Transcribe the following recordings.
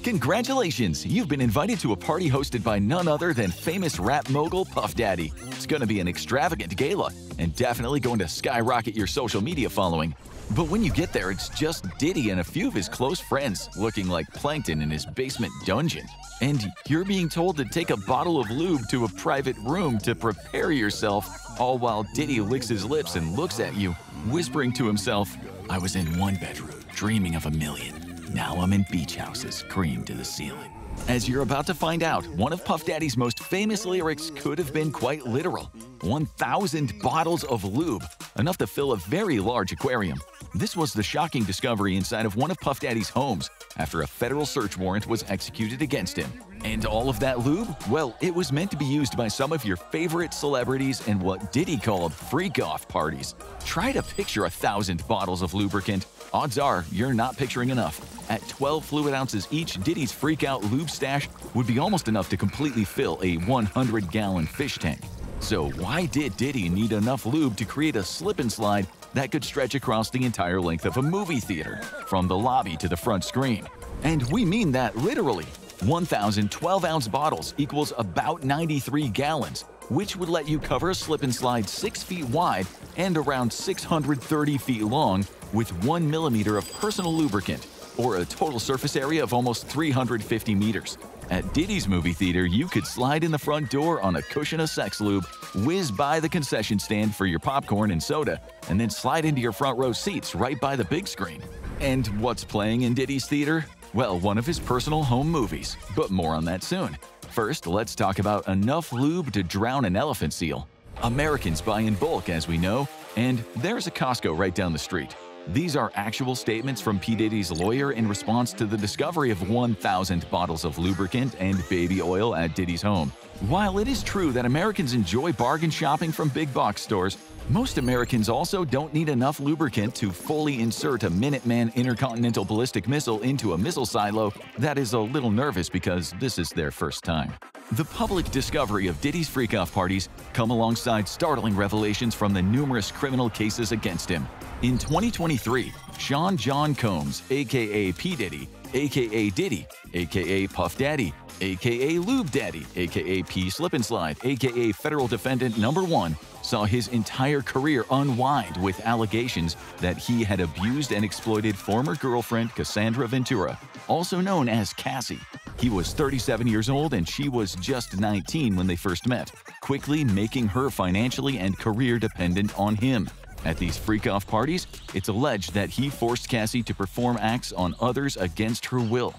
Congratulations! You've been invited to a party hosted by none other than famous rap mogul Puff Daddy. It's gonna be an extravagant gala and definitely going to skyrocket your social media following. But when you get there, it's just Diddy and a few of his close friends looking like plankton in his basement dungeon. And you're being told to take a bottle of lube to a private room to prepare yourself, all while Diddy licks his lips and looks at you, whispering to himself, "I was in one bedroom, dreaming of a million. Now I'm in beach houses, cream to the ceiling." As you're about to find out, one of Puff Daddy's most famous lyrics could have been quite literal. 1,000 bottles of lube, enough to fill a very large aquarium. This was the shocking discovery inside of one of Puff Daddy's homes after a federal search warrant was executed against him. And all of that lube? Well, it was meant to be used by some of your favorite celebrities in what Diddy called freak-off parties. Try to picture 1,000 bottles of lubricant. Odds are you're not picturing enough. At 12 fluid ounces each, Diddy's freak-out lube stash would be almost enough to completely fill a 100-gallon fish tank. So why did Diddy need enough lube to create a slip-and-slide that could stretch across the entire length of a movie theater, from the lobby to the front screen? And we mean that literally. 1,000 12-ounce bottles equals about 93 gallons, which would let you cover a slip-and-slide 6 feet wide and around 630 feet long with 1 millimeter of personal lubricant, or a total surface area of almost 350 meters. At Diddy's movie theater, you could slide in the front door on a cushion of sex lube, whiz by the concession stand for your popcorn and soda, and then slide into your front row seats right by the big screen. And what's playing in Diddy's theater? Well, one of his personal home movies, but more on that soon. First, let's talk about enough lube to drown an elephant seal. Americans buy in bulk, as we know, and there's a Costco right down the street. These are actual statements from P. Diddy's lawyer in response to the discovery of 1,000 bottles of lubricant and baby oil at Diddy's home. While it is true that Americans enjoy bargain shopping from big box stores, most Americans also don't need enough lubricant to fully insert a Minuteman intercontinental ballistic missile into a missile silo that is a little nervous because this is their first time. The public discovery of Diddy's freak-off parties come alongside startling revelations from the numerous criminal cases against him. In 2023, Sean John Combs, aka P. Diddy, aka Diddy, aka Puff Daddy, aka Lube Daddy, aka P. Slip and Slide, aka Federal Defendant No. 1, saw his entire career unwind with allegations that he had abused and exploited former girlfriend Cassandra Ventura, also known as Cassie. He was 37 years old and she was just 19 when they first met, quickly making her financially and career dependent on him. At these freak-off parties, it's alleged that he forced Cassie to perform acts on others against her will.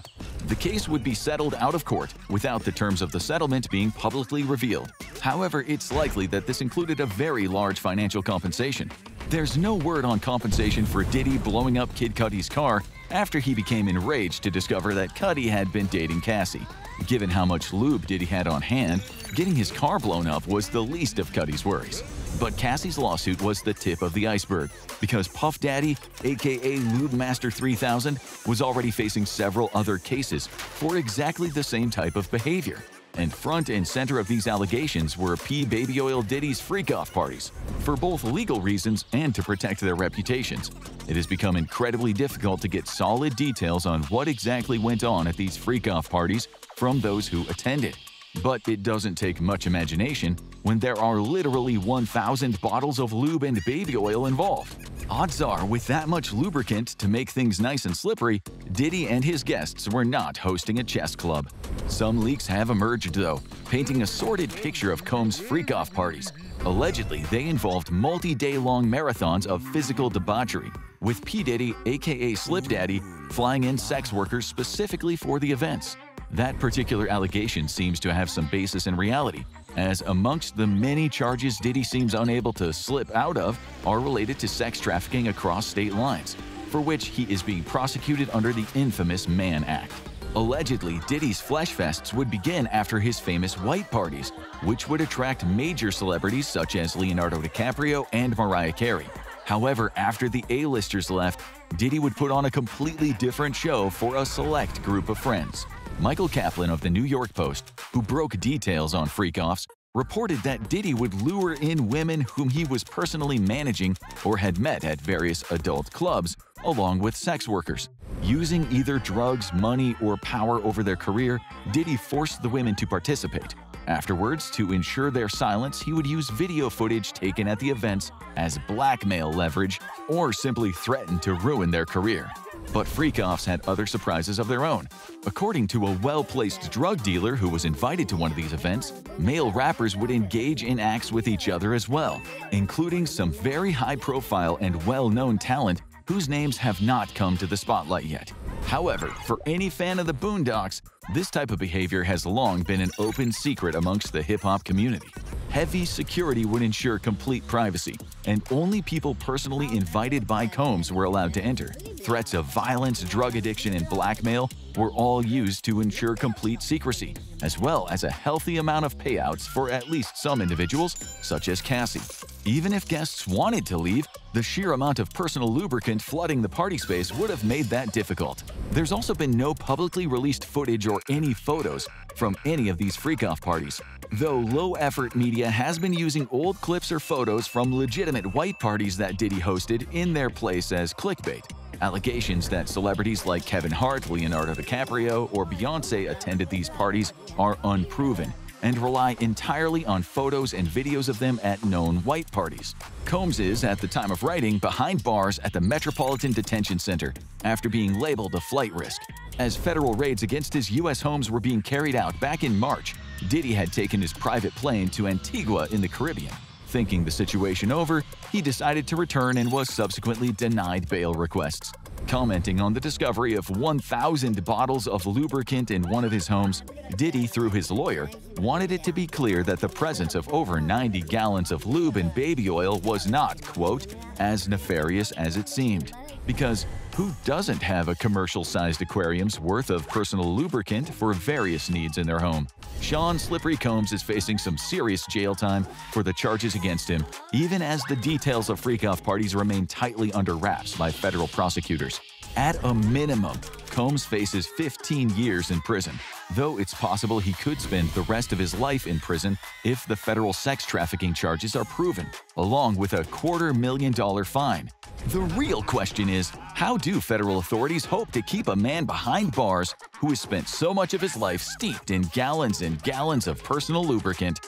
The case would be settled out of court without the terms of the settlement being publicly revealed. However, it's likely that this included a very large financial compensation. There's no word on compensation for Diddy blowing up Kid Cudi's car after he became enraged to discover that Cudi had been dating Cassie. Given how much lube Diddy had on hand, getting his car blown up was the least of Cudi's worries. But Cassie's lawsuit was the tip of the iceberg, because Puff Daddy, aka Lube Master 3000, was already facing several other cases for exactly the same type of behavior. And front and center of these allegations were P. Baby Oil Diddy's freak-off parties, for both legal reasons and to protect their reputations. It has become incredibly difficult to get solid details on what exactly went on at these freak-off parties from those who attended. But it doesn't take much imagination when there are literally 1,000 bottles of lube and baby oil involved. Odds are, with that much lubricant to make things nice and slippery, Diddy and his guests were not hosting a chess club. Some leaks have emerged, though, painting a sordid picture of Combs' freak-off parties. Allegedly, they involved multi-day-long marathons of physical debauchery, with P. Diddy, aka Slip Daddy, flying in sex workers specifically for the events. That particular allegation seems to have some basis in reality, as amongst the many charges Diddy seems unable to slip out of are related to sex trafficking across state lines, for which he is being prosecuted under the infamous Mann Act. Allegedly, Diddy's flesh fests would begin after his famous white parties, which would attract major celebrities such as Leonardo DiCaprio and Mariah Carey. However, after the A-listers left, Diddy would put on a completely different show for a select group of friends. Michael Kaplan of the New York Post, who broke details on freak-offs, reported that Diddy would lure in women whom he was personally managing or had met at various adult clubs, along with sex workers. Using either drugs, money, or power over their career, Diddy forced the women to participate. Afterwards, to ensure their silence, he would use video footage taken at the events as blackmail leverage or simply threaten to ruin their career. But freak-offs had other surprises of their own. According to a well-placed drug dealer who was invited to one of these events, male rappers would engage in acts with each other as well, including some very high-profile and well-known talent whose names have not come to the spotlight yet. However, for any fan of the Boondocks, this type of behavior has long been an open secret amongst the hip-hop community. Heavy security would ensure complete privacy, and only people personally invited by Combs were allowed to enter. Threats of violence, drug addiction, and blackmail were all used to ensure complete secrecy, as well as a healthy amount of payouts for at least some individuals, such as Cassie. Even if guests wanted to leave, the sheer amount of personal lubricant flooding the party space would have made that difficult. There's also been no publicly released footage or any photos from any of these freak-off parties, though low-effort media has been using old clips or photos from legitimate white parties that Diddy hosted in their place as clickbait. Allegations that celebrities like Kevin Hart, Leonardo DiCaprio, or Beyoncé attended these parties are unproven and rely entirely on photos and videos of them at known white parties. Combs is, at the time of writing, behind bars at the Metropolitan Detention Center after being labeled a flight risk. As federal raids against his U.S. homes were being carried out back in March, Diddy had taken his private plane to Antigua in the Caribbean. Thinking the situation over, he decided to return and was subsequently denied bail requests. Commenting on the discovery of 1,000 bottles of lubricant in one of his homes, Diddy, through his lawyer, wanted it to be clear that the presence of over 90 gallons of lube and baby oil was not, quote, as nefarious as it seemed. Because who doesn't have a commercial-sized aquarium's worth of personal lubricant for various needs in their home? Sean Slippery Combs is facing some serious jail time for the charges against him, even as the details of freak-off parties remain tightly under wraps by federal prosecutors. At a minimum, Combs faces 15 years in prison, though it's possible he could spend the rest of his life in prison if the federal sex trafficking charges are proven, along with a $250,000 fine. The real question is, how do federal authorities hope to keep a man behind bars who has spent so much of his life steeped in gallons and gallons of personal lubricant?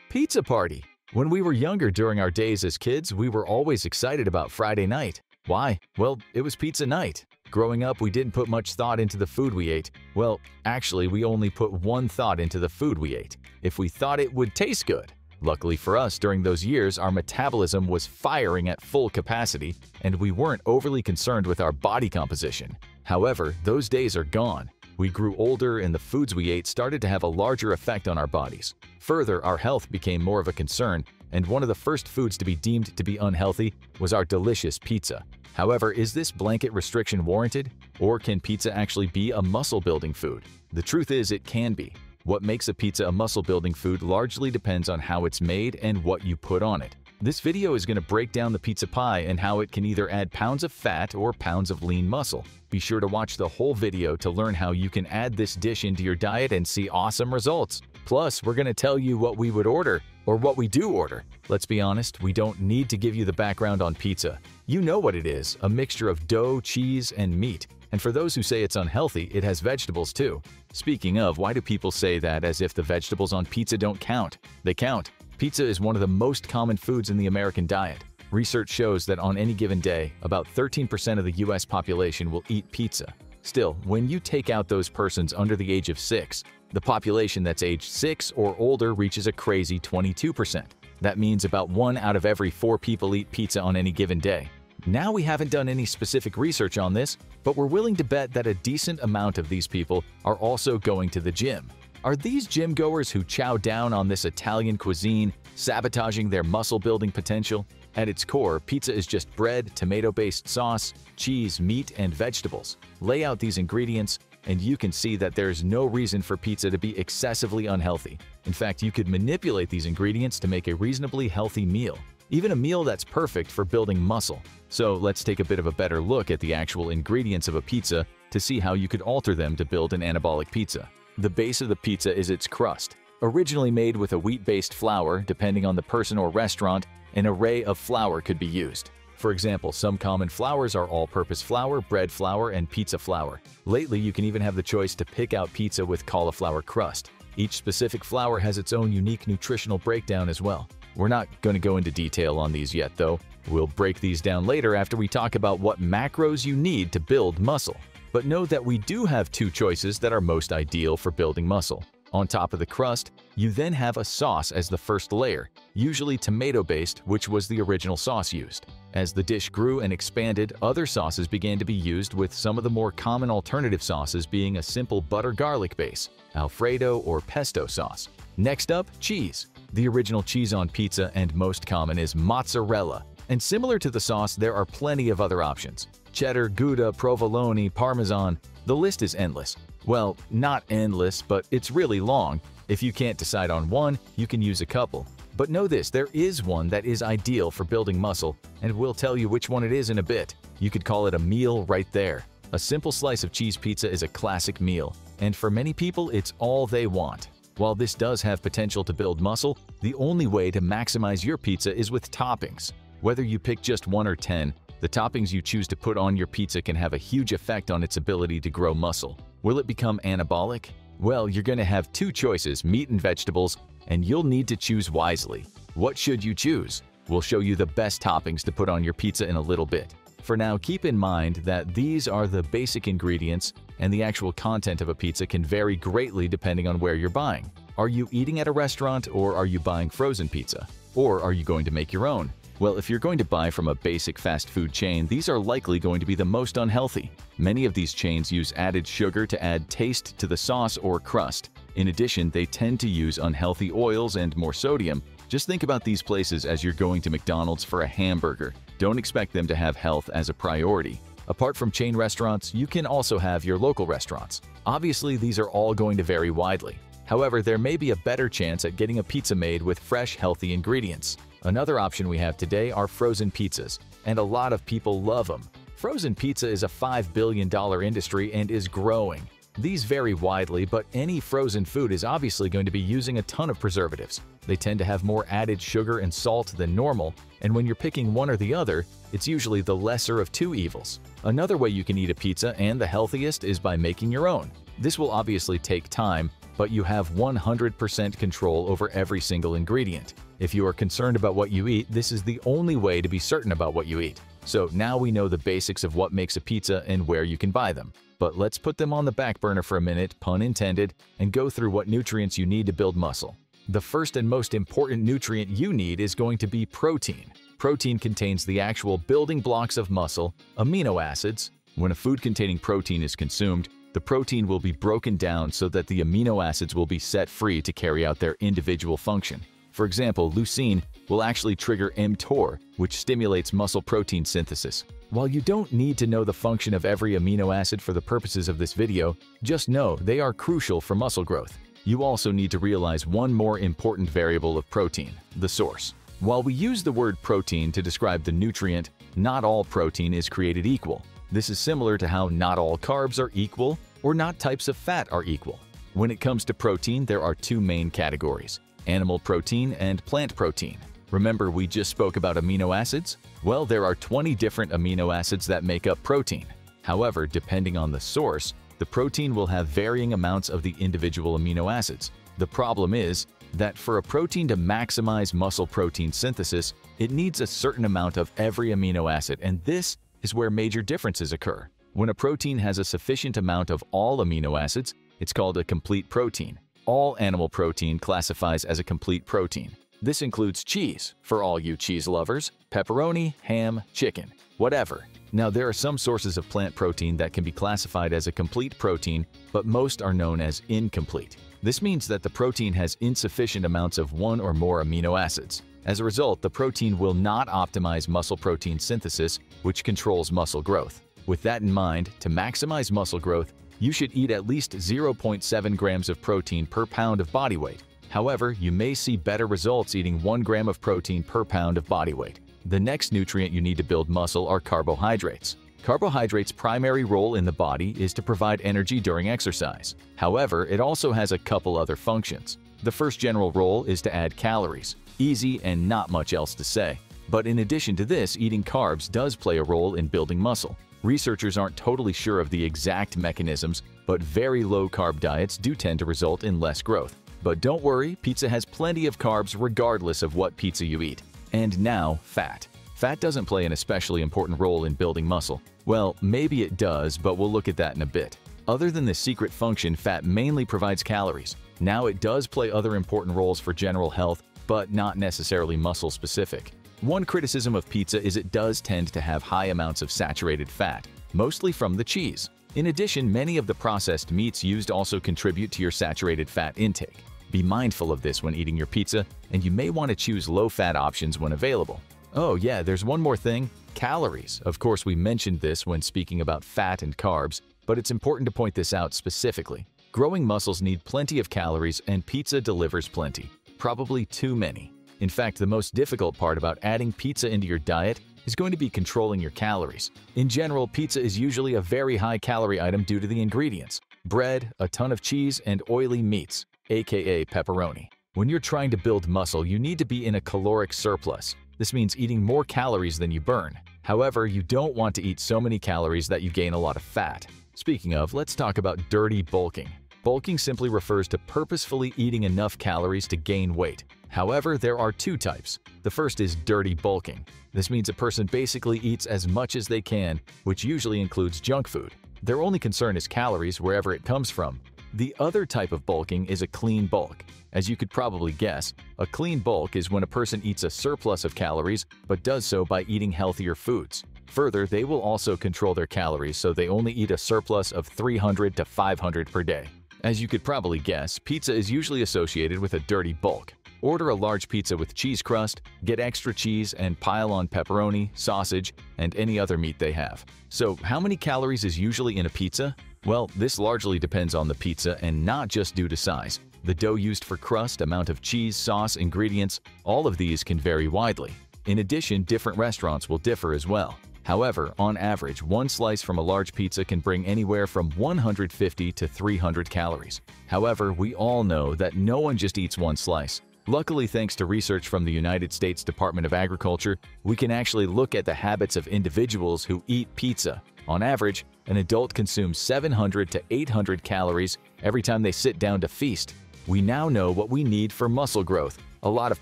Pizza party. When we were younger during our days as kids, we were always excited about Friday night. Why? Well, it was pizza night. Growing up, we didn't put much thought into the food we ate. Well, actually, we only put one thought into the food we ate: if we thought it would taste good. Luckily for us, during those years, our metabolism was firing at full capacity, and we weren't overly concerned with our body composition. However, those days are gone. We grew older, and the foods we ate started to have a larger effect on our bodies. Further, our health became more of a concern, and one of the first foods to be deemed to be unhealthy was our delicious pizza. However, is this blanket restriction warranted? Or can pizza actually be a muscle-building food? The truth is, it can be. What makes a pizza a muscle-building food largely depends on how it's made and what you put on it. This video is going to break down the pizza pie and how it can either add pounds of fat or pounds of lean muscle. Be sure to watch the whole video to learn how you can add this dish into your diet and see awesome results. Plus, we're going to tell you what we would order, or what we do order. Let's be honest, we don't need to give you the background on pizza. You know what it is, a mixture of dough, cheese, and meat. And for those who say it's unhealthy, it has vegetables too. Speaking of, why do people say that as if the vegetables on pizza don't count? They count. Pizza is one of the most common foods in the American diet. Research shows that on any given day, about 13% of the US population will eat pizza. Still, when you take out those persons under the age of 6, the population that's aged 6 or older reaches a crazy 22%. That means about 1 out of every 4 people eat pizza on any given day. Now, we haven't done any specific research on this, but we're willing to bet that a decent amount of these people are also going to the gym. Are these gym goers who chow down on this Italian cuisine sabotaging their muscle-building potential? At its core, pizza is just bread, tomato-based sauce, cheese, meat, and vegetables. Lay out these ingredients, and you can see that there's no reason for pizza to be excessively unhealthy. In fact, you could manipulate these ingredients to make a reasonably healthy meal, even a meal that's perfect for building muscle. So let's take a bit of a better look at the actual ingredients of a pizza to see how you could alter them to build an anabolic pizza. The base of the pizza is its crust. Originally made with a wheat-based flour, depending on the person or restaurant, an array of flour could be used. For example, some common flours are all-purpose flour, bread flour, and pizza flour. Lately, you can even have the choice to pick out pizza with cauliflower crust. Each specific flour has its own unique nutritional breakdown as well. We're not going to go into detail on these yet, though. We'll break these down later after we talk about what macros you need to build muscle. But know that we do have two choices that are most ideal for building muscle. On top of the crust, you then have a sauce as the first layer, usually tomato-based, which was the original sauce used. As the dish grew and expanded, other sauces began to be used, with some of the more common alternative sauces being a simple butter-garlic base, Alfredo or pesto sauce. Next up, cheese. The original cheese on pizza and most common is mozzarella. And similar to the sauce, there are plenty of other options. Cheddar, Gouda, provolone, Parmesan. The list is endless. Well, not endless, but it's really long. If you can't decide on one, you can use a couple. But know this, there is one that is ideal for building muscle, and we'll tell you which one it is in a bit. You could call it a meal right there. A simple slice of cheese pizza is a classic meal, and for many people, it's all they want. While this does have potential to build muscle, the only way to maximize your pizza is with toppings. Whether you pick just 1 or 10, the toppings you choose to put on your pizza can have a huge effect on its ability to grow muscle. Will it become anabolic? Well, you're going to have two choices, meat and vegetables, and you'll need to choose wisely. What should you choose? We'll show you the best toppings to put on your pizza in a little bit. For now, keep in mind that these are the basic ingredients, and the actual content of a pizza can vary greatly depending on where you're buying. Are you eating at a restaurant, or are you buying frozen pizza? Or are you going to make your own? Well, if you're going to buy from a basic fast food chain, these are likely going to be the most unhealthy. Many of these chains use added sugar to add taste to the sauce or crust. In addition, they tend to use unhealthy oils and more sodium. Just think about these places as you're going to McDonald's for a hamburger. Don't expect them to have health as a priority. Apart from chain restaurants, you can also have your local restaurants. Obviously, these are all going to vary widely. However, there may be a better chance at getting a pizza made with fresh, healthy ingredients. Another option we have today are frozen pizzas, and a lot of people love them. Frozen pizza is a $5 billion industry and is growing. These vary widely, but any frozen food is obviously going to be using a ton of preservatives. They tend to have more added sugar and salt than normal, and when you're picking one or the other, it's usually the lesser of two evils. Another way you can eat a pizza, and the healthiest, is by making your own. This will obviously take time, but you have 100% control over every single ingredient. If you are concerned about what you eat, this is the only way to be certain about what you eat. So now we know the basics of what makes a pizza and where you can buy them. But let's put them on the back burner for a minute, pun intended, and go through what nutrients you need to build muscle. The first and most important nutrient you need is going to be protein. Protein contains the actual building blocks of muscle, amino acids. When a food containing protein is consumed, the protein will be broken down so that the amino acids will be set free to carry out their individual function. For example, leucine will actually trigger mTOR, which stimulates muscle protein synthesis. While you don't need to know the function of every amino acid for the purposes of this video, just know they are crucial for muscle growth. You also need to realize one more important variable of protein, the source. While we use the word protein to describe the nutrient, not all protein is created equal. This is similar to how not all carbs are equal, or not types of fat are equal. When it comes to protein, there are two main categories: animal protein and plant protein. Remember we just spoke about amino acids? Well, there are 20 different amino acids that make up protein. However, depending on the source, the protein will have varying amounts of the individual amino acids. The problem is that for a protein to maximize muscle protein synthesis, it needs a certain amount of every amino acid, and this is where major differences occur. When a protein has a sufficient amount of all amino acids, it's called a complete protein. All animal protein classifies as a complete protein. This includes cheese, for all you cheese lovers, pepperoni, ham, chicken, whatever. Now, there are some sources of plant protein that can be classified as a complete protein, but most are known as incomplete. This means that the protein has insufficient amounts of one or more amino acids. As a result, the protein will not optimize muscle protein synthesis, which controls muscle growth. With that in mind, to maximize muscle growth, you should eat at least 0.7 grams of protein per pound of body weight. However, you may see better results eating 1 gram of protein per pound of body weight. The next nutrient you need to build muscle are carbohydrates. Carbohydrates' primary role in the body is to provide energy during exercise. However, it also has a couple other functions. The first general role is to add calories. Easy and not much else to say. But in addition to this, eating carbs does play a role in building muscle. Researchers aren't totally sure of the exact mechanisms, but very low-carb diets do tend to result in less growth. But don't worry, pizza has plenty of carbs regardless of what pizza you eat. And now, fat. Fat doesn't play an especially important role in building muscle. Well, maybe it does, but we'll look at that in a bit. Other than the secret function, fat mainly provides calories. Now, it does play other important roles for general health, but not necessarily muscle-specific. One criticism of pizza is it does tend to have high amounts of saturated fat, mostly from the cheese. In addition, many of the processed meats used also contribute to your saturated fat intake. Be mindful of this when eating your pizza, and you may want to choose low-fat options when available. Oh yeah, there's one more thing: calories. Of course, we mentioned this when speaking about fat and carbs, but it's important to point this out specifically. Growing muscles need plenty of calories, and pizza delivers plenty. Probably too many. In fact, the most difficult part about adding pizza into your diet is going to be controlling your calories. In general, pizza is usually a very high-calorie item due to the ingredients: bread, a ton of cheese, and oily meats, aka pepperoni. When you're trying to build muscle, you need to be in a caloric surplus. This means eating more calories than you burn. However, you don't want to eat so many calories that you gain a lot of fat. Speaking of, let's talk about dirty bulking. Bulking simply refers to purposefully eating enough calories to gain weight. However, there are two types. The first is dirty bulking. This means a person basically eats as much as they can, which usually includes junk food. Their only concern is calories wherever it comes from. The other type of bulking is a clean bulk. As you could probably guess, a clean bulk is when a person eats a surplus of calories but does so by eating healthier foods. Further, they will also control their calories, so they only eat a surplus of 300 to 500 per day. As you could probably guess, pizza is usually associated with a dirty bulk. Order a large pizza with cheese crust, get extra cheese, and pile on pepperoni, sausage, and any other meat they have. So, how many calories is usually in a pizza? Well, this largely depends on the pizza and not just due to size. The dough used for crust, amount of cheese, sauce, ingredients, all of these can vary widely. In addition, different restaurants will differ as well. However, on average, one slice from a large pizza can bring anywhere from 150 to 300 calories. However, we all know that no one just eats one slice. Luckily, thanks to research from the United States Department of Agriculture, we can actually look at the habits of individuals who eat pizza. On average, an adult consumes 700 to 800 calories every time they sit down to feast. We now know what we need for muscle growth: a lot of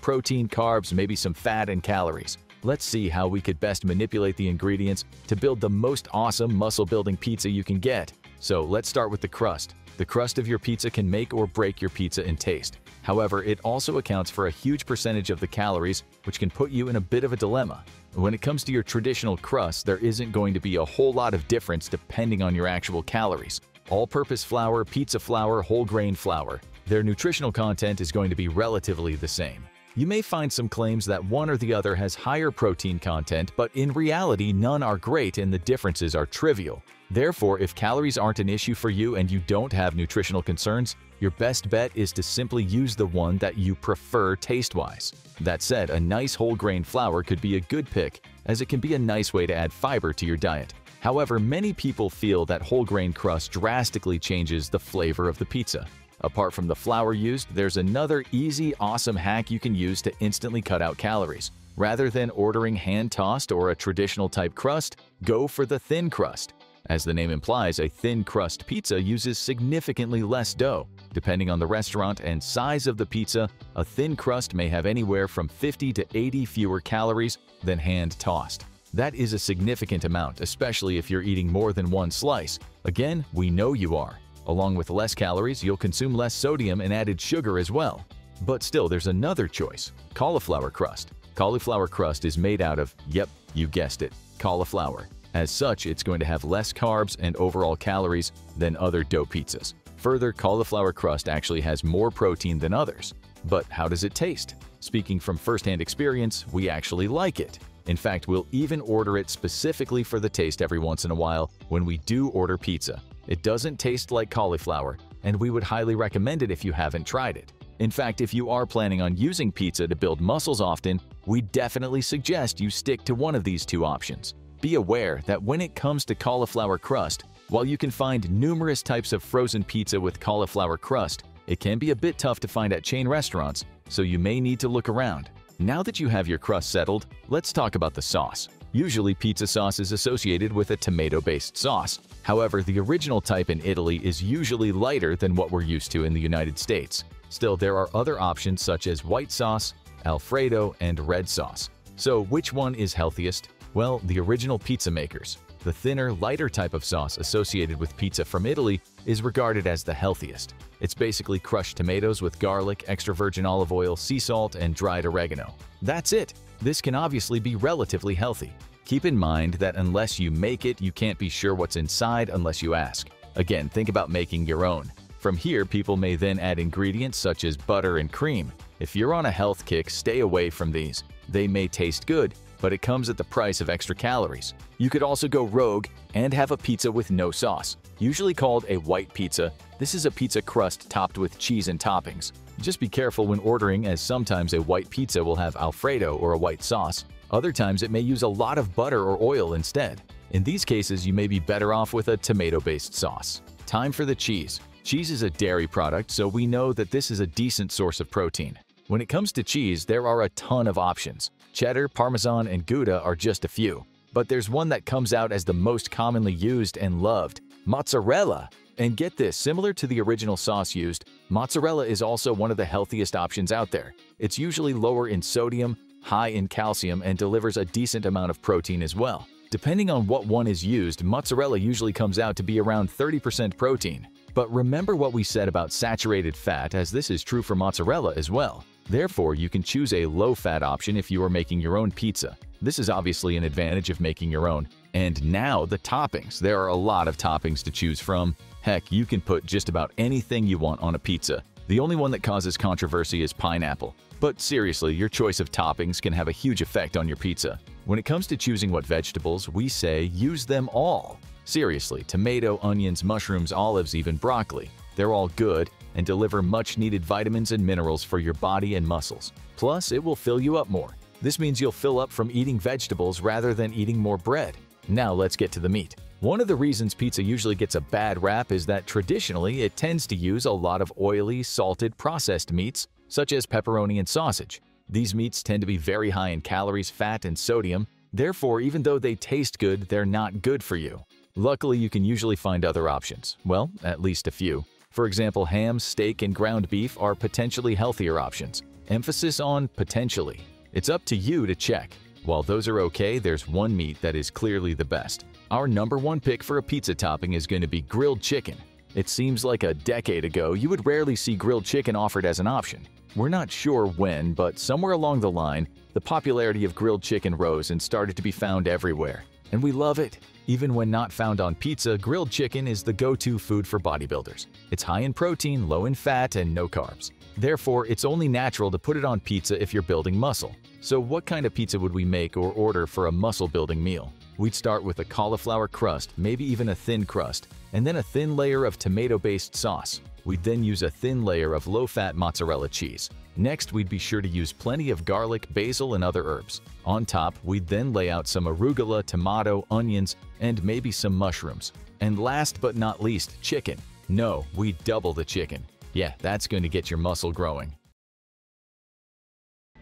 protein, carbs, maybe some fat and calories. Let's see how we could best manipulate the ingredients to build the most awesome muscle-building pizza you can get. So let's start with the crust. The crust of your pizza can make or break your pizza in taste. However, it also accounts for a huge percentage of the calories, which can put you in a bit of a dilemma. When it comes to your traditional crust, there isn't going to be a whole lot of difference depending on your actual calories. All-purpose flour, pizza flour, whole grain flour. Their nutritional content is going to be relatively the same. You may find some claims that one or the other has higher protein content, but in reality, none are great and the differences are trivial. Therefore, if calories aren't an issue for you and you don't have nutritional concerns, your best bet is to simply use the one that you prefer taste-wise. That said, a nice whole grain flour could be a good pick, as it can be a nice way to add fiber to your diet. However, many people feel that whole grain crust drastically changes the flavor of the pizza. Apart from the flour used, there's another easy, awesome hack you can use to instantly cut out calories. Rather than ordering hand-tossed or a traditional type crust, go for the thin crust. As the name implies, a thin crust pizza uses significantly less dough. Depending on the restaurant and size of the pizza, a thin crust may have anywhere from 50 to 80 fewer calories than hand-tossed. That is a significant amount, especially if you're eating more than one slice. Again, we know you are. Along with less calories, you'll consume less sodium and added sugar as well. But still, there's another choice: cauliflower crust. Cauliflower crust is made out of, yep, you guessed it, cauliflower. As such, it's going to have less carbs and overall calories than other dough pizzas. Further, cauliflower crust actually has more protein than others. But how does it taste? Speaking from first-hand experience, we actually like it. In fact, we'll even order it specifically for the taste every once in a while when we do order pizza. It doesn't taste like cauliflower, and we would highly recommend it if you haven't tried it. In fact, if you are planning on using pizza to build muscles often, we definitely suggest you stick to one of these two options. Be aware that when it comes to cauliflower crust, while you can find numerous types of frozen pizza with cauliflower crust, it can be a bit tough to find at chain restaurants, so you may need to look around. Now that you have your crust settled, let's talk about the sauce. Usually, pizza sauce is associated with a tomato-based sauce. However, the original type in Italy is usually lighter than what we're used to in the United States. Still, there are other options such as white sauce, Alfredo, and red sauce. So which one is healthiest? Well, the original pizza makers. The thinner, lighter type of sauce associated with pizza from Italy is regarded as the healthiest. It's basically crushed tomatoes with garlic, extra virgin olive oil, sea salt, and dried oregano. That's it! This can obviously be relatively healthy. Keep in mind that unless you make it, you can't be sure what's inside unless you ask. Again, think about making your own. From here, people may then add ingredients such as butter and cream. If you're on a health kick, stay away from these. They may taste good, but it comes at the price of extra calories. You could also go rogue and have a pizza with no sauce. Usually called a white pizza, this is a pizza crust topped with cheese and toppings. Just be careful when ordering, as sometimes a white pizza will have Alfredo or a white sauce. Other times it may use a lot of butter or oil instead. In these cases, you may be better off with a tomato-based sauce. Time for the cheese. Cheese is a dairy product, so we know that this is a decent source of protein. When it comes to cheese, there are a ton of options. Cheddar, Parmesan, and Gouda are just a few. But there's one that comes out as the most commonly used and loved: mozzarella. And get this, similar to the original sauce used, mozzarella is also one of the healthiest options out there. It's usually lower in sodium, high in calcium, and delivers a decent amount of protein as well. Depending on what one is used, mozzarella usually comes out to be around 30% protein. But remember what we said about saturated fat, as this is true for mozzarella as well. Therefore, you can choose a low-fat option if you are making your own pizza. This is obviously an advantage of making your own. And now the toppings. There are a lot of toppings to choose from. Heck, you can put just about anything you want on a pizza. The only one that causes controversy is pineapple. But seriously, your choice of toppings can have a huge effect on your pizza. When it comes to choosing what vegetables, we say use them all. Seriously, tomato, onions, mushrooms, olives, even broccoli. They're all good and deliver much-needed vitamins and minerals for your body and muscles. Plus, it will fill you up more. This means you'll fill up from eating vegetables rather than eating more bread. Now let's get to the meat. One of the reasons pizza usually gets a bad rap is that traditionally it tends to use a lot of oily, salted, processed meats, such as pepperoni and sausage. These meats tend to be very high in calories, fat, and sodium. Therefore, even though they taste good, they're not good for you. Luckily, you can usually find other options. Well, at least a few. For example, ham, steak, and ground beef are potentially healthier options. Emphasis on potentially. It's up to you to check. While those are okay, there's one meat that is clearly the best. Our #1 pick for a pizza topping is going to be grilled chicken. It seems like a decade ago, you would rarely see grilled chicken offered as an option. We're not sure when, but somewhere along the line, the popularity of grilled chicken rose and started to be found everywhere. And we love it. Even when not found on pizza, grilled chicken is the go-to food for bodybuilders. It's high in protein, low in fat, and no carbs. Therefore, it's only natural to put it on pizza if you're building muscle. So what kind of pizza would we make or order for a muscle-building meal? We'd start with a cauliflower crust, maybe even a thin crust, and then a thin layer of tomato-based sauce. We'd then use a thin layer of low-fat mozzarella cheese. Next, we'd be sure to use plenty of garlic, basil, and other herbs. On top, we'd then lay out some arugula, tomato, onions, and maybe some mushrooms. And last but not least, chicken. No, we double the chicken. Yeah, that's going to get your muscle growing.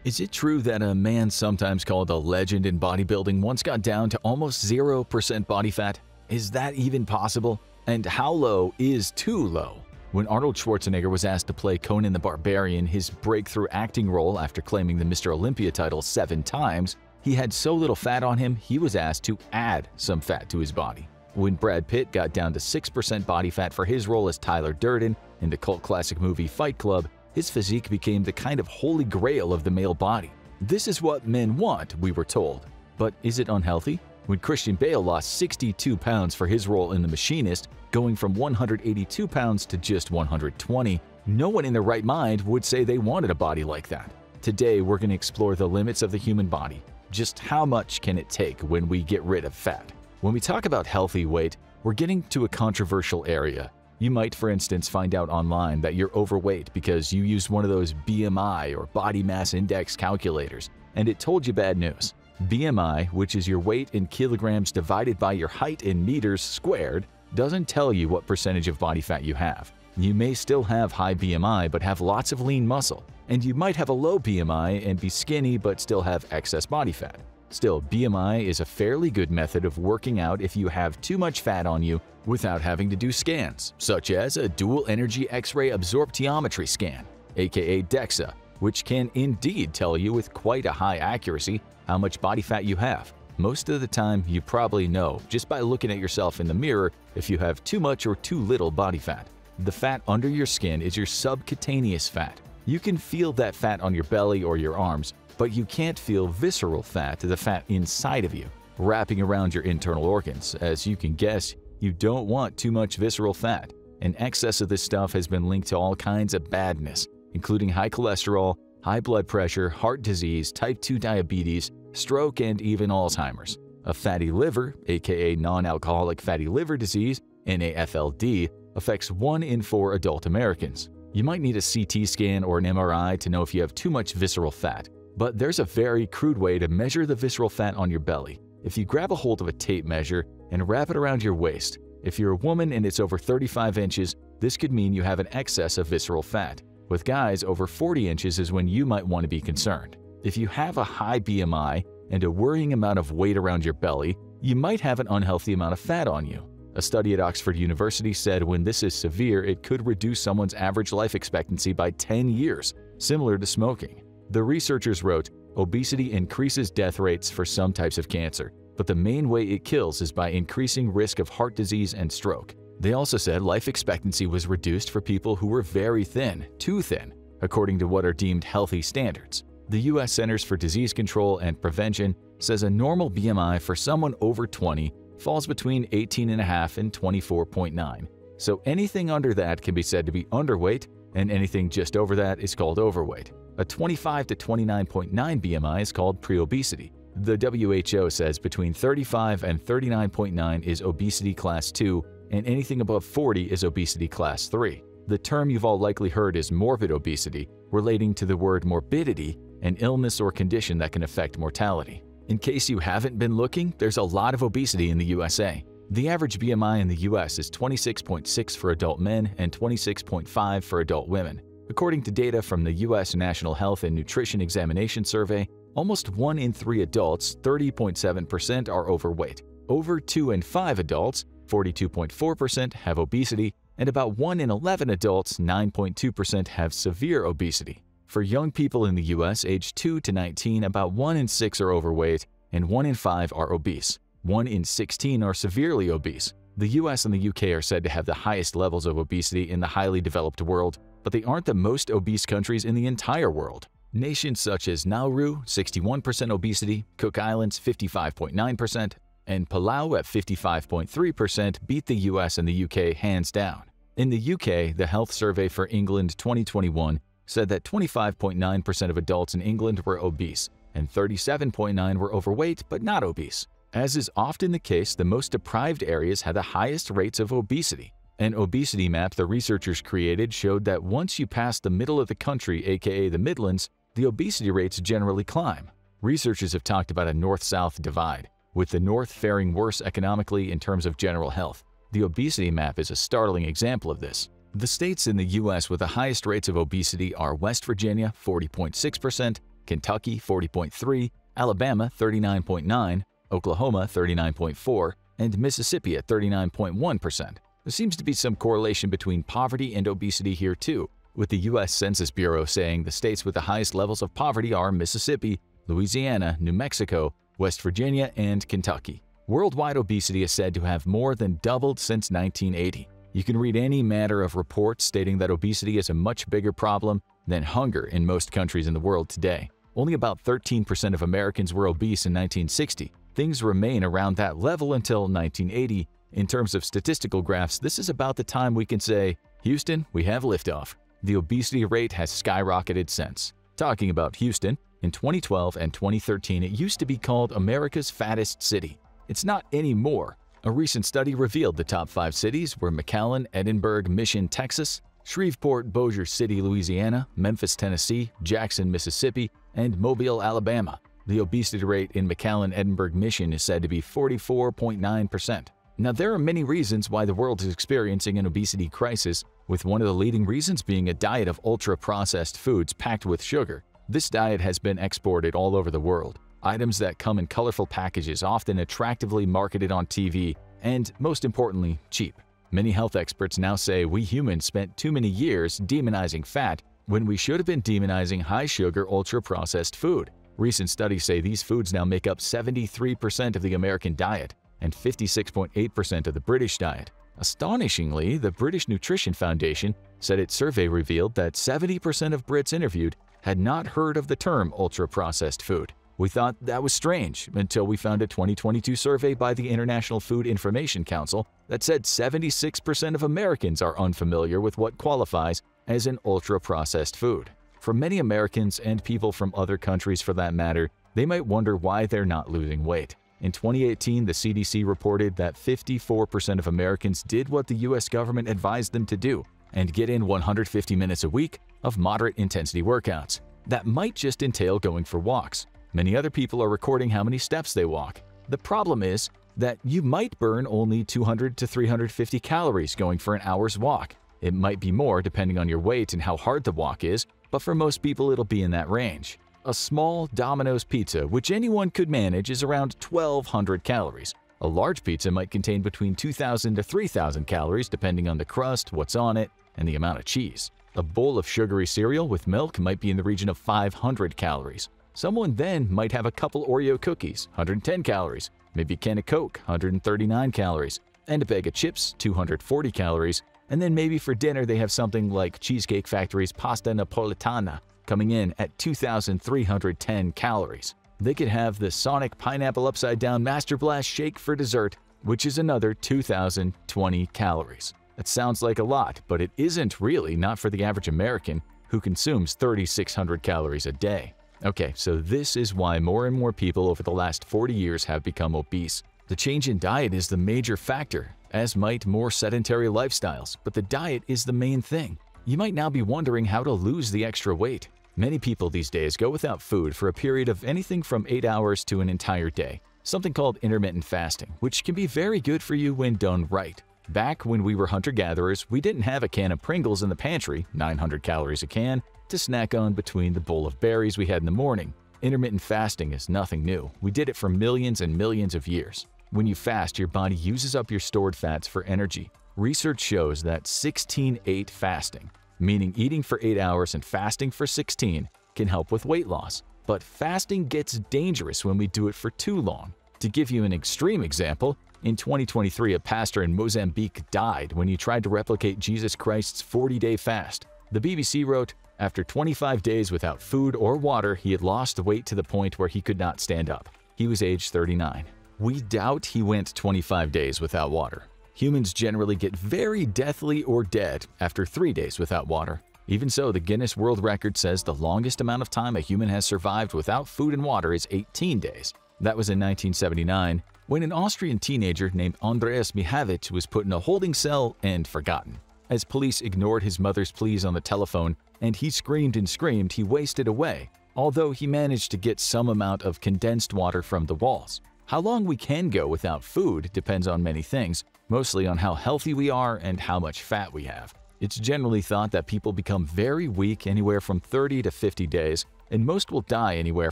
Is it true that a man sometimes called a legend in bodybuilding once got down to almost 0% body fat? Is that even possible? And how low is too low? When Arnold Schwarzenegger was asked to play Conan the Barbarian, his breakthrough acting role after claiming the Mr. Olympia title 7 times, he had so little fat on him, he was asked to add some fat to his body. When Brad Pitt got down to 6% body fat for his role as Tyler Durden in the cult classic movie Fight Club, his physique became the kind of holy grail of the male body. This is what men want, we were told. But is it unhealthy? When Christian Bale lost 62 pounds for his role in The Machinist, going from 182 pounds to just 120, no one in their right mind would say they wanted a body like that. Today, we're going to explore the limits of the human body. Just how much can it take when we get rid of fat? When we talk about healthy weight, we're getting to a controversial area. You might, for instance, find out online that you're overweight because you used one of those BMI or body mass index calculators, and it told you bad news. BMI, which is your weight in kilograms divided by your height in meters squared, doesn't tell you what percentage of body fat you have. You may still have high BMI but have lots of lean muscle, and you might have a low BMI and be skinny but still have excess body fat. Still, BMI is a fairly good method of working out if you have too much fat on you without having to do scans, such as a dual energy X-ray absorptiometry scan, aka DEXA, which can indeed tell you with quite a high accuracy how much body fat you have. Most of the time, you probably know just by looking at yourself in the mirror if you have too much or too little body fat. The fat under your skin is your subcutaneous fat. You can feel that fat on your belly or your arms, but you can't feel visceral fat, the fat inside of you, wrapping around your internal organs. As you can guess, you don't want too much visceral fat. An excess of this stuff has been linked to all kinds of badness, including high cholesterol, high blood pressure, heart disease, type 2 diabetes, stroke, and even Alzheimer's. A fatty liver, aka non-alcoholic fatty liver disease, NAFLD, affects 1 in 4 adult Americans. You might need a CT scan or an MRI to know if you have too much visceral fat, but there's a very crude way to measure the visceral fat on your belly. If you grab a hold of a tape measure and wrap it around your waist, if you're a woman and it's over 35 inches, this could mean you have an excess of visceral fat. With guys, over 40 inches is when you might want to be concerned. If you have a high BMI and a worrying amount of weight around your belly, you might have an unhealthy amount of fat on you. A study at Oxford University said when this is severe, it could reduce someone's average life expectancy by 10 years, similar to smoking. The researchers wrote, obesity increases death rates for some types of cancer, but the main way it kills is by increasing risk of heart disease and stroke. They also said life expectancy was reduced for people who were very thin, too thin, according to what are deemed healthy standards. The U.S. Centers for Disease Control and Prevention says a normal BMI for someone over 20 falls between 18.5 and 24.9. So anything under that can be said to be underweight, and anything just over that is called overweight. A 25 to 29.9 BMI is called preobesity. The WHO says between 35 and 39.9 is obesity class 2, and anything above 40 is obesity class 3. The term you've all likely heard is morbid obesity, relating to the word morbidity, an illness or condition that can affect mortality. In case you haven't been looking, there's a lot of obesity in the USA. The average BMI in the US is 26.6 for adult men and 26.5 for adult women. According to data from the U.S. National Health and Nutrition Examination Survey, almost 1 in 3 adults, 30.7%, are overweight. Over 2 in 5 adults, 42.4%, have obesity, and about 1 in 11 adults, 9.2%, have severe obesity. For young people in the U.S. aged 2 to 19, about 1 in 6 are overweight, and 1 in 5 are obese. 1 in 16 are severely obese. The U.S. and the U.K. are said to have the highest levels of obesity in the highly developed world, but they aren't the most obese countries in the entire world. Nations such as Nauru, 61% obesity, Cook Islands, 55.9%, and Palau at 55.3% beat the US and the UK hands down. In the UK, the Health Survey for England 2021 said that 25.9% of adults in England were obese, and 37.9% were overweight but not obese. As is often the case, the most deprived areas had the highest rates of obesity. An obesity map the researchers created showed that once you pass the middle of the country, aka the Midlands, the obesity rates generally climb. Researchers have talked about a north-south divide, with the north faring worse economically in terms of general health. The obesity map is a startling example of this. The states in the U.S. with the highest rates of obesity are West Virginia, 40.6%, Kentucky, 40.3%, Alabama, 39.9%, Oklahoma, 39.4%, and Mississippi at 39.1%. There seems to be some correlation between poverty and obesity here too, with the U.S. Census Bureau saying the states with the highest levels of poverty are Mississippi, Louisiana, New Mexico, West Virginia, and Kentucky. Worldwide obesity is said to have more than doubled since 1980. You can read any manner of reports stating that obesity is a much bigger problem than hunger in most countries in the world today. Only about 13% of Americans were obese in 1960. Things remain around that level until 1980. In terms of statistical graphs, this is about the time we can say, Houston, we have liftoff. The obesity rate has skyrocketed since. Talking about Houston, in 2012 and 2013, it used to be called America's fattest city. It's not anymore. A recent study revealed the top 5 cities were McAllen, Edinburgh, Mission, Texas, Shreveport, Bossier City, Louisiana, Memphis, Tennessee, Jackson, Mississippi, and Mobile, Alabama. The obesity rate in McAllen, Edinburgh, Mission is said to be 44.9%. Now, there are many reasons why the world is experiencing an obesity crisis, with one of the leading reasons being a diet of ultra-processed foods packed with sugar. This diet has been exported all over the world. Items that come in colorful packages, often attractively marketed on TV, and, most importantly, cheap. Many health experts now say we humans spent too many years demonizing fat when we should have been demonizing high-sugar, ultra-processed food. Recent studies say these foods now make up 73% of the American diet and 56.8% of the British diet. Astonishingly, the British Nutrition Foundation said its survey revealed that 70% of Brits interviewed had not heard of the term ultra-processed food. We thought that was strange until we found a 2022 survey by the International Food Information Council that said 76% of Americans are unfamiliar with what qualifies as an ultra-processed food. For many Americans and people from other countries for that matter, they might wonder why they're not losing weight. In 2018, the CDC reported that 54% of Americans did what the US government advised them to do and get in 150 minutes a week of moderate intensity workouts. That might just entail going for walks. Many other people are recording how many steps they walk. The problem is that you might burn only 200 to 350 calories going for an hour's walk. It might be more depending on your weight and how hard the walk is, but for most people it'll be in that range. A small Domino's pizza, which anyone could manage, is around 1,200 calories. A large pizza might contain between 2,000 to 3,000 calories depending on the crust, what's on it, and the amount of cheese. A bowl of sugary cereal with milk might be in the region of 500 calories. Someone then might have a couple Oreo cookies, 110 calories, maybe a can of Coke, 139 calories, and a bag of chips, 240 calories, and then maybe for dinner they have something like Cheesecake Factory's pasta napolitana, coming in at 2,310 calories. They could have the Sonic Pineapple Upside Down Master Blast Shake for dessert, which is another 2,020 calories. That sounds like a lot, but it isn't really, not for the average American, who consumes 3,600 calories a day. Okay, so this is why more and more people over the last 40 years have become obese. The change in diet is the major factor, as might more sedentary lifestyles, but the diet is the main thing. You might now be wondering how to lose the extra weight. Many people these days go without food for a period of anything from 8 hours to an entire day, something called intermittent fasting, which can be very good for you when done right. Back when we were hunter-gatherers, we didn't have a can of Pringles in the pantry, 900 calories a can, to snack on between the bowl of berries we had in the morning. Intermittent fasting is nothing new. We did it for millions and millions of years. When you fast, your body uses up your stored fats for energy. Research shows that 16-8 fasting, meaning eating for 8 hours and fasting for 16, can help with weight loss. But fasting gets dangerous when we do it for too long. To give you an extreme example, in 2023 a pastor in Mozambique died when he tried to replicate Jesus Christ's 40-day fast. The BBC wrote, after 25 days without food or water, he had lost weight to the point where he could not stand up. He was age 39. We doubt he went 25 days without water. Humans generally get very deathly or dead after 3 days without water. Even so, the Guinness World Record says the longest amount of time a human has survived without food and water is 18 days. That was in 1979, when an Austrian teenager named Andreas Mihavich was put in a holding cell and forgotten. As police ignored his mother's pleas on the telephone and he screamed and screamed, he wasted away, although he managed to get some amount of condensed water from the walls. How long we can go without food depends on many things, mostly on how healthy we are and how much fat we have. It's generally thought that people become very weak anywhere from 30 to 50 days, and most will die anywhere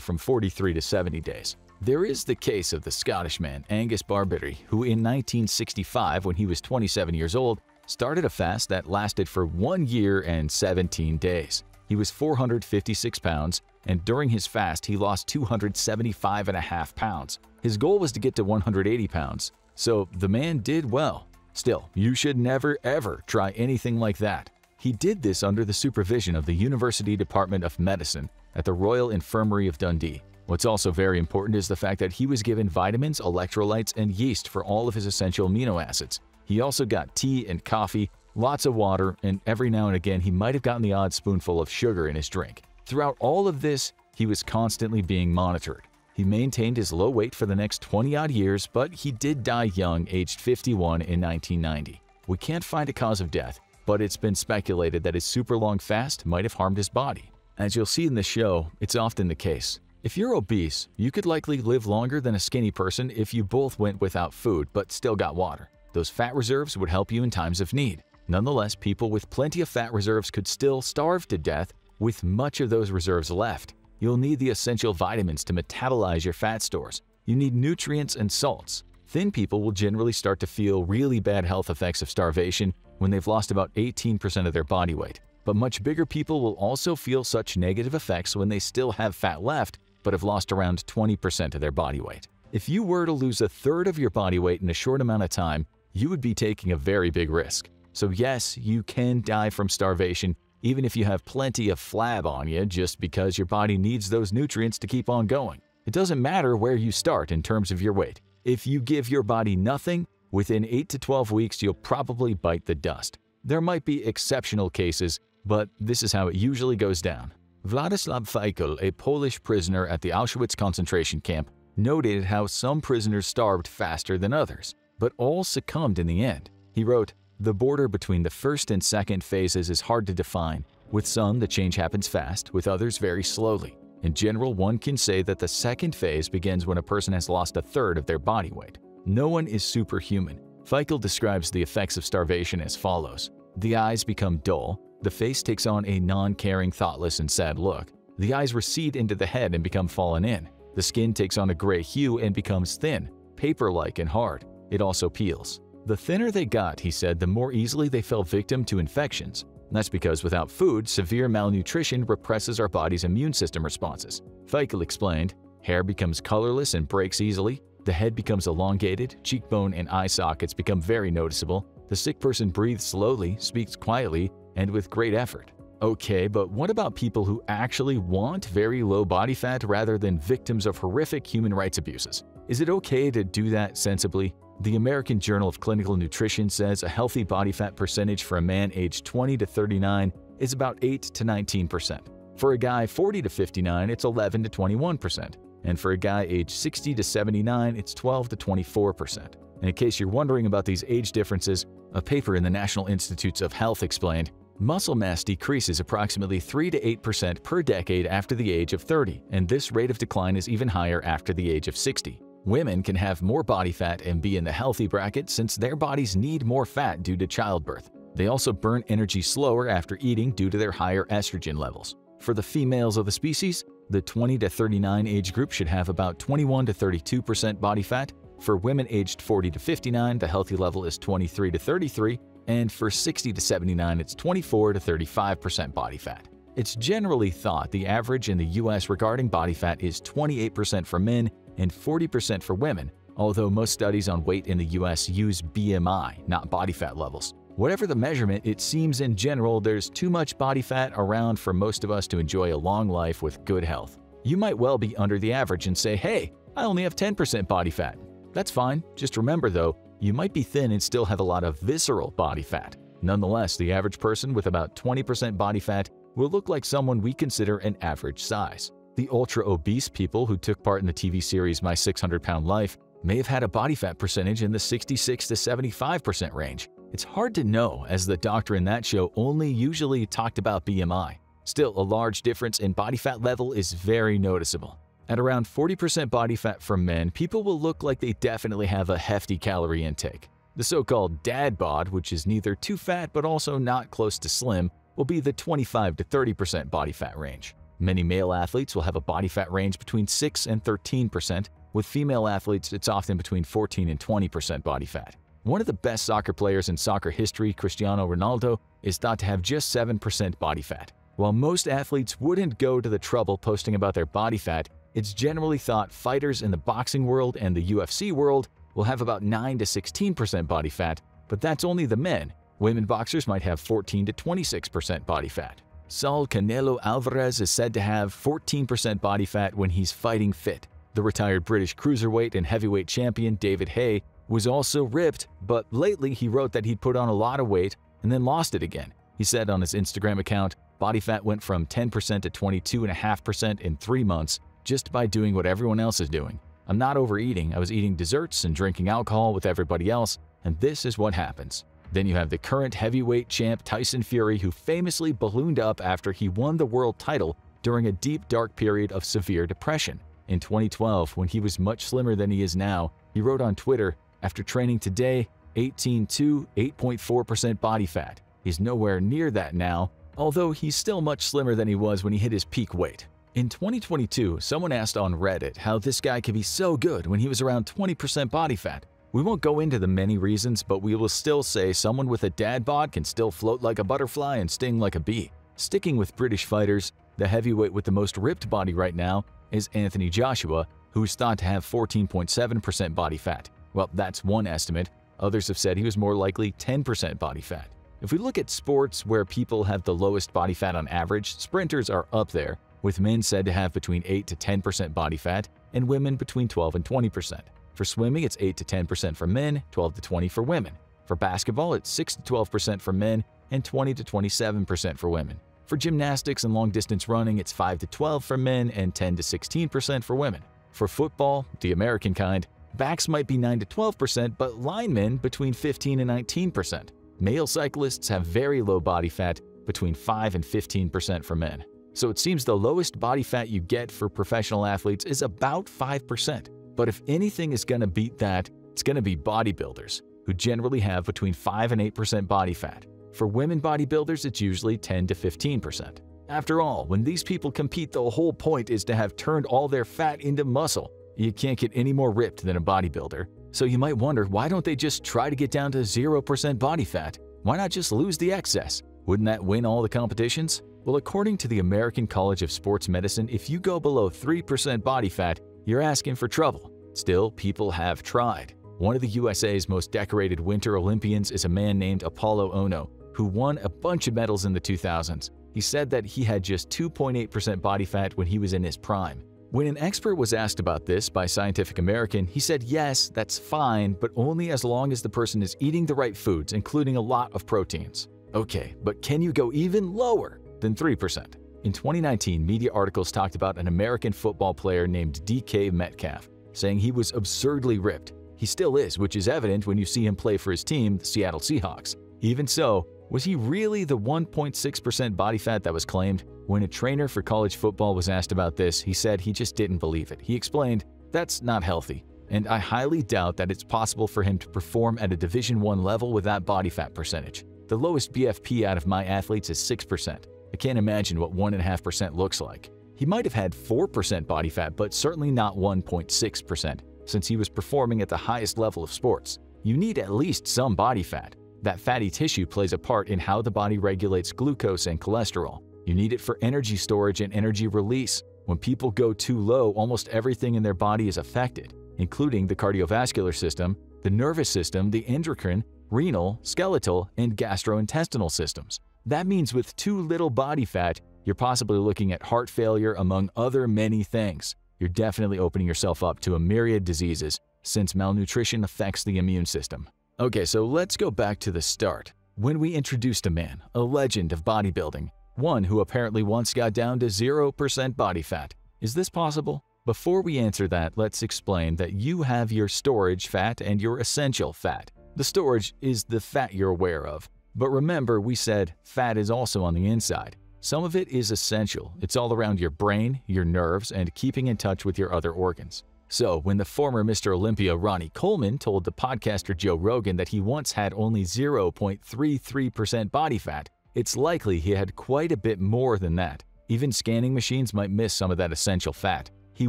from 43 to 70 days. There is the case of the Scottish man Angus Barbery, who in 1965, when he was 27 years old, started a fast that lasted for 1 year and 17 days. He was 456 pounds, and during his fast he lost 275.5 pounds. His goal was to get to 180 pounds, so the man did well. Still, you should never ever try anything like that. He did this under the supervision of the University Department of Medicine at the Royal Infirmary of Dundee. What's also very important is the fact that he was given vitamins, electrolytes, and yeast for all of his essential amino acids. He also got tea and coffee, lots of water, and every now and again he might have gotten the odd spoonful of sugar in his drink. Throughout all of this, he was constantly being monitored. He maintained his low weight for the next 20-odd years, but he did die young, aged 51 in 1990. We can't find a cause of death, but it's been speculated that his super long fast might have harmed his body. As you'll see in the show, it's often the case. If you're obese, you could likely live longer than a skinny person if you both went without food but still got water. Those fat reserves would help you in times of need. Nonetheless, people with plenty of fat reserves could still starve to death with much of those reserves left. You'll need the essential vitamins to metabolize your fat stores. You need nutrients and salts. Thin people will generally start to feel really bad health effects of starvation when they've lost about 18% of their body weight. But much bigger people will also feel such negative effects when they still have fat left but have lost around 20% of their body weight. If you were to lose a third of your body weight in a short amount of time, you would be taking a very big risk. So yes, you can die from starvation even if you have plenty of flab on you just because your body needs those nutrients to keep on going. It doesn't matter where you start in terms of your weight. If you give your body nothing, within 8 to 12 weeks you'll probably bite the dust. There might be exceptional cases, but this is how it usually goes down. Władysław Feikel, a Polish prisoner at the Auschwitz concentration camp, noted how some prisoners starved faster than others, but all succumbed in the end. He wrote, "The border between the first and second phases is hard to define. With some, the change happens fast, with others very slowly. In general, one can say that the second phase begins when a person has lost a third of their body weight. No one is superhuman." Feikel describes the effects of starvation as follows. The eyes become dull. The face takes on a non-caring, thoughtless, and sad look. The eyes recede into the head and become fallen in. The skin takes on a gray hue and becomes thin, paper-like, and hard. It also peels. The thinner they got, he said, the more easily they fell victim to infections. That's because without food, severe malnutrition represses our body's immune system responses. Feikel explained, hair becomes colorless and breaks easily. The head becomes elongated, cheekbone and eye sockets become very noticeable. The sick person breathes slowly, speaks quietly, and with great effort. Okay, but what about people who actually want very low body fat rather than victims of horrific human rights abuses? Is it okay to do that sensibly? The American Journal of Clinical Nutrition says a healthy body fat percentage for a man aged 20 to 39 is about 8 to 19%. For a guy 40 to 59, it's 11 to 21%. And for a guy aged 60 to 79, it's 12 to 24%. And in case you're wondering about these age differences, a paper in the National Institutes of Health explained, muscle mass decreases approximately 3 to 8% per decade after the age of 30, and this rate of decline is even higher after the age of 60. Women can have more body fat and be in the healthy bracket since their bodies need more fat due to childbirth. They also burn energy slower after eating due to their higher estrogen levels. For the females of the species, the 20 to 39 age group should have about 21 to 32% body fat. For women aged 40 to 59, the healthy level is 23 to 33, and for 60 to 79, it's 24 to 35% body fat. It's generally thought the average in the US regarding body fat is 28% for men and 40% for women, although most studies on weight in the US use BMI, not body fat levels. Whatever the measurement, it seems in general there's too much body fat around for most of us to enjoy a long life with good health. You might well be under the average and say, hey, I only have 10% body fat. That's fine. Just remember though, you might be thin and still have a lot of visceral body fat. Nonetheless, the average person with about 20% body fat will look like someone we consider an average size. The ultra-obese people who took part in the TV series My 600-Pound Life may have had a body fat percentage in the 66 to 75% range. It's hard to know, as the doctor in that show only usually talked about BMI. Still, a large difference in body fat level is very noticeable. At around 40% body fat for men, people will look like they definitely have a hefty calorie intake. The so-called dad bod, which is neither too fat but also not close to slim, will be the 25 to 30% body fat range. Many male athletes will have a body fat range between 6 and 13%. With female athletes, it's often between 14 and 20% body fat. One of the best soccer players in soccer history, Cristiano Ronaldo, is thought to have just 7% body fat. While most athletes wouldn't go to the trouble posting about their body fat, it's generally thought fighters in the boxing world and the UFC world will have about 9 to 16% body fat, but that's only the men. Women boxers might have 14 to 26% body fat. Saul Canelo Alvarez is said to have 14% body fat when he's fighting fit. The retired British cruiserweight and heavyweight champion David Haye was also ripped, but lately he wrote that he'd put on a lot of weight and then lost it again. He said on his Instagram account, body fat went from 10% to 22.5% in 3 months just by doing what everyone else is doing. I'm not overeating, I was eating desserts and drinking alcohol with everybody else, and this is what happens. Then you have the current heavyweight champ Tyson Fury, who famously ballooned up after he won the world title during a deep dark period of severe depression. In 2012, when he was much slimmer than he is now, he wrote on Twitter, "After training today, 18.2, 8.4% body fat. He's nowhere near that now, although he's still much slimmer than he was when he hit his peak weight. In 2022, someone asked on Reddit how this guy could be so good when he was around 20% body fat. We won't go into the many reasons, but we will still say someone with a dad bod can still float like a butterfly and sting like a bee. Sticking with British fighters, the heavyweight with the most ripped body right now is Anthony Joshua, who is thought to have 14.7% body fat. Well, that's one estimate. Others have said he was more likely 10% body fat. If we look at sports where people have the lowest body fat on average, sprinters are up there, with men said to have between 8 to 10% body fat and women between 12 and 20%. For swimming, it's 8 to 10% for men, 12 to 20% for women. For basketball, it's 6 to 12% for men and 20 to 27% for women. For gymnastics and long-distance running, it's 5 to 12% for men and 10 to 16% for women. For football, the American kind, backs might be 9 to 12%, but linemen between 15 and 19%. Male cyclists have very low body fat, between 5 and 15% for men. So it seems the lowest body fat you get for professional athletes is about 5%. But if anything is going to beat that, it's going to be bodybuilders, who generally have between 5 and 8% body fat. For women bodybuilders, it's usually 10 to 15%. After all, when these people compete, the whole point is to have turned all their fat into muscle. You can't get any more ripped than a bodybuilder. So you might wonder, why don't they just try to get down to 0% body fat? Why not just lose the excess? Wouldn't that win all the competitions? Well, according to the American College of Sports Medicine, if you go below 3% body fat, you're asking for trouble. Still, people have tried. One of the USA's most decorated Winter Olympians is a man named Apollo Ono, who won a bunch of medals in the 2000s. He said that he had just 2.8% body fat when he was in his prime. When an expert was asked about this by Scientific American, he said yes, that's fine, but only as long as the person is eating the right foods, including a lot of proteins. Okay, but can you go even lower than 3%? In 2019, media articles talked about an American football player named DK Metcalf, saying he was absurdly ripped. He still is, which is evident when you see him play for his team, the Seattle Seahawks. Even so, was he really the 1.6% body fat that was claimed? When a trainer for college football was asked about this, he said he just didn't believe it. He explained, "That's not healthy, and I highly doubt that it's possible for him to perform at a Division I level with that body fat percentage. The lowest BFP out of my athletes is 6%. I can't imagine what 1.5% looks like. He might have had 4% body fat, but certainly not 1.6%, since he was performing at the highest level of sports. You need at least some body fat. That fatty tissue plays a part in how the body regulates glucose and cholesterol. You need it for energy storage and energy release. When people go too low, almost everything in their body is affected, including the cardiovascular system, the nervous system, the endocrine, renal, skeletal, and gastrointestinal systems. That means with too little body fat, you're possibly looking at heart failure among other many things. You're definitely opening yourself up to a myriad diseases, since malnutrition affects the immune system. Okay, so let's go back to the start. When we introduced a man, a legend of bodybuilding, one who apparently once got down to 0% body fat. Is this possible? Before we answer that, let's explain that you have your storage fat and your essential fat. The storage is the fat you're aware of. But remember, we said fat is also on the inside. Some of it is essential. It's all around your brain, your nerves, and keeping in touch with your other organs. So, when the former Mr. Olympia Ronnie Coleman told the podcaster Joe Rogan that he once had only 0.33% body fat, it's likely he had quite a bit more than that. Even scanning machines might miss some of that essential fat. He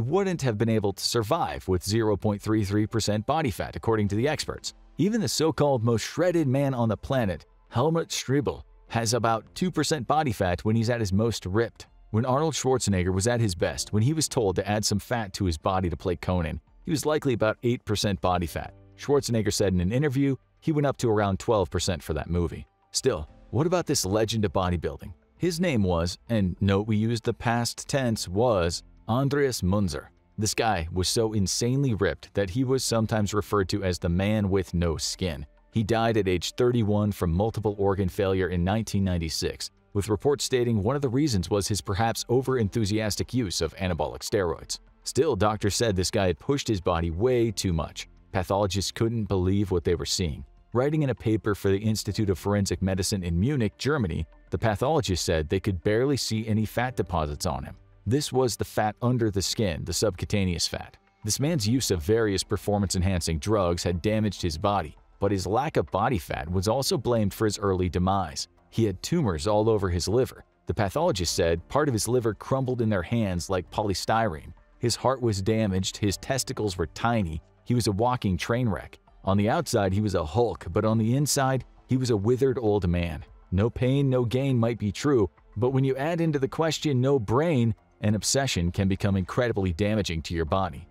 wouldn't have been able to survive with 0.33% body fat, according to the experts. Even the so-called most shredded man on the planet, Helmut Stribel, has about 2% body fat when he's at his most ripped. When Arnold Schwarzenegger was at his best, when he was told to add some fat to his body to play Conan, he was likely about 8% body fat. Schwarzenegger said in an interview he went up to around 12% for that movie. Still, what about this legend of bodybuilding? His name was, and note we used the past tense was, Andreas Munzer. This guy was so insanely ripped that he was sometimes referred to as the man with no skin. He died at age 31 from multiple organ failure in 1996, with reports stating one of the reasons was his perhaps over-enthusiastic use of anabolic steroids. Still, doctors said this guy had pushed his body way too much. Pathologists couldn't believe what they were seeing. Writing in a paper for the Institute of Forensic Medicine in Munich, Germany, the pathologist said they could barely see any fat deposits on him. This was the fat under the skin, the subcutaneous fat. This man's use of various performance-enhancing drugs had damaged his body. but his lack of body fat was also blamed for his early demise. He had tumors all over his liver. The pathologist said part of his liver crumbled in their hands like polystyrene. His heart was damaged, his testicles were tiny, he was a walking train wreck. On the outside, he was a Hulk, but on the inside, he was a withered old man. No pain, no gain might be true, but when you add into the question no brain, an obsession can become incredibly damaging to your body.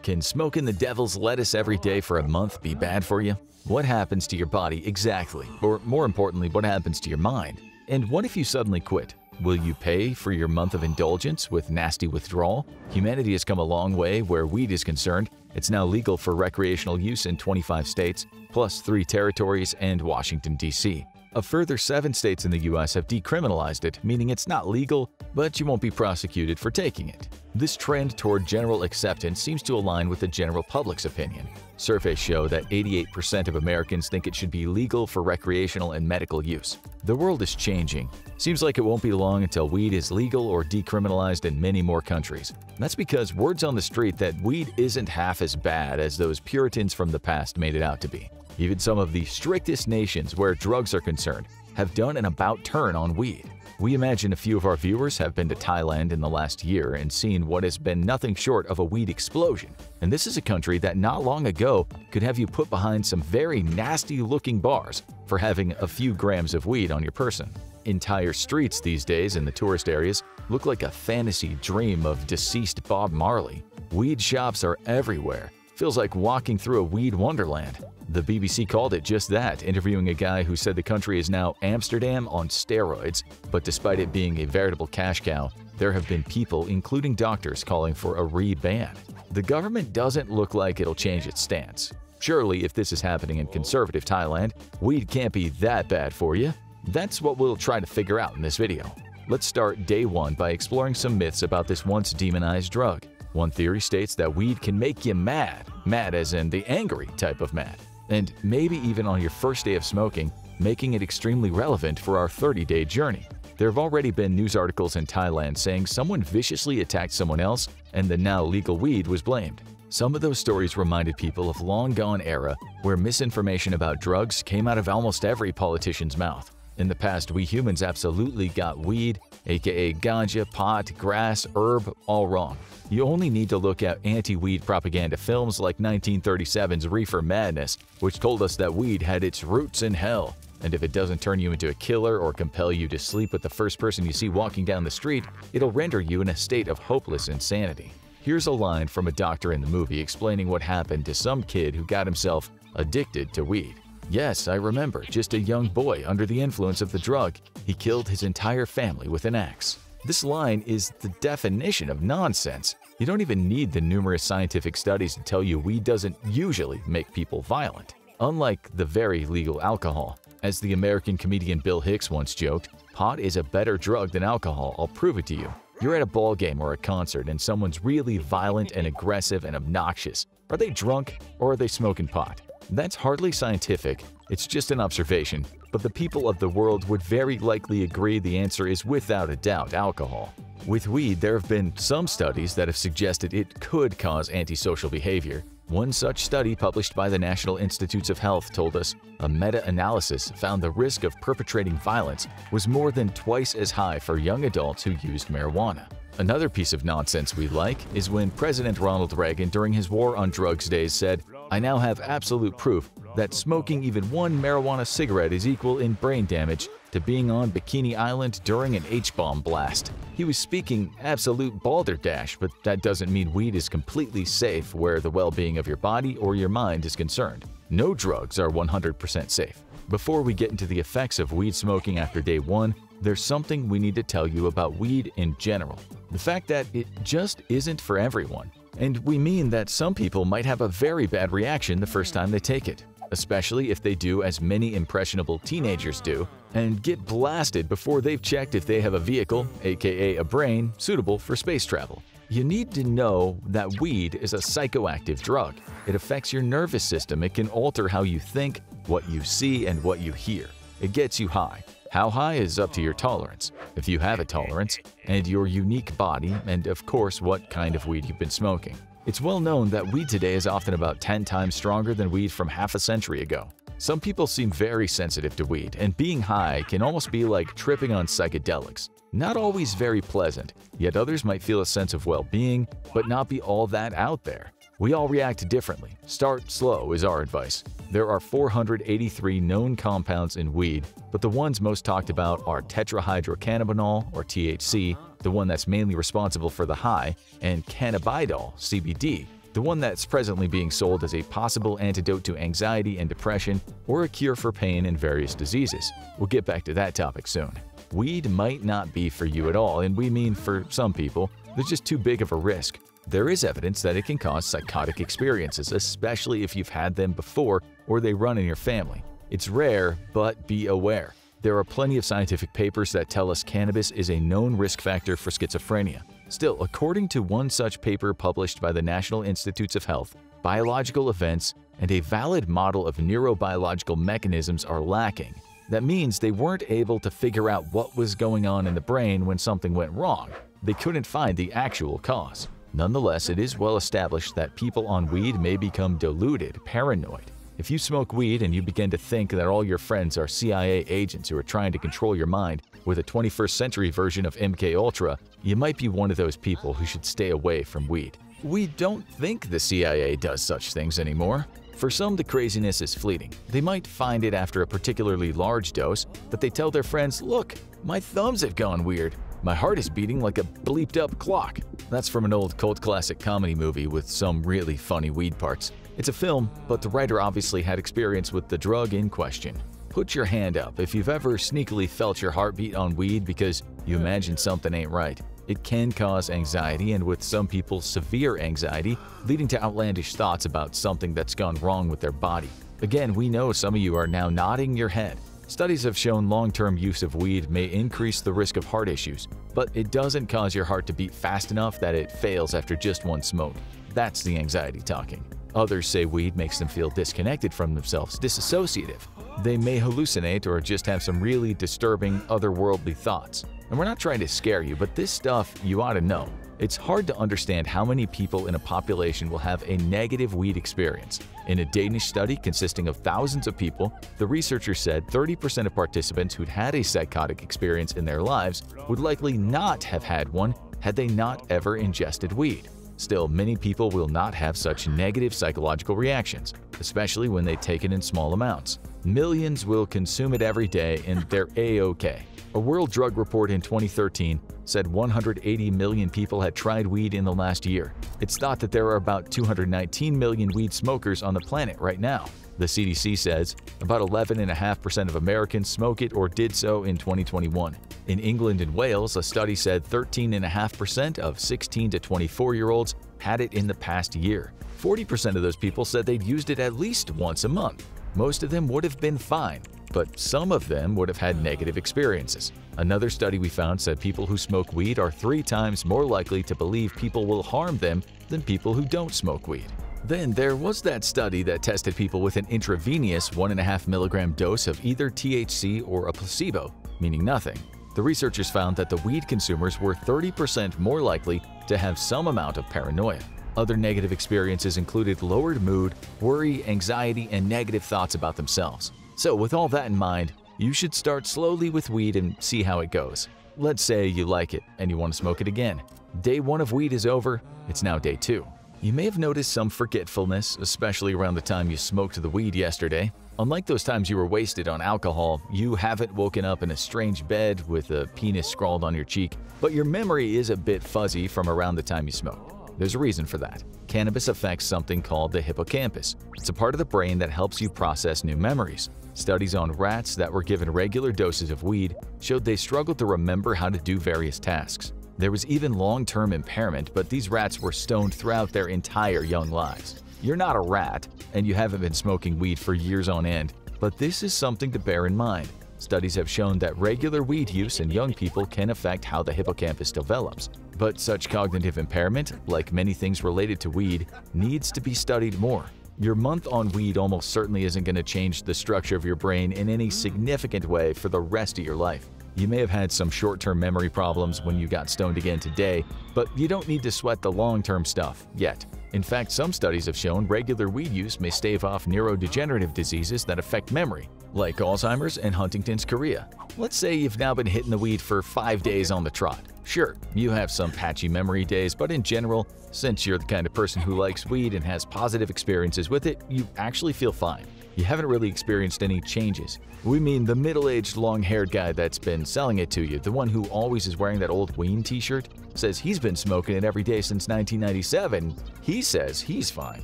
Can smoking the devil's lettuce every day for a month be bad for you? What happens to your body exactly? Or more importantly, what happens to your mind? And what if you suddenly quit? Will you pay for your month of indulgence with nasty withdrawal? Humanity has come a long way where weed is concerned. It's now legal for recreational use in 25 states, plus 3 territories and Washington, D.C. A further 7 states in the U.S. have decriminalized it, meaning it's not legal, but you won't be prosecuted for taking it. This trend toward general acceptance seems to align with the general public's opinion. Surveys show that 88% of Americans think it should be legal for recreational and medical use. The world is changing. Seems like it won't be long until weed is legal or decriminalized in many more countries. That's because word's on the street that weed isn't half as bad as those Puritans from the past made it out to be. Even some of the strictest nations where drugs are concerned have done an about-turn on weed. We imagine a few of our viewers have been to Thailand in the last year and seen what has been nothing short of a weed explosion. And this is a country that not long ago could have you put behind some very nasty-looking bars for having a few grams of weed on your person. Entire streets these days in the tourist areas look like a fantasy dream of deceased Bob Marley. Weed shops are everywhere. Feels like walking through a weed wonderland. The BBC called it just that, interviewing a guy who said the country is now Amsterdam on steroids, but despite it being a veritable cash cow, there have been people, including doctors, calling for a re-ban. The government doesn't look like it'll change its stance. Surely, if this is happening in conservative Thailand, weed can't be that bad for you. That's what we'll try to figure out in this video. Let's start day 1 by exploring some myths about this once demonized drug. One theory states that weed can make you mad, mad as in the angry type of mad, and maybe even on your first day of smoking, making it extremely relevant for our 30-day journey. There have already been news articles in Thailand saying someone viciously attacked someone else and the now legal weed was blamed. Some of those stories reminded people of long-gone era where misinformation about drugs came out of almost every politician's mouth. In the past, we humans absolutely got weed, aka ganja, pot, grass, herb, all wrong. You only need to look at anti-weed propaganda films like 1937's Reefer Madness, which told us that weed had its roots in hell, and if it doesn't turn you into a killer or compel you to sleep with the first person you see walking down the street, it'll render you in a state of hopeless insanity. Here's a line from a doctor in the movie explaining what happened to some kid who got himself addicted to weed. "Yes, I remember, just a young boy under the influence of the drug. He killed his entire family with an axe." This line is the definition of nonsense. You don't even need the numerous scientific studies to tell you weed doesn't usually make people violent. Unlike the very legal alcohol. As the American comedian Bill Hicks once joked, pot is a better drug than alcohol, I'll prove it to you. You're at a ball game or a concert and someone's really violent and aggressive and obnoxious. Are they drunk or are they smoking pot? That's hardly scientific, it's just an observation, but the people of the world would very likely agree the answer is without a doubt alcohol. With weed, there have been some studies that have suggested it could cause antisocial behavior. One such study published by the National Institutes of Health told us a meta-analysis found the risk of perpetrating violence was more than twice as high for young adults who used marijuana. Another piece of nonsense we like is when President Ronald Reagan during his war on drugs days said, "I now have absolute proof that smoking even one marijuana cigarette is equal in brain damage to being on Bikini Island during an H-bomb blast." He was speaking absolute balderdash, but that doesn't mean weed is completely safe where the well-being of your body or your mind is concerned. No drugs are 100% safe. Before we get into the effects of weed smoking after day 1, there's something we need to tell you about weed in general. The fact that it just isn't for everyone. And we mean that some people might have a very bad reaction the first time they take it, especially if they do as many impressionable teenagers do, and get blasted before they've checked if they have a vehicle, aka a brain, suitable for space travel. You need to know that weed is a psychoactive drug. It affects your nervous system. It can alter how you think, what you see, and what you hear. It gets you high. How high is up to your tolerance, if you have a tolerance, and your unique body, and of course what kind of weed you've been smoking. It's well known that weed today is often about 10 times stronger than weed from half a century ago. Some people seem very sensitive to weed, and being high can almost be like tripping on psychedelics. Not always very pleasant, yet others might feel a sense of well-being, but not be all that out there. We all react differently. Start slow is our advice. There are 483 known compounds in weed, but the ones most talked about are tetrahydrocannabinol, or THC, the one that's mainly responsible for the high, and cannabidiol, CBD, the one that's presently being sold as a possible antidote to anxiety and depression or a cure for pain and various diseases. We'll get back to that topic soon. Weed might not be for you at all, and we mean for some people, they're just too big of a risk. There is evidence that it can cause psychotic experiences, especially if you've had them before or they run in your family. It's rare, but be aware. There are plenty of scientific papers that tell us cannabis is a known risk factor for schizophrenia. Still, according to one such paper published by the National Institutes of Health, biological events and a valid model of neurobiological mechanisms are lacking. That means they weren't able to figure out what was going on in the brain when something went wrong. They couldn't find the actual cause. Nonetheless, it is well established that people on weed may become deluded, paranoid. If you smoke weed and you begin to think that all your friends are CIA agents who are trying to control your mind with a 21st century version of MK Ultra, you might be one of those people who should stay away from weed. We don't think the CIA does such things anymore. For some, the craziness is fleeting. They might find it after a particularly large dose, but they tell their friends, "Look, my thumbs have gone weird. My heart is beating like a bleeped-up clock." That's from an old cult classic comedy movie with some really funny weed parts. It's a film, but the writer obviously had experience with the drug in question. Put your hand up if you've ever sneakily felt your heartbeat on weed because you imagine something ain't right. It can cause anxiety, and with some people, severe anxiety, leading to outlandish thoughts about something that's gone wrong with their body. Again, we know some of you are now nodding your head. Studies have shown long-term use of weed may increase the risk of heart issues, but it doesn't cause your heart to beat fast enough that it fails after just one smoke. That's the anxiety talking. Others say weed makes them feel disconnected from themselves, disassociative. They may hallucinate or just have some really disturbing, otherworldly thoughts. And we're not trying to scare you, but this stuff you ought to know. It's hard to understand how many people in a population will have a negative weed experience. In a Danish study consisting of thousands of people, the researchers said 30% of participants who'd had a psychotic experience in their lives would likely not have had one had they not ever ingested weed. Still, many people will not have such negative psychological reactions, especially when they take it in small amounts. Millions will consume it every day and they're A-OK. A World Drug Report in 2013 said 180 million people had tried weed in the last year. It's thought that there are about 219 million weed smokers on the planet right now. The CDC says about 11.5% of Americans smoke it or did so in 2021. In England and Wales, a study said 13.5% of 16 to 24-year-olds had it in the past year. 40% of those people said they'd used it at least once a month. Most of them would have been fine, but some of them would have had negative experiences. Another study we found said people who smoke weed are 3 times more likely to believe people will harm them than people who don't smoke weed. Then there was that study that tested people with an intravenous 1.5 milligram dose of either THC or a placebo, meaning nothing. The researchers found that the weed consumers were 30% more likely to have some amount of paranoia. Other negative experiences included lowered mood, worry, anxiety, and negative thoughts about themselves. So with all that in mind, you should start slowly with weed and see how it goes. Let's say you like it and you want to smoke it again. Day 1 of weed is over, it's now day 2. You may have noticed some forgetfulness, especially around the time you smoked the weed yesterday. Unlike those times you were wasted on alcohol, you haven't woken up in a strange bed with a penis scrawled on your cheek, but your memory is a bit fuzzy from around the time you smoked. There's a reason for that. Cannabis affects something called the hippocampus. It's a part of the brain that helps you process new memories. Studies on rats that were given regular doses of weed showed they struggled to remember how to do various tasks. There was even long-term impairment, but these rats were stoned throughout their entire young lives. You're not a rat, and you haven't been smoking weed for years on end, but this is something to bear in mind. Studies have shown that regular weed use in young people can affect how the hippocampus develops. But such cognitive impairment, like many things related to weed, needs to be studied more. Your month on weed almost certainly isn't going to change the structure of your brain in any significant way for the rest of your life. You may have had some short-term memory problems when you got stoned again today, but you don't need to sweat the long-term stuff yet. In fact, some studies have shown regular weed use may stave off neurodegenerative diseases that affect memory, like Alzheimer's and Huntington's chorea. Let's say you've now been hitting the weed for 5 days on the trot. Sure, you have some patchy memory days, but in general, since you're the kind of person who likes weed and has positive experiences with it, you actually feel fine. You haven't really experienced any changes. We mean the middle-aged, long-haired guy that's been selling it to you, the one who always is wearing that old Ween t-shirt, says he's been smoking it every day since 1997. He says he's fine.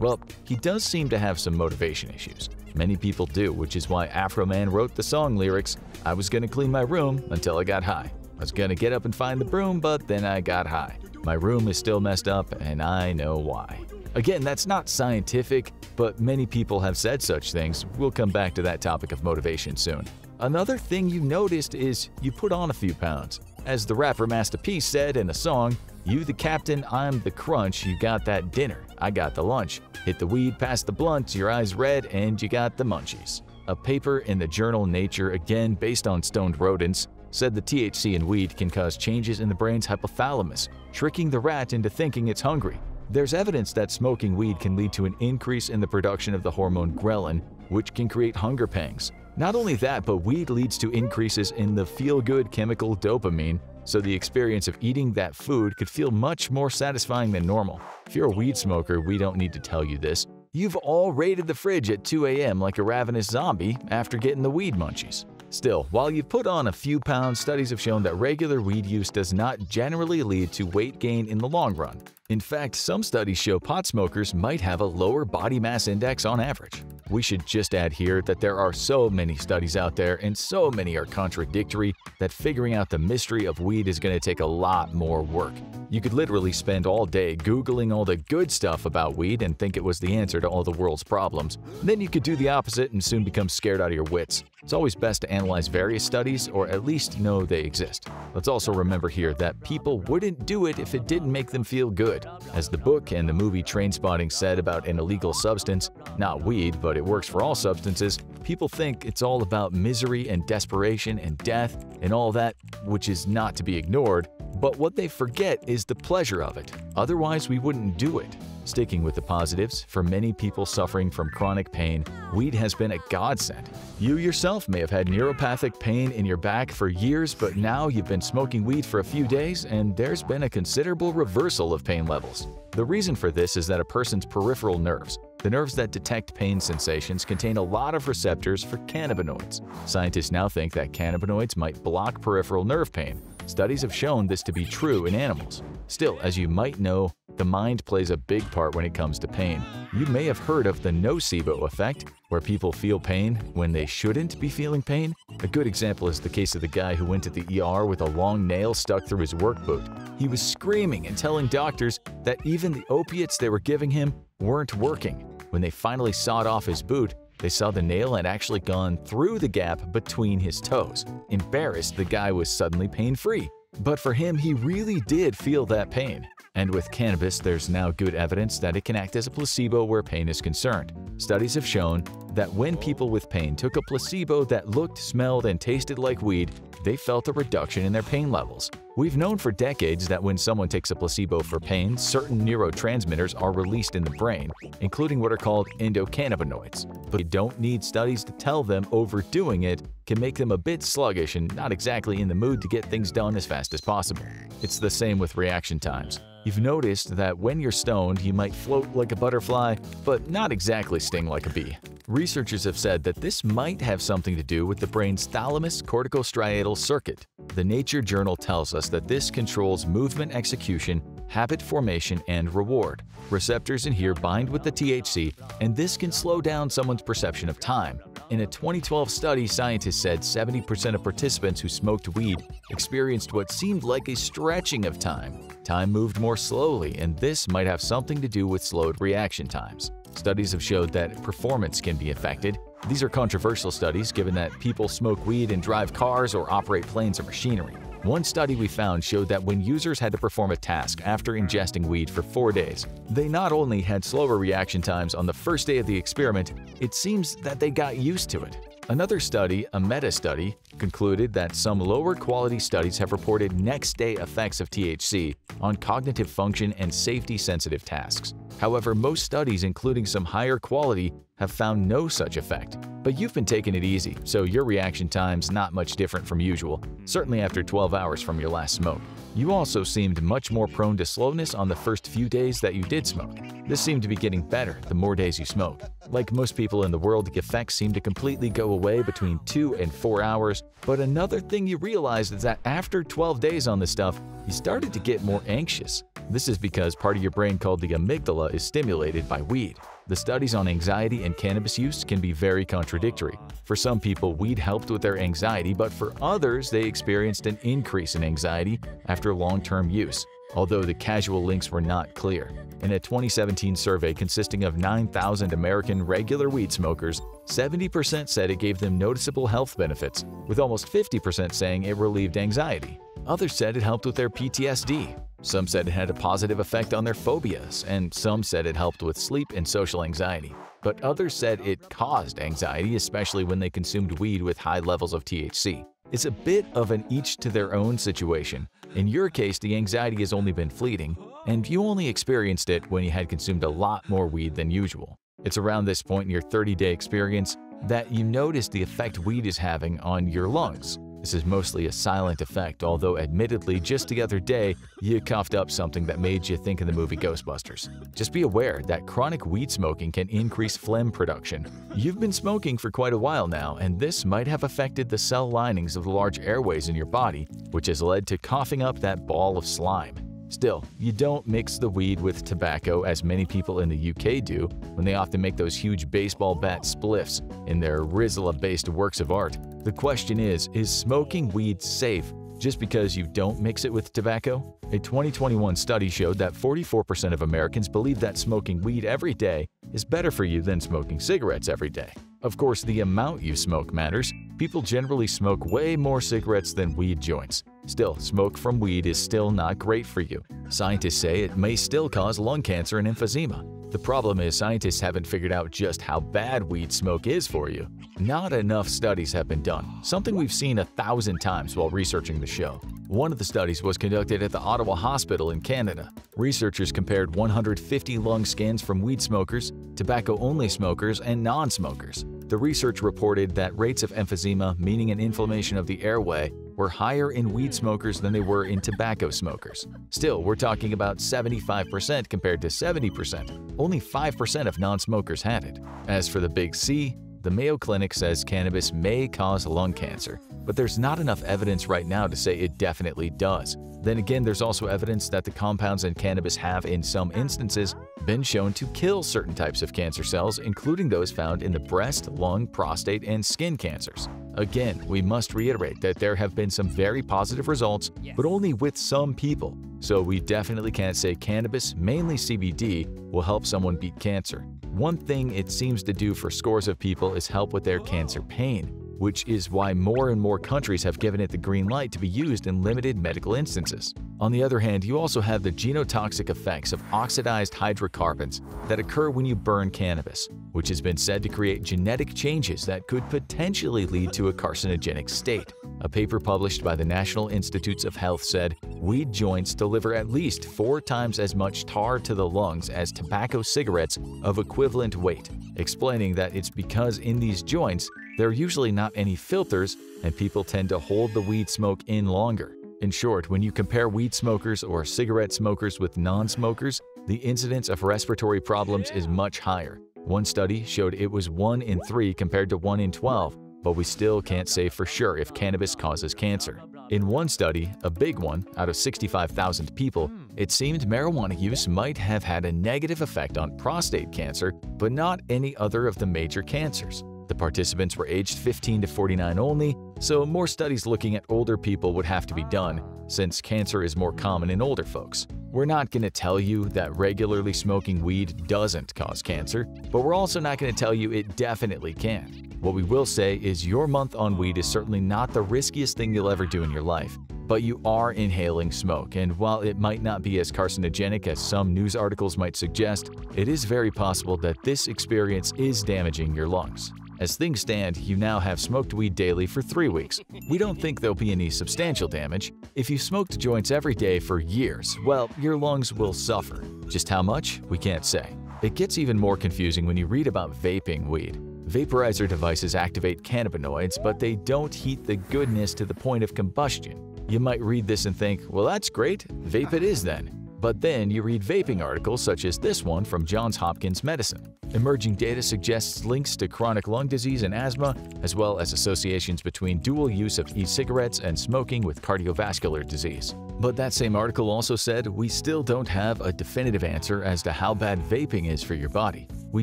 Well, he does seem to have some motivation issues. Many people do, which is why Afro Man wrote the song lyrics, "I was gonna clean my room until I got high. I was gonna get up and find the broom, but then I got high. My room is still messed up, and I know why." Again, that's not scientific, but many people have said such things. We'll come back to that topic of motivation soon. Another thing you noticed is you put on a few pounds. As the rapper Master P said in the song, "You the captain, I'm the crunch, you got that dinner, I got the lunch. Hit the weed, pass the blunt, your eyes red, and you got the munchies." A paper in the journal Nature, again based on stoned rodents, said the THC in weed can cause changes in the brain's hypothalamus, tricking the rat into thinking it's hungry. There's evidence that smoking weed can lead to an increase in the production of the hormone ghrelin, which can create hunger pangs. Not only that, but weed leads to increases in the feel-good chemical dopamine, so the experience of eating that food could feel much more satisfying than normal. If you're a weed smoker, we don't need to tell you this. You've all raided the fridge at 2 a.m. like a ravenous zombie after getting the weed munchies. Still, while you've put on a few pounds, studies have shown that regular weed use does not generally lead to weight gain in the long run. In fact, some studies show pot smokers might have a lower body mass index on average. We should just add here that there are so many studies out there and so many are contradictory that figuring out the mystery of weed is going to take a lot more work. You could literally spend all day Googling all the good stuff about weed and think it was the answer to all the world's problems. Then you could do the opposite and soon become scared out of your wits. It's always best to analyze various studies or at least know they exist. Let's also remember here that people wouldn't do it if it didn't make them feel good. As the book and the movie Trainspotting said about an illegal substance, not weed, but it works for all substances, people think it's all about misery and desperation and death and all that, which is not to be ignored, but what they forget is the pleasure of it. Otherwise, we wouldn't do it. Sticking with the positives, for many people suffering from chronic pain, weed has been a godsend. You yourself may have had neuropathic pain in your back for years, but now you've been smoking weed for a few days and there's been a considerable reversal of pain levels. The reason for this is that a person's peripheral nerves, the nerves that detect pain sensations, contain a lot of receptors for cannabinoids. Scientists now think that cannabinoids might block peripheral nerve pain. Studies have shown this to be true in animals. Still, as you might know, the mind plays a big part when it comes to pain. You may have heard of the nocebo effect, where people feel pain when they shouldn't be feeling pain. A good example is the case of the guy who went to the ER with a long nail stuck through his work boot. He was screaming and telling doctors that even the opiates they were giving him weren't working. When they finally sawed off his boot, they saw the nail had actually gone through the gap between his toes. Embarrassed, the guy was suddenly pain-free. But for him, he really did feel that pain. And with cannabis, there's now good evidence that it can act as a placebo where pain is concerned. Studies have shown that when people with pain took a placebo that looked, smelled, and tasted like weed, they felt a reduction in their pain levels. We've known for decades that when someone takes a placebo for pain, certain neurotransmitters are released in the brain, including what are called endocannabinoids. But you don't need studies to tell them overdoing it can make them a bit sluggish and not exactly in the mood to get things done as fast as possible. It's the same with reaction times. You've noticed that when you're stoned, you might float like a butterfly, but not exactly sting like a bee. Researchers have said that this might have something to do with the brain's thalamus-corticostriatal circuit. The Nature journal tells us that this controls movement execution, habit formation, and reward. Receptors in here bind with the THC, and this can slow down someone's perception of time. In a 2012 study, scientists said 70% of participants who smoked weed experienced what seemed like a stretching of time. Time moved more slowly, and this might have something to do with slowed reaction times. Studies have showed that performance can be affected. These are controversial studies given that people smoke weed and drive cars or operate planes or machinery. One study we found showed that when users had to perform a task after ingesting weed for 4 days, they not only had slower reaction times on the first day of the experiment, it seems that they got used to it. Another study, a meta-study, concluded that some lower-quality studies have reported next-day effects of THC on cognitive function and safety-sensitive tasks. However, most studies, including some higher quality, have found no such effect. But you've been taking it easy, so your reaction time's not much different from usual, certainly after 12 hours from your last smoke. You also seemed much more prone to slowness on the first few days that you did smoke. This seemed to be getting better the more days you smoke. Like most people in the world, the effects seem to completely go away between 2 and 4 hours. But another thing you realized is that after 12 days on this stuff, you started to get more anxious. This is because part of your brain called the amygdala is stimulated by weed. The studies on anxiety and cannabis use can be very contradictory. For some people, weed helped with their anxiety, but for others, they experienced an increase in anxiety after long-term use, although the causal links were not clear. In a 2017 survey consisting of 9,000 American regular weed smokers, 70% said it gave them noticeable health benefits, with almost 50% saying it relieved anxiety. Others said it helped with their PTSD. Some said it had a positive effect on their phobias, and some said it helped with sleep and social anxiety. But others said it caused anxiety, especially when they consumed weed with high levels of THC. It's a bit of an each-to-their-own situation. In your case, the anxiety has only been fleeting, and you only experienced it when you had consumed a lot more weed than usual. It's around this point in your 30-day experience that you notice the effect weed is having on your lungs. This is mostly a silent effect, although admittedly just the other day you coughed up something that made you think of the movie Ghostbusters. Just be aware that chronic weed smoking can increase phlegm production. You've been smoking for quite a while now, and this might have affected the cell linings of the large airways in your body, which has led to coughing up that ball of slime. Still, you don't mix the weed with tobacco as many people in the UK do when they often make those huge baseball bat spliffs in their Rizla-based works of art. The question is smoking weed safe just because you don't mix it with tobacco? A 2021 study showed that 44% of Americans believe that smoking weed every day is better for you than smoking cigarettes every day. Of course, the amount you smoke matters. People generally smoke way more cigarettes than weed joints. Still, smoke from weed is still not great for you. Scientists say it may still cause lung cancer and emphysema. The problem is scientists haven't figured out just how bad weed smoke is for you. Not enough studies have been done, something we've seen 1,000 times while researching the show. One of the studies was conducted at the Ottawa Hospital in Canada. Researchers compared 150 lung scans from weed smokers, tobacco-only smokers, and non-smokers. The research reported that rates of emphysema, meaning an inflammation of the airway, were higher in weed smokers than they were in tobacco smokers. Still, we're talking about 75% compared to 70%. Only 5% of non-smokers had it. As for the big C, the Mayo Clinic says cannabis may cause lung cancer, but there's not enough evidence right now to say it definitely does. Then again, there's also evidence that the compounds in cannabis have, in some instances, been shown to kill certain types of cancer cells, including those found in the breast, lung, prostate, and skin cancers. Again, we must reiterate that there have been some very positive results, but only with some people. So we definitely can't say cannabis, mainly CBD, will help someone beat cancer. One thing it seems to do for scores of people is help with their cancer pain, which is why more and more countries have given it the green light to be used in limited medical instances. On the other hand, you also have the genotoxic effects of oxidized hydrocarbons that occur when you burn cannabis, which has been said to create genetic changes that could potentially lead to a carcinogenic state. A paper published by the National Institutes of Health said weed joints deliver at least 4 times as much tar to the lungs as tobacco cigarettes of equivalent weight, explaining that it's because in these joints, there are usually not any filters, and people tend to hold the weed smoke in longer. In short, when you compare weed smokers or cigarette smokers with non-smokers, the incidence of respiratory problems is much higher. One study showed it was 1 in 3 compared to 1 in 12, but we still can't say for sure if cannabis causes cancer. In one study, a big one, out of 65,000 people, it seemed marijuana use might have had a negative effect on prostate cancer, but not any other of the major cancers. The participants were aged 15 to 49 only, so more studies looking at older people would have to be done, since cancer is more common in older folks. We're not going to tell you that regularly smoking weed doesn't cause cancer, but we're also not going to tell you it definitely can. What we will say is your month on weed is certainly not the riskiest thing you'll ever do in your life, but you are inhaling smoke, and while it might not be as carcinogenic as some news articles might suggest, it is very possible that this experience is damaging your lungs. As things stand, you now have smoked weed daily for 3 weeks. We don't think there'll be any substantial damage. If you smoked joints every day for years, well, your lungs will suffer. Just how much? We can't say. It gets even more confusing when you read about vaping weed. Vaporizer devices activate cannabinoids, but they don't heat the goodness to the point of combustion. You might read this and think, well, that's great, vape it is then. But then you read vaping articles such as this one from Johns Hopkins Medicine. Emerging data suggests links to chronic lung disease and asthma, as well as associations between dual use of e-cigarettes and smoking with cardiovascular disease. But that same article also said we still don't have a definitive answer as to how bad vaping is for your body. We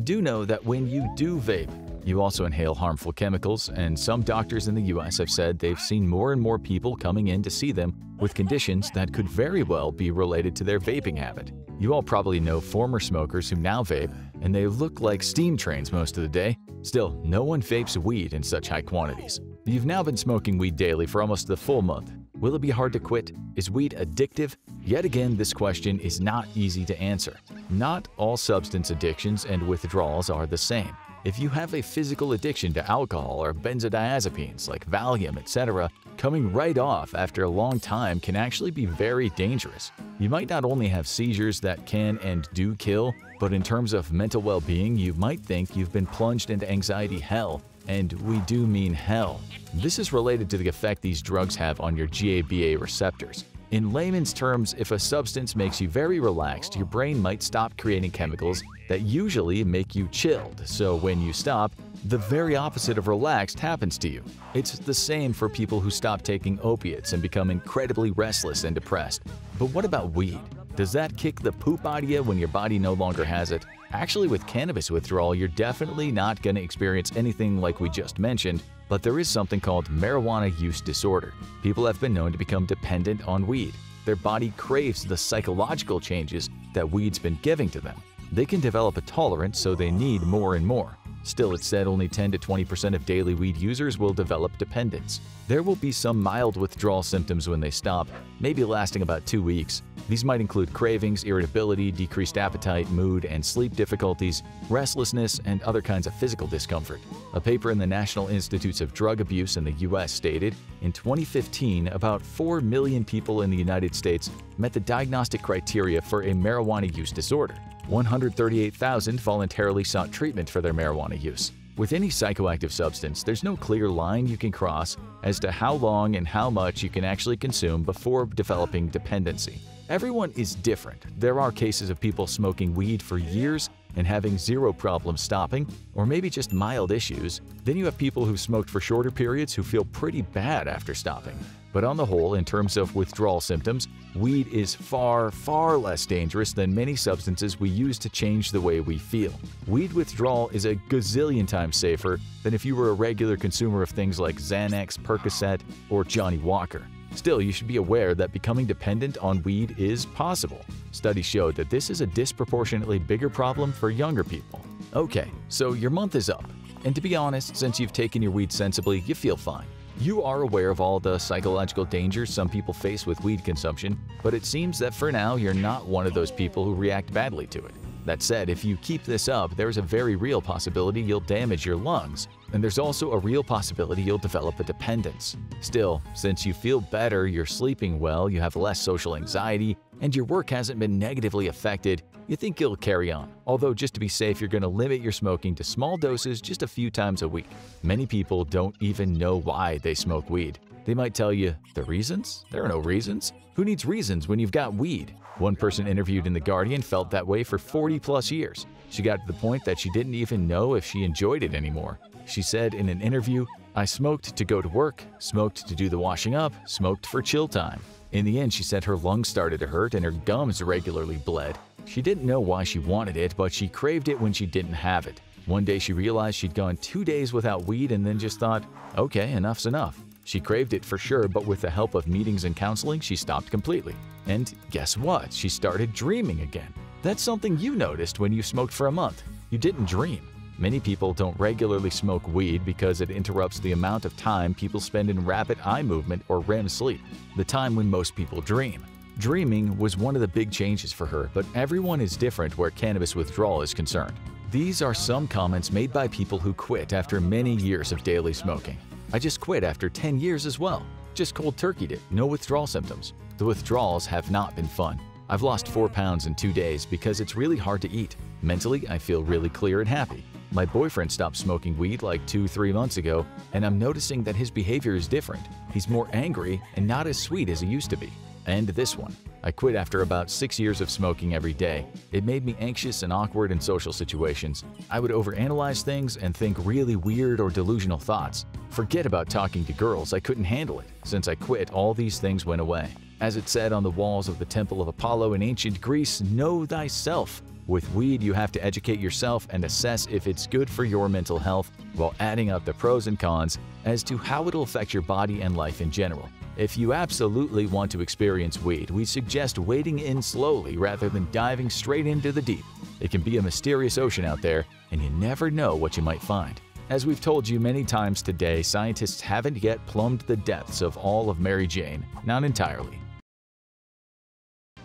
do know that when you do vape, you also inhale harmful chemicals, and some doctors in the US have said they've seen more and more people coming in to see them with conditions that could very well be related to their vaping habit. You all probably know former smokers who now vape, and they look like steam trains most of the day. Still, no one vapes weed in such high quantities. You've now been smoking weed daily for almost the full month. Will it be hard to quit? Is weed addictive? Yet again, this question is not easy to answer. Not all substance addictions and withdrawals are the same. If you have a physical addiction to alcohol or benzodiazepines like Valium, etc., coming right off after a long time can actually be very dangerous. You might not only have seizures that can and do kill, but in terms of mental well-being, you might think you've been plunged into anxiety hell. And we do mean hell. This is related to the effect these drugs have on your GABA receptors. In layman's terms, if a substance makes you very relaxed, your brain might stop creating chemicals that usually make you chilled, so when you stop, the very opposite of relaxed happens to you. It's the same for people who stop taking opiates and become incredibly restless and depressed. But what about weed? Does that kick the poop out of you when your body no longer has it? Actually, with cannabis withdrawal, you're definitely not going to experience anything like we just mentioned, but there is something called marijuana use disorder. People have been known to become dependent on weed. Their body craves the psychological changes that weed's been giving to them. They can develop a tolerance, so they need more and more. Still, it's said only 10 to 20% of daily weed users will develop dependence. There will be some mild withdrawal symptoms when they stop, maybe lasting about 2 weeks. These might include cravings, irritability, decreased appetite, mood and sleep difficulties, restlessness, and other kinds of physical discomfort. A paper in the National Institutes of Drug Abuse in the U.S. stated, in 2015, about 4 million people in the United States met the diagnostic criteria for a marijuana use disorder. 138,000 voluntarily sought treatment for their marijuana use. With any psychoactive substance, there's no clear line you can cross as to how long and how much you can actually consume before developing dependency. Everyone is different. There are cases of people smoking weed for years and having zero problem stopping, or maybe just mild issues. Then you have people who smoked for shorter periods who feel pretty bad after stopping. But on the whole, in terms of withdrawal symptoms, weed is far, far less dangerous than many substances we use to change the way we feel. Weed withdrawal is a gazillion times safer than if you were a regular consumer of things like Xanax, Percocet, or Johnny Walker. Still, you should be aware that becoming dependent on weed is possible. Studies showed that this is a disproportionately bigger problem for younger people. Okay, so your month is up. And to be honest, since you've taken your weed sensibly, you feel fine. You are aware of all the psychological dangers some people face with weed consumption, but it seems that for now you're not one of those people who react badly to it. That said, if you keep this up, there's a very real possibility you'll damage your lungs, and there's also a real possibility you'll develop a dependence. Still, since you feel better, you're sleeping well, you have less social anxiety, and your work hasn't been negatively affected, you think you'll carry on. Although just to be safe, you're going to limit your smoking to small doses just a few times a week. Many people don't even know why they smoke weed. They might tell you, the reasons? There are no reasons. Who needs reasons when you've got weed? One person interviewed in The Guardian felt that way for 40+ years. She got to the point that she didn't even know if she enjoyed it anymore. She said in an interview, "I smoked to go to work, smoked to do the washing up, smoked for chill time." In the end, she said her lungs started to hurt and her gums regularly bled. She didn't know why she wanted it, but she craved it when she didn't have it. One day she realized she'd gone 2 days without weed and then just thought, okay, enough's enough. She craved it for sure, but with the help of meetings and counseling, she stopped completely. And guess what? She started dreaming again. That's something you noticed when you smoked for a month. You didn't dream. Many people don't regularly smoke weed because it interrupts the amount of time people spend in rapid eye movement or REM sleep, the time when most people dream. Dreaming was one of the big changes for her, but everyone is different where cannabis withdrawal is concerned. These are some comments made by people who quit after many years of daily smoking. "I just quit after 10 years as well. Just cold turkeyed it, no withdrawal symptoms. The withdrawals have not been fun. I've lost 4 pounds in 2 days because it's really hard to eat. Mentally, I feel really clear and happy. My boyfriend stopped smoking weed like 2-3 months ago, and I'm noticing that his behavior is different. He's more angry and not as sweet as he used to be. And this one. I quit after about 6 years of smoking every day. It made me anxious and awkward in social situations. I would overanalyze things and think really weird or delusional thoughts. Forget about talking to girls, I couldn't handle it. Since I quit, all these things went away. As it said on the walls of the Temple of Apollo in ancient Greece, know thyself. With weed, you have to educate yourself and assess if it's good for your mental health while adding up the pros and cons as to how it'll affect your body and life in general. If you absolutely want to experience weed, we suggest wading in slowly rather than diving straight into the deep. It can be a mysterious ocean out there, and you never know what you might find. As we've told you many times today, scientists haven't yet plumbed the depths of all of Mary Jane, not entirely.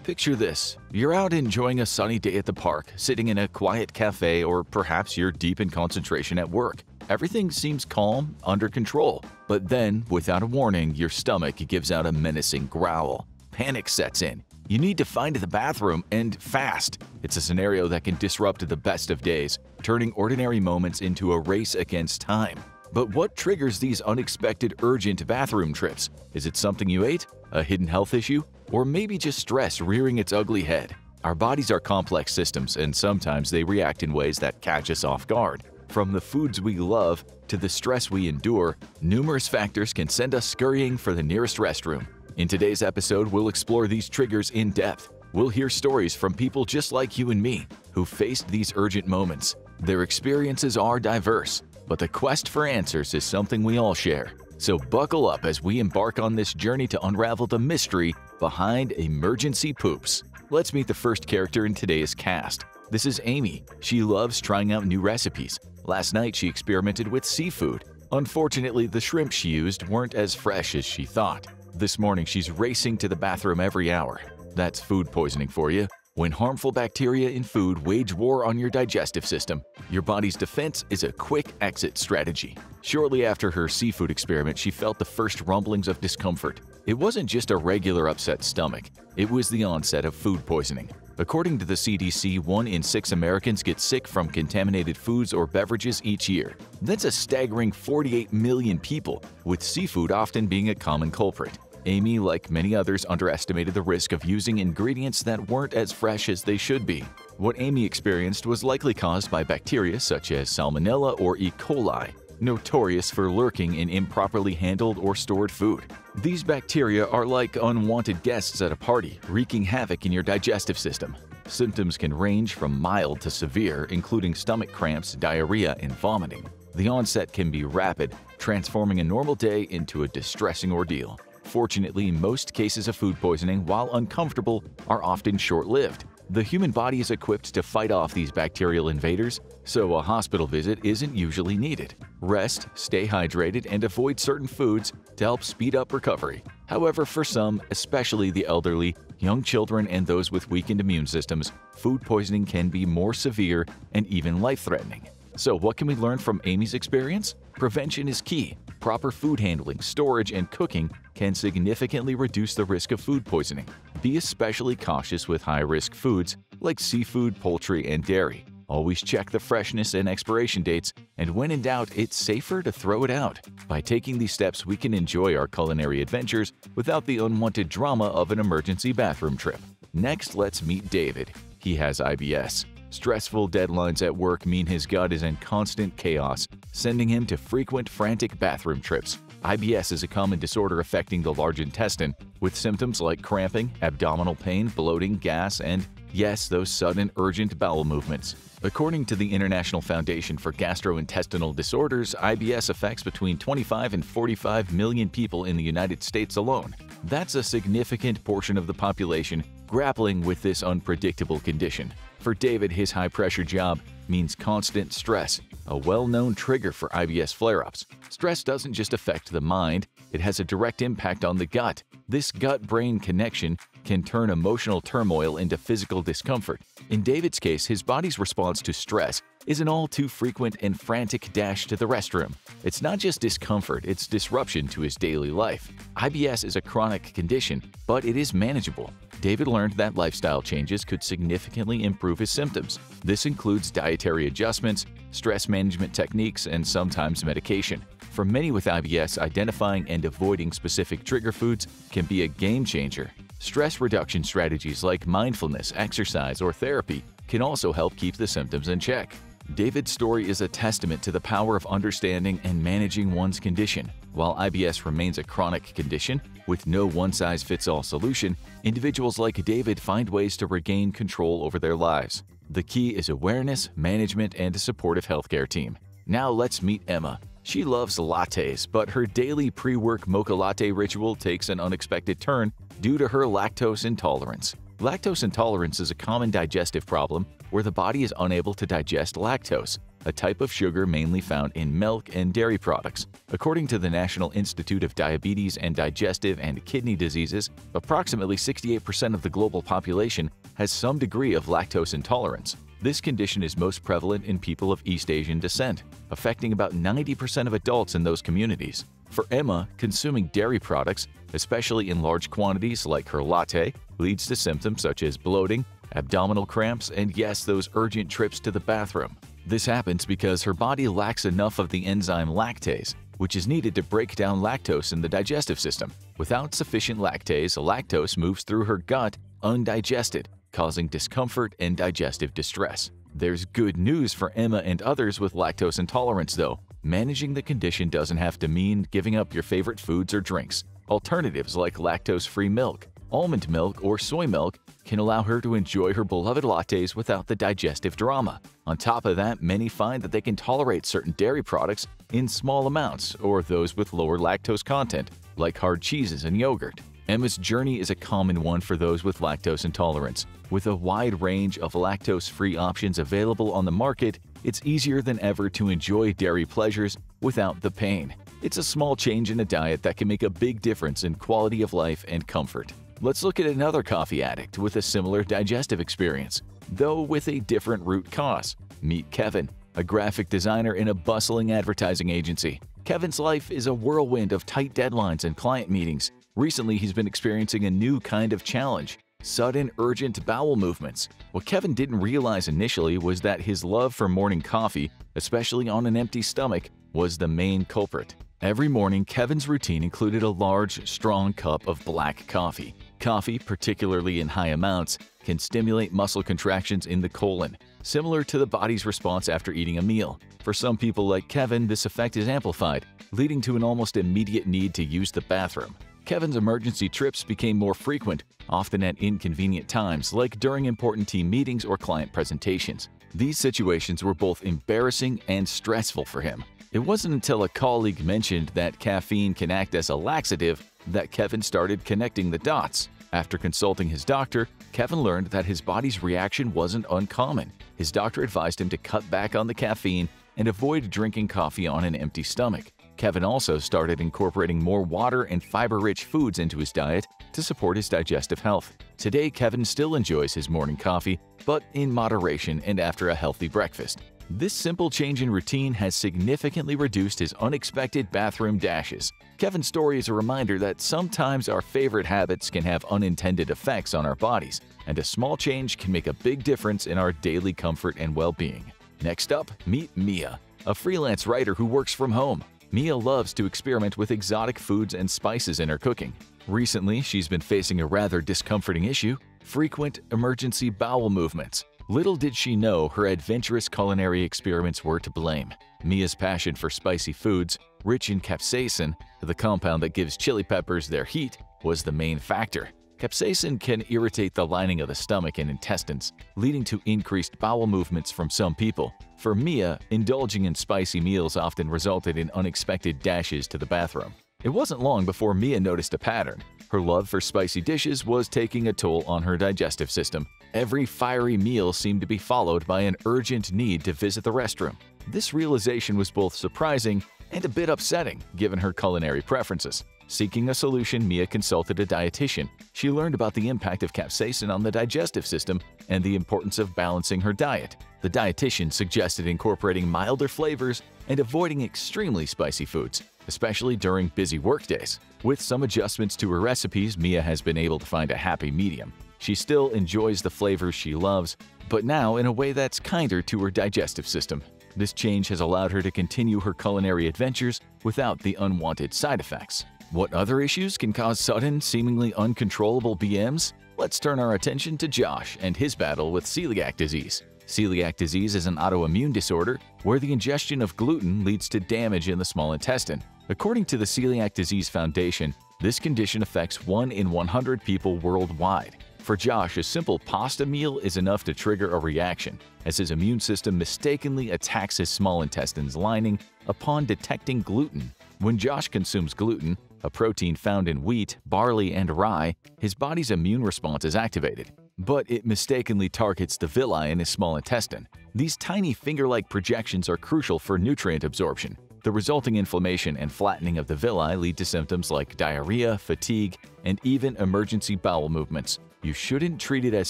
Picture this. You're out enjoying a sunny day at the park, sitting in a quiet cafe, or perhaps you're deep in concentration at work. Everything seems calm, under control. But then, without a warning, your stomach gives out a menacing growl. Panic sets in. You need to find the bathroom, and fast. It's a scenario that can disrupt the best of days, turning ordinary moments into a race against time. But what triggers these unexpected urgent bathroom trips? Is it something you ate? A hidden health issue? Or maybe just stress rearing its ugly head? Our bodies are complex systems, and sometimes they react in ways that catch us off guard. From the foods we love to the stress we endure, numerous factors can send us scurrying for the nearest restroom. In today's episode, we'll explore these triggers in depth. We'll hear stories from people just like you and me who faced these urgent moments. Their experiences are diverse, but the quest for answers is something we all share. So buckle up as we embark on this journey to unravel the mystery behind emergency poops. Let's meet the first character in today's cast. This is Amy. She loves trying out new recipes. Last night, she experimented with seafood. Unfortunately, the shrimp she used weren't as fresh as she thought. This morning, she's racing to the bathroom every hour. That's food poisoning for you. When harmful bacteria in food wage war on your digestive system, your body's defense is a quick exit strategy. Shortly after her seafood experiment, she felt the first rumblings of discomfort. It wasn't just a regular upset stomach. It was the onset of food poisoning. According to the CDC, 1 in 6 Americans get sick from contaminated foods or beverages each year. That's a staggering 48 million people, with seafood often being a common culprit. Amy, like many others, underestimated the risk of using ingredients that weren't as fresh as they should be. What Amy experienced was likely caused by bacteria such as Salmonella or E. coli, notorious for lurking in improperly handled or stored food. These bacteria are like unwanted guests at a party, wreaking havoc in your digestive system. Symptoms can range from mild to severe, including stomach cramps, diarrhea, and vomiting. The onset can be rapid, transforming a normal day into a distressing ordeal. Fortunately, most cases of food poisoning, while uncomfortable, are often short-lived. The human body is equipped to fight off these bacterial invaders, so a hospital visit isn't usually needed. Rest, stay hydrated, and avoid certain foods to help speed up recovery. However, for some, especially the elderly, young children, and those with weakened immune systems, food poisoning can be more severe and even life-threatening. So what can we learn from Amy's experience? Prevention is key. Proper food handling, storage, and cooking can significantly reduce the risk of food poisoning. Be especially cautious with high-risk foods like seafood, poultry, and dairy. Always check the freshness and expiration dates, and when in doubt, it's safer to throw it out. By taking these steps, we can enjoy our culinary adventures without the unwanted drama of an emergency bathroom trip. Next, let's meet David. He has IBS. Stressful deadlines at work mean his gut is in constant chaos, sending him to frequent frantic bathroom trips. IBS is a common disorder affecting the large intestine, with symptoms like cramping, abdominal pain, bloating, gas, and, yes, those sudden urgent bowel movements. According to the International Foundation for Gastrointestinal Disorders, IBS affects between 25 and 45 million people in the United States alone. That's a significant portion of the population grappling with this unpredictable condition. For David, his high-pressure job means constant stress, a well-known trigger for IBS flare-ups. Stress doesn't just affect the mind, it has a direct impact on the gut. This gut-brain connection can turn emotional turmoil into physical discomfort. In David's case, his body's response to stress is an all too frequent and frantic dash to the restroom. It's not just discomfort, it's disruption to his daily life. IBS is a chronic condition, but it is manageable. David learned that lifestyle changes could significantly improve his symptoms. This includes dietary adjustments, stress management techniques, and sometimes medication. For many with IBS, identifying and avoiding specific trigger foods can be a game changer. Stress reduction strategies like mindfulness, exercise, or therapy can also help keep the symptoms in check. David's story is a testament to the power of understanding and managing one's condition. While IBS remains a chronic condition with no one-size-fits-all solution, individuals like David find ways to regain control over their lives. The key is awareness, management, and a supportive healthcare team. Now let's meet Emma. She loves lattes, but her daily pre-work mocha latte ritual takes an unexpected turn due to her lactose intolerance. Lactose intolerance is a common digestive problem where the body is unable to digest lactose, a type of sugar mainly found in milk and dairy products. According to the National Institute of Diabetes and Digestive and Kidney Diseases, approximately 68% of the global population has some degree of lactose intolerance. This condition is most prevalent in people of East Asian descent, affecting about 90% of adults in those communities. For Emma, consuming dairy products, especially in large quantities like her latte, leads to symptoms such as bloating, abdominal cramps, and yes, those urgent trips to the bathroom. This happens because her body lacks enough of the enzyme lactase, which is needed to break down lactose in the digestive system. Without sufficient lactose moves through her gut undigested, causing discomfort and digestive distress. There's good news for Emma and others with lactose intolerance, though. Managing the condition doesn't have to mean giving up your favorite foods or drinks. Alternatives like lactose-free milk, almond milk, or soy milk can allow her to enjoy her beloved lattes without the digestive drama. On top of that, many find that they can tolerate certain dairy products in small amounts or those with lower lactose content, like hard cheeses and yogurt. Emma's journey is a common one for those with lactose intolerance. With a wide range of lactose-free options available on the market, it's easier than ever to enjoy dairy pleasures without the pain. It's a small change in a diet that can make a big difference in quality of life and comfort. Let's look at another coffee addict with a similar digestive experience, though with a different root cause. Meet Kevin, a graphic designer in a bustling advertising agency. Kevin's life is a whirlwind of tight deadlines and client meetings. Recently, he's been experiencing a new kind of challenge: sudden, urgent bowel movements. What Kevin didn't realize initially was that his love for morning coffee, especially on an empty stomach, was the main culprit. Every morning, Kevin's routine included a large, strong cup of black coffee. Coffee, particularly in high amounts, can stimulate muscle contractions in the colon, similar to the body's response after eating a meal. For some people like Kevin, this effect is amplified, leading to an almost immediate need to use the bathroom. Kevin's emergency trips became more frequent, often at inconvenient times, like during important team meetings or client presentations. These situations were both embarrassing and stressful for him. It wasn't until a colleague mentioned that caffeine can act as a laxative that Kevin started connecting the dots. After consulting his doctor, Kevin learned that his body's reaction wasn't uncommon. His doctor advised him to cut back on the caffeine and avoid drinking coffee on an empty stomach. Kevin also started incorporating more water and fiber-rich foods into his diet to support his digestive health. Today, Kevin still enjoys his morning coffee, but in moderation and after a healthy breakfast. This simple change in routine has significantly reduced his unexpected bathroom dashes. Kevin's story is a reminder that sometimes our favorite habits can have unintended effects on our bodies, and a small change can make a big difference in our daily comfort and well-being. Next up, meet Mia, a freelance writer who works from home. Mia loves to experiment with exotic foods and spices in her cooking. Recently, she's been facing a rather discomforting issue: frequent emergency bowel movements. Little did she know her adventurous culinary experiments were to blame. Mia's passion for spicy foods, rich in capsaicin, the compound that gives chili peppers their heat, was the main factor. Capsaicin can irritate the lining of the stomach and intestines, leading to increased bowel movements from some people. For Mia, indulging in spicy meals often resulted in unexpected dashes to the bathroom. It wasn't long before Mia noticed a pattern. Her love for spicy dishes was taking a toll on her digestive system. Every fiery meal seemed to be followed by an urgent need to visit the restroom. This realization was both surprising and a bit upsetting, given her culinary preferences. Seeking a solution, Mia consulted a dietitian. She learned about the impact of capsaicin on the digestive system and the importance of balancing her diet. The dietitian suggested incorporating milder flavors and avoiding extremely spicy foods, especially during busy workdays. With some adjustments to her recipes, Mia has been able to find a happy medium. She still enjoys the flavors she loves, but now in a way that's kinder to her digestive system. This change has allowed her to continue her culinary adventures without the unwanted side effects. What other issues can cause sudden, seemingly uncontrollable BMs? Let's turn our attention to Josh and his battle with celiac disease. Celiac disease is an autoimmune disorder where the ingestion of gluten leads to damage in the small intestine. According to the Celiac Disease Foundation, this condition affects 1 in 100 people worldwide. For Josh, a simple pasta meal is enough to trigger a reaction, as his immune system mistakenly attacks his small intestine's lining upon detecting gluten. When Josh consumes gluten, a protein found in wheat, barley, and rye, his body's immune response is activated. But it mistakenly targets the villi in his small intestine. These tiny finger-like projections are crucial for nutrient absorption. The resulting inflammation and flattening of the villi lead to symptoms like diarrhea, fatigue, and even emergency bowel movements. You shouldn't treat it as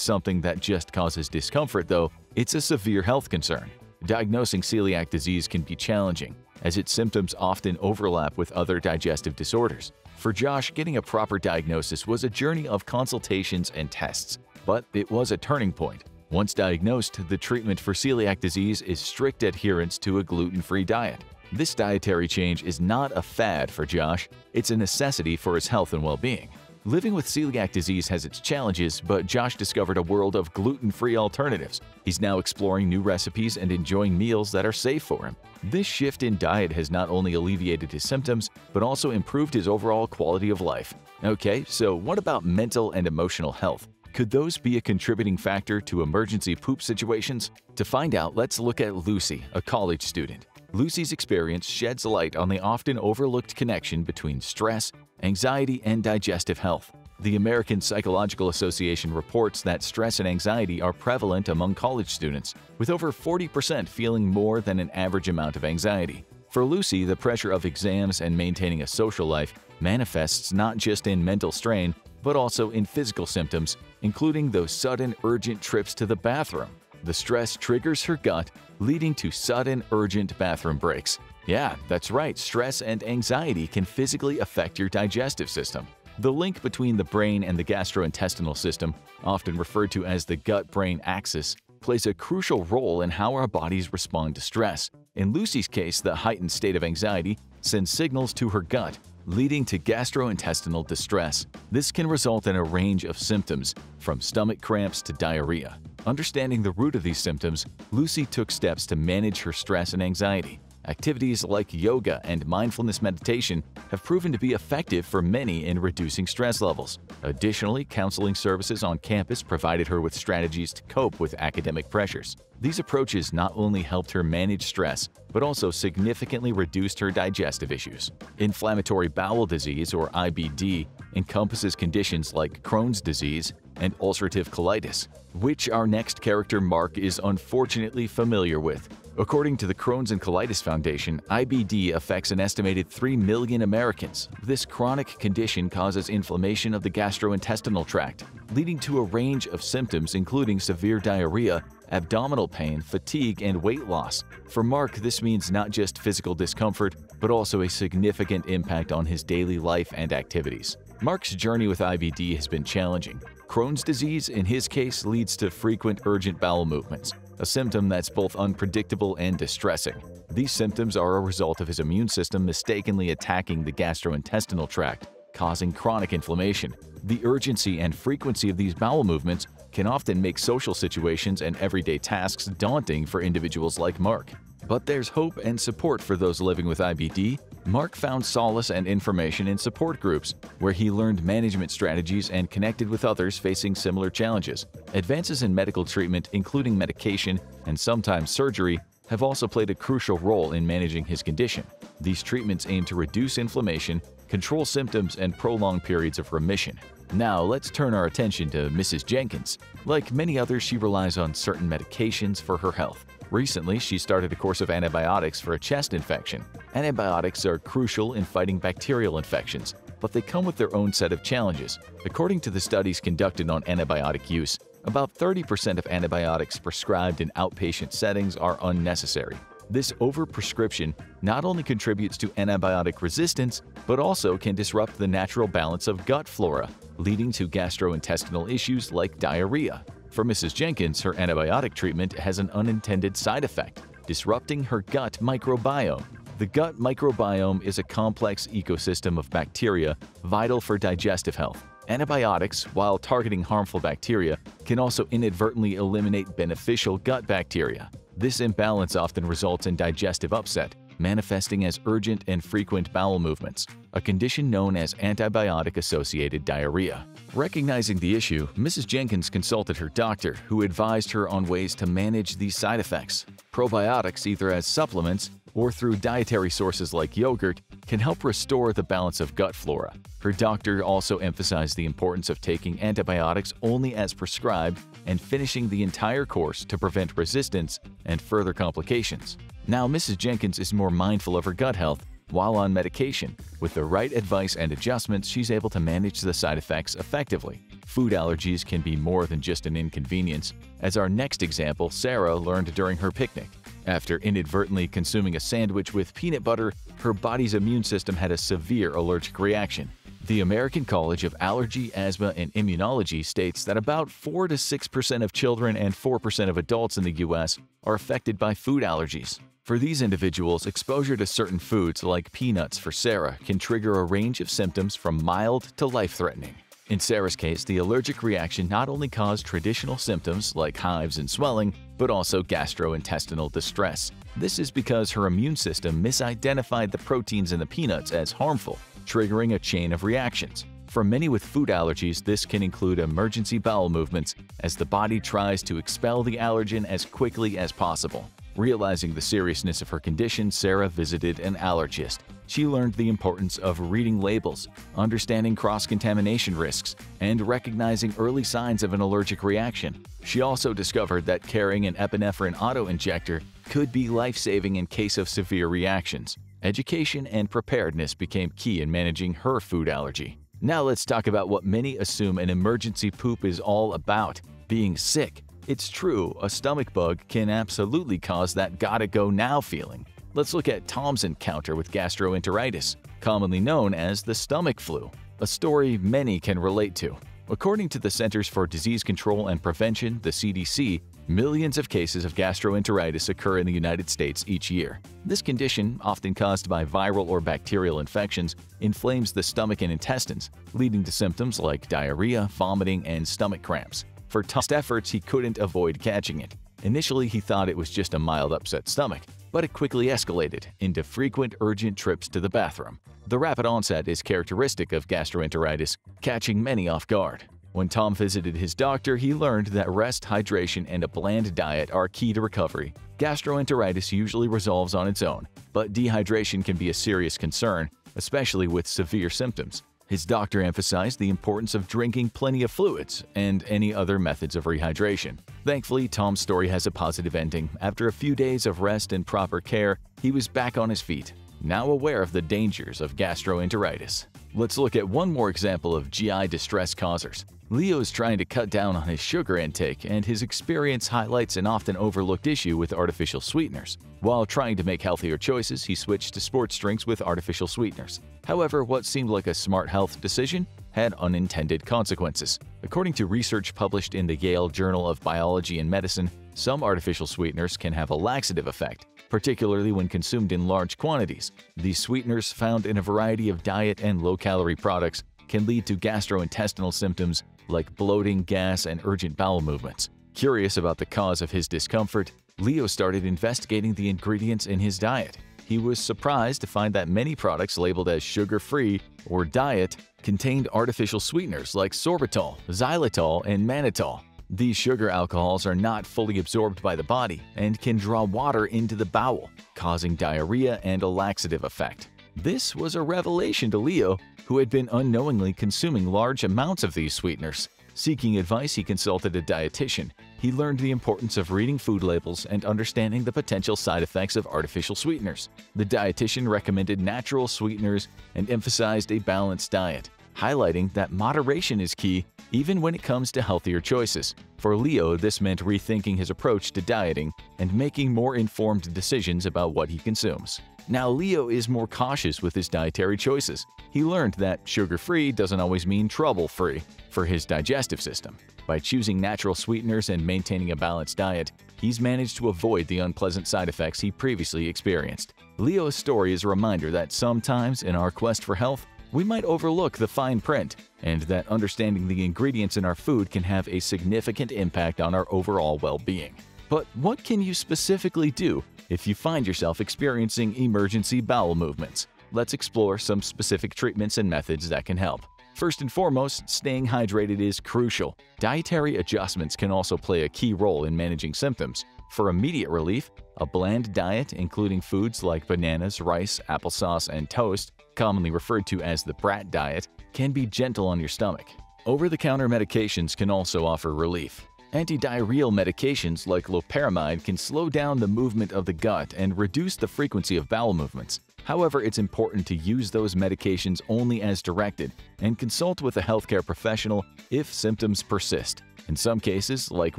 something that just causes discomfort, though. It's a severe health concern. Diagnosing celiac disease can be challenging, as its symptoms often overlap with other digestive disorders. For Josh, getting a proper diagnosis was a journey of consultations and tests, but it was a turning point. Once diagnosed, the treatment for celiac disease is strict adherence to a gluten-free diet. This dietary change is not a fad for Josh, it's a necessity for his health and well-being. Living with celiac disease has its challenges, but Josh discovered a world of gluten-free alternatives. He's now exploring new recipes and enjoying meals that are safe for him. This shift in diet has not only alleviated his symptoms, but also improved his overall quality of life. Okay, so what about mental and emotional health? Could those be a contributing factor to emergency poop situations? To find out, let's look at Lucy, a college student. Lucy's experience sheds light on the often overlooked connection between stress, anxiety, and digestive health. The American Psychological Association reports that stress and anxiety are prevalent among college students, with over 40% feeling more than an average amount of anxiety. For Lucy, the pressure of exams and maintaining a social life manifests not just in mental strain, but also in physical symptoms, including those sudden, urgent trips to the bathroom. The stress triggers her gut, leading to sudden, urgent bathroom breaks. Yeah, that's right, stress and anxiety can physically affect your digestive system. The link between the brain and the gastrointestinal system, often referred to as the gut-brain axis, plays a crucial role in how our bodies respond to stress. In Lucy's case, the heightened state of anxiety sends signals to her gut, leading to gastrointestinal distress. This can result in a range of symptoms, from stomach cramps to diarrhea. Understanding the root of these symptoms, Lucy took steps to manage her stress and anxiety. Activities like yoga and mindfulness meditation have proven to be effective for many in reducing stress levels. Additionally, counseling services on campus provided her with strategies to cope with academic pressures. These approaches not only helped her manage stress, but also significantly reduced her digestive issues. Inflammatory bowel disease, or IBD, encompasses conditions like Crohn's disease and ulcerative colitis, which our next character Mark is unfortunately familiar with. According to the Crohn's and Colitis Foundation, IBD affects an estimated 3 million Americans. This chronic condition causes inflammation of the gastrointestinal tract, leading to a range of symptoms including severe diarrhea, abdominal pain, fatigue, and weight loss. For Mark, this means not just physical discomfort, but also a significant impact on his daily life and activities. Mark's journey with IBD has been challenging. Crohn's disease, in his case, leads to frequent urgent bowel movements, a symptom that's both unpredictable and distressing. These symptoms are a result of his immune system mistakenly attacking the gastrointestinal tract, causing chronic inflammation. The urgency and frequency of these bowel movements can often make social situations and everyday tasks daunting for individuals like Mark. But there's hope and support for those living with IBD. Mark found solace and information in support groups, where he learned management strategies and connected with others facing similar challenges. Advances in medical treatment, including medication and sometimes surgery, have also played a crucial role in managing his condition. These treatments aim to reduce inflammation, control symptoms, and prolong periods of remission. Now, let's turn our attention to Mrs. Jenkins. Like many others, she relies on certain medications for her health. Recently, she started a course of antibiotics for a chest infection. Antibiotics are crucial in fighting bacterial infections, but they come with their own set of challenges. According to the studies conducted on antibiotic use, About 30% of antibiotics prescribed in outpatient settings are unnecessary. This overprescription not only contributes to antibiotic resistance, but also can disrupt the natural balance of gut flora, leading to gastrointestinal issues like diarrhea. For Mrs. Jenkins, her antibiotic treatment has an unintended side effect, disrupting her gut microbiome. The gut microbiome is a complex ecosystem of bacteria vital for digestive health. Antibiotics, while targeting harmful bacteria, can also inadvertently eliminate beneficial gut bacteria. This imbalance often results in digestive upset, manifesting as urgent and frequent bowel movements, a condition known as antibiotic-associated diarrhea. Recognizing the issue, Mrs. Jenkins consulted her doctor, who advised her on ways to manage these side effects. Probiotics, either as supplements or through dietary sources like yogurt, can help restore the balance of gut flora. Her doctor also emphasized the importance of taking antibiotics only as prescribed and finishing the entire course to prevent resistance and further complications. Now, Mrs. Jenkins is more mindful of her gut health while on medication. With the right advice and adjustments, she's able to manage the side effects effectively. Food allergies can be more than just an inconvenience, as our next example, Sarah, learned during her picnic. After inadvertently consuming a sandwich with peanut butter, her body's immune system had a severe allergic reaction. The American College of Allergy, Asthma, and Immunology states that about 4 to 6% of children and 4% of adults in the U.S. are affected by food allergies. For these individuals, exposure to certain foods like peanuts for Sarah can trigger a range of symptoms from mild to life-threatening. In Sarah's case, the allergic reaction not only caused traditional symptoms like hives and swelling, but also gastrointestinal distress. This is because her immune system misidentified the proteins in the peanuts as harmful, triggering a chain of reactions. For many with food allergies, this can include emergency bowel movements as the body tries to expel the allergen as quickly as possible. Realizing the seriousness of her condition, Sarah visited an allergist. She learned the importance of reading labels, understanding cross-contamination risks, and recognizing early signs of an allergic reaction. She also discovered that carrying an epinephrine auto-injector could be life-saving in case of severe reactions. Education and preparedness became key in managing her food allergy. Now let's talk about what many assume an emergency poop is all about: being sick. It's true, a stomach bug can absolutely cause that gotta go now feeling. Let's look at Tom's encounter with gastroenteritis, commonly known as the stomach flu, a story many can relate to. According to the Centers for Disease Control and Prevention, the CDC, millions of cases of gastroenteritis occur in the United States each year. This condition, often caused by viral or bacterial infections, inflames the stomach and intestines, leading to symptoms like diarrhea, vomiting, and stomach cramps. For Tom's efforts, he couldn't avoid catching it. Initially, he thought it was just a mild upset stomach, but it quickly escalated into frequent urgent trips to the bathroom. The rapid onset is characteristic of gastroenteritis, catching many off guard. When Tom visited his doctor, he learned that rest, hydration, and a bland diet are key to recovery. Gastroenteritis usually resolves on its own, but dehydration can be a serious concern, especially with severe symptoms. His doctor emphasized the importance of drinking plenty of fluids and any other methods of rehydration. Thankfully, Tom's story has a positive ending. After a few days of rest and proper care, he was back on his feet, now aware of the dangers of gastroenteritis. Let's look at one more example of GI distress causers. Leo is trying to cut down on his sugar intake, and his experience highlights an often overlooked issue with artificial sweeteners. While trying to make healthier choices, he switched to sports drinks with artificial sweeteners. However, what seemed like a smart health decision had unintended consequences. According to research published in the Yale Journal of Biology and Medicine, some artificial sweeteners can have a laxative effect, particularly when consumed in large quantities. These sweeteners, found in a variety of diet and low-calorie products, can lead to gastrointestinal symptoms like bloating, gas, and urgent bowel movements. Curious about the cause of his discomfort, Leo started investigating the ingredients in his diet. He was surprised to find that many products labeled as sugar-free or diet contained artificial sweeteners like sorbitol, xylitol, and mannitol. These sugar alcohols are not fully absorbed by the body and can draw water into the bowel, causing diarrhea and a laxative effect. This was a revelation to Leo, who had been unknowingly consuming large amounts of these sweeteners. Seeking advice, he consulted a dietitian. He learned the importance of reading food labels and understanding the potential side effects of artificial sweeteners. The dietitian recommended natural sweeteners and emphasized a balanced diet. highlighting that moderation is key even when it comes to healthier choices. For Leo, this meant rethinking his approach to dieting and making more informed decisions about what he consumes. Now, Leo is more cautious with his dietary choices. He learned that sugar-free doesn't always mean trouble-free for his digestive system. By choosing natural sweeteners and maintaining a balanced diet, he's managed to avoid the unpleasant side effects he previously experienced. Leo's story is a reminder that sometimes in our quest for health, we might overlook the fine print, and that understanding the ingredients in our food can have a significant impact on our overall well-being. But what can you specifically do if you find yourself experiencing emergency bowel movements? Let's explore some specific treatments and methods that can help. First and foremost, staying hydrated is crucial. Dietary adjustments can also play a key role in managing symptoms. For immediate relief, a bland diet, including foods like bananas, rice, applesauce, and toast, commonly referred to as the brat diet, can be gentle on your stomach. Over-the-counter medications can also offer relief. Antidiarrheal medications like loperamide can slow down the movement of the gut and reduce the frequency of bowel movements. However, it's important to use those medications only as directed and consult with a healthcare professional if symptoms persist. In some cases, like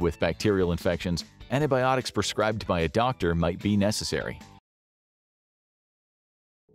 with bacterial infections, antibiotics prescribed by a doctor might be necessary.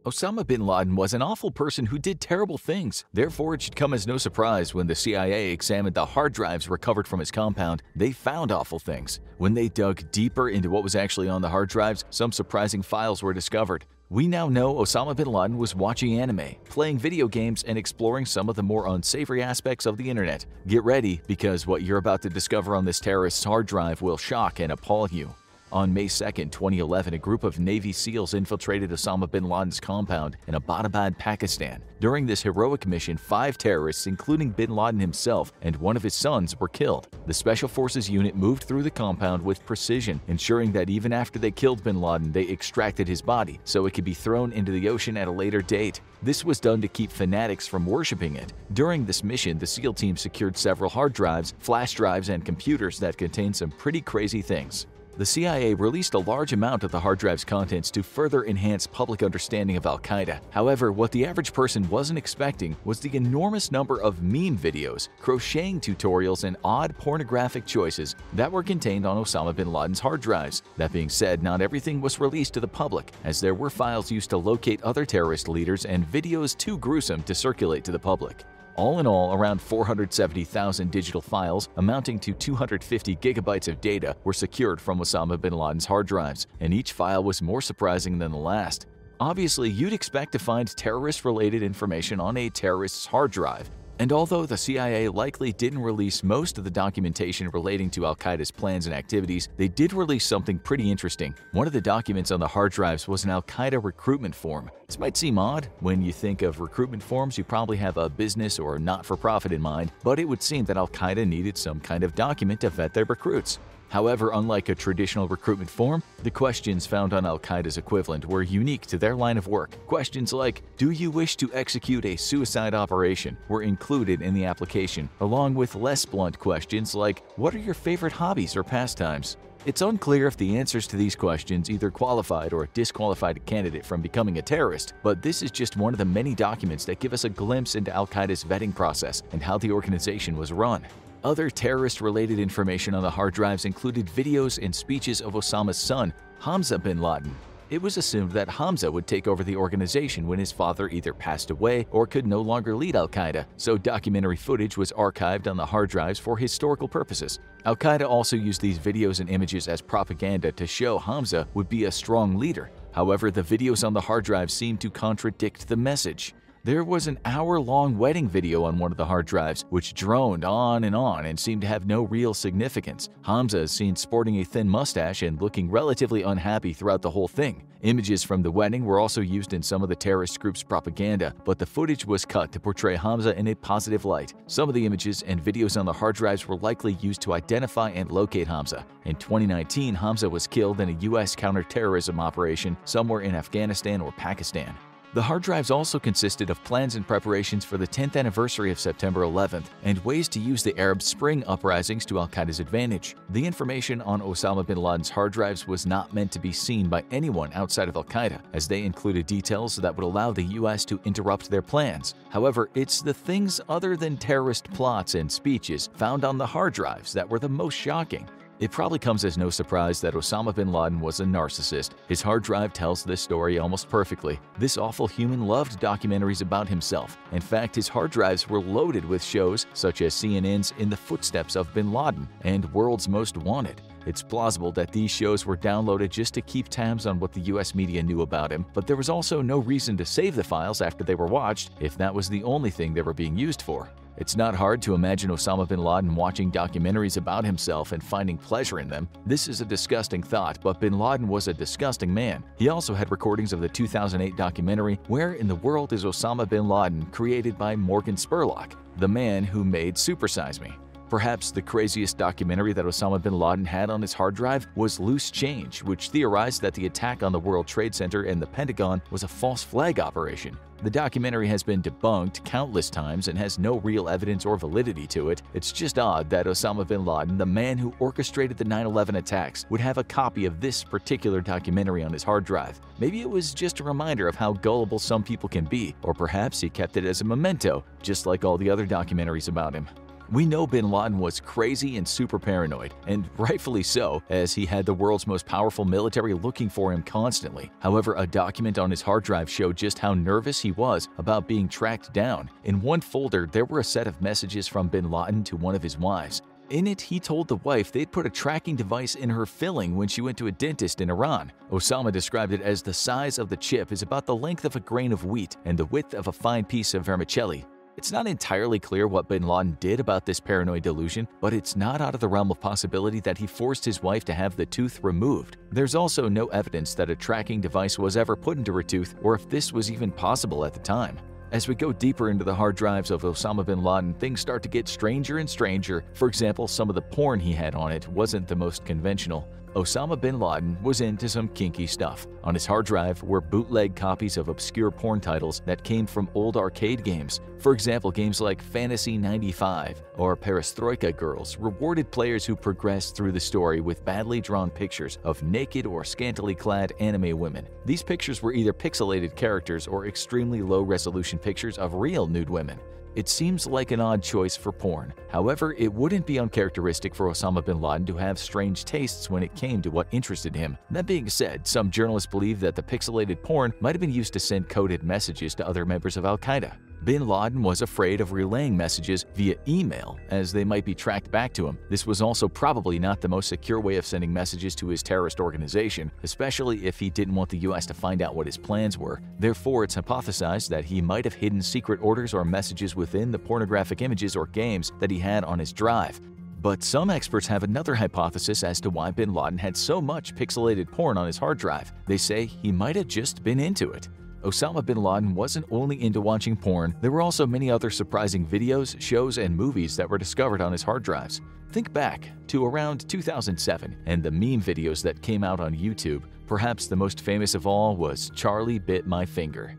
Osama bin Laden was an awful person who did terrible things. Therefore, it should come as no surprise when the CIA examined the hard drives recovered from his compound, they found awful things. When they dug deeper into what was actually on the hard drives, some surprising files were discovered. We now know Osama bin Laden was watching anime, playing video games, and exploring some of the more unsavory aspects of the internet. Get ready, because what you're about to discover on this terrorist's hard drive will shock and appall you. On May 2, 2011, a group of Navy SEALs infiltrated Osama bin Laden's compound in Abbottabad, Pakistan. During this heroic mission, 5 terrorists, including bin Laden himself and one of his sons, were killed. The Special Forces unit moved through the compound with precision, ensuring that even after they killed bin Laden, they extracted his body so it could be thrown into the ocean at a later date. This was done to keep fanatics from worshipping it. During this mission, the SEAL team secured several hard drives, flash drives, and computers that contained some pretty crazy things. The CIA released a large amount of the hard drive's contents to further enhance public understanding of Al-Qaeda. However, what the average person wasn't expecting was the enormous number of meme videos, crocheting tutorials, and odd pornographic choices that were contained on Osama bin Laden's hard drives. That being said, not everything was released to the public, as there were files used to locate other terrorist leaders and videos too gruesome to circulate to the public. All in all, around 470,000 digital files amounting to 250 gigabytes of data were secured from Osama bin Laden's hard drives, and each file was more surprising than the last. Obviously, you'd expect to find terrorist-related information on a terrorist's hard drive. And although the CIA likely didn't release most of the documentation relating to Al-Qaeda's plans and activities, they did release something pretty interesting. One of the documents on the hard drives was an Al-Qaeda recruitment form. This might seem odd. When you think of recruitment forms, you probably have a business or not-for-profit in mind, but it would seem that Al-Qaeda needed some kind of document to vet their recruits. However, unlike a traditional recruitment form, the questions found on Al-Qaeda's equivalent were unique to their line of work. Questions like, "Do you wish to execute a suicide operation?" were included in the application, along with less blunt questions like, "What are your favorite hobbies or pastimes?" It's unclear if the answers to these questions either qualified or disqualified a candidate from becoming a terrorist, but this is just one of the many documents that give us a glimpse into Al-Qaeda's vetting process and how the organization was run. Other terrorist-related information on the hard drives included videos and speeches of Osama's son, Hamza bin Laden. It was assumed that Hamza would take over the organization when his father either passed away or could no longer lead Al-Qaeda, so documentary footage was archived on the hard drives for historical purposes. Al-Qaeda also used these videos and images as propaganda to show Hamza would be a strong leader. However, the videos on the hard drive seemed to contradict the message. There was an hour-long wedding video on one of the hard drives, which droned on and seemed to have no real significance. Hamza is seen sporting a thin mustache and looking relatively unhappy throughout the whole thing. Images from the wedding were also used in some of the terrorist group's propaganda, but the footage was cut to portray Hamza in a positive light. Some of the images and videos on the hard drives were likely used to identify and locate Hamza. In 2019, Hamza was killed in a U.S. counterterrorism operation somewhere in Afghanistan or Pakistan. The hard drives also consisted of plans and preparations for the 10th anniversary of September 11th and ways to use the Arab Spring uprisings to al-Qaeda's advantage. The information on Osama bin Laden's hard drives was not meant to be seen by anyone outside of al-Qaeda, as they included details that would allow the US to interrupt their plans. However, it's the things other than terrorist plots and speeches found on the hard drives that were the most shocking. It probably comes as no surprise that Osama bin Laden was a narcissist. His hard drive tells this story almost perfectly. This awful human loved documentaries about himself. In fact, his hard drives were loaded with shows such as CNN's In the Footsteps of Bin Laden and World's Most Wanted. It's plausible that these shows were downloaded just to keep tabs on what the US media knew about him, but there was also no reason to save the files after they were watched if that was the only thing they were being used for. It's not hard to imagine Osama bin Laden watching documentaries about himself and finding pleasure in them. This is a disgusting thought, but bin Laden was a disgusting man. He also had recordings of the 2008 documentary Where in the World is Osama bin Laden, created by Morgan Spurlock, the man who made Super Size Me. Perhaps the craziest documentary that Osama bin Laden had on his hard drive was Loose Change, which theorized that the attack on the World Trade Center and the Pentagon was a false flag operation. The documentary has been debunked countless times and has no real evidence or validity to it. It's just odd that Osama bin Laden, the man who orchestrated the 9/11 attacks, would have a copy of this particular documentary on his hard drive. Maybe it was just a reminder of how gullible some people can be, or perhaps he kept it as a memento, just like all the other documentaries about him. We know bin Laden was crazy and super paranoid, and rightfully so, as he had the world's most powerful military looking for him constantly. However, a document on his hard drive showed just how nervous he was about being tracked down. In one folder, there were a set of messages from bin Laden to one of his wives. In it, he told the wife they'd put a tracking device in her filling when she went to a dentist in Iran. Osama described it as the size of the chip is about the length of a grain of wheat and the width of a fine piece of vermicelli. It's not entirely clear what bin Laden did about this paranoid delusion, but it's not out of the realm of possibility that he forced his wife to have the tooth removed. There's also no evidence that a tracking device was ever put into her tooth or if this was even possible at the time. As we go deeper into the hard drives of Osama bin Laden, things start to get stranger and stranger. For example, some of the porn he had on it wasn't the most conventional. Osama bin Laden was into some kinky stuff. On his hard drive were bootleg copies of obscure porn titles that came from old arcade games. For example, games like Fantasy 95 or Perestroika Girls rewarded players who progressed through the story with badly drawn pictures of naked or scantily clad anime women. These pictures were either pixelated characters or extremely low-resolution pictures of real nude women. It seems like an odd choice for porn. However, it wouldn't be uncharacteristic for Osama bin Laden to have strange tastes when it came to what interested him. That being said, some journalists believe that the pixelated porn might have been used to send coded messages to other members of al-Qaeda. Bin Laden was afraid of relaying messages via email, as they might be tracked back to him. This was also probably not the most secure way of sending messages to his terrorist organization, especially if he didn't want the US to find out what his plans were. Therefore, it's hypothesized that he might have hidden secret orders or messages within the pornographic images or games that he had on his drive. But some experts have another hypothesis as to why bin Laden had so much pixelated porn on his hard drive. They say he might have just been into it. Osama bin Laden wasn't only into watching porn, there were also many other surprising videos, shows, and movies that were discovered on his hard drives. Think back to around 2007 and the meme videos that came out on YouTube. Perhaps the most famous of all was Charlie Bit My Finger.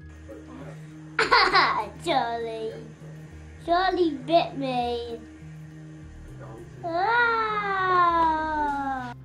Charlie bit me. Ah!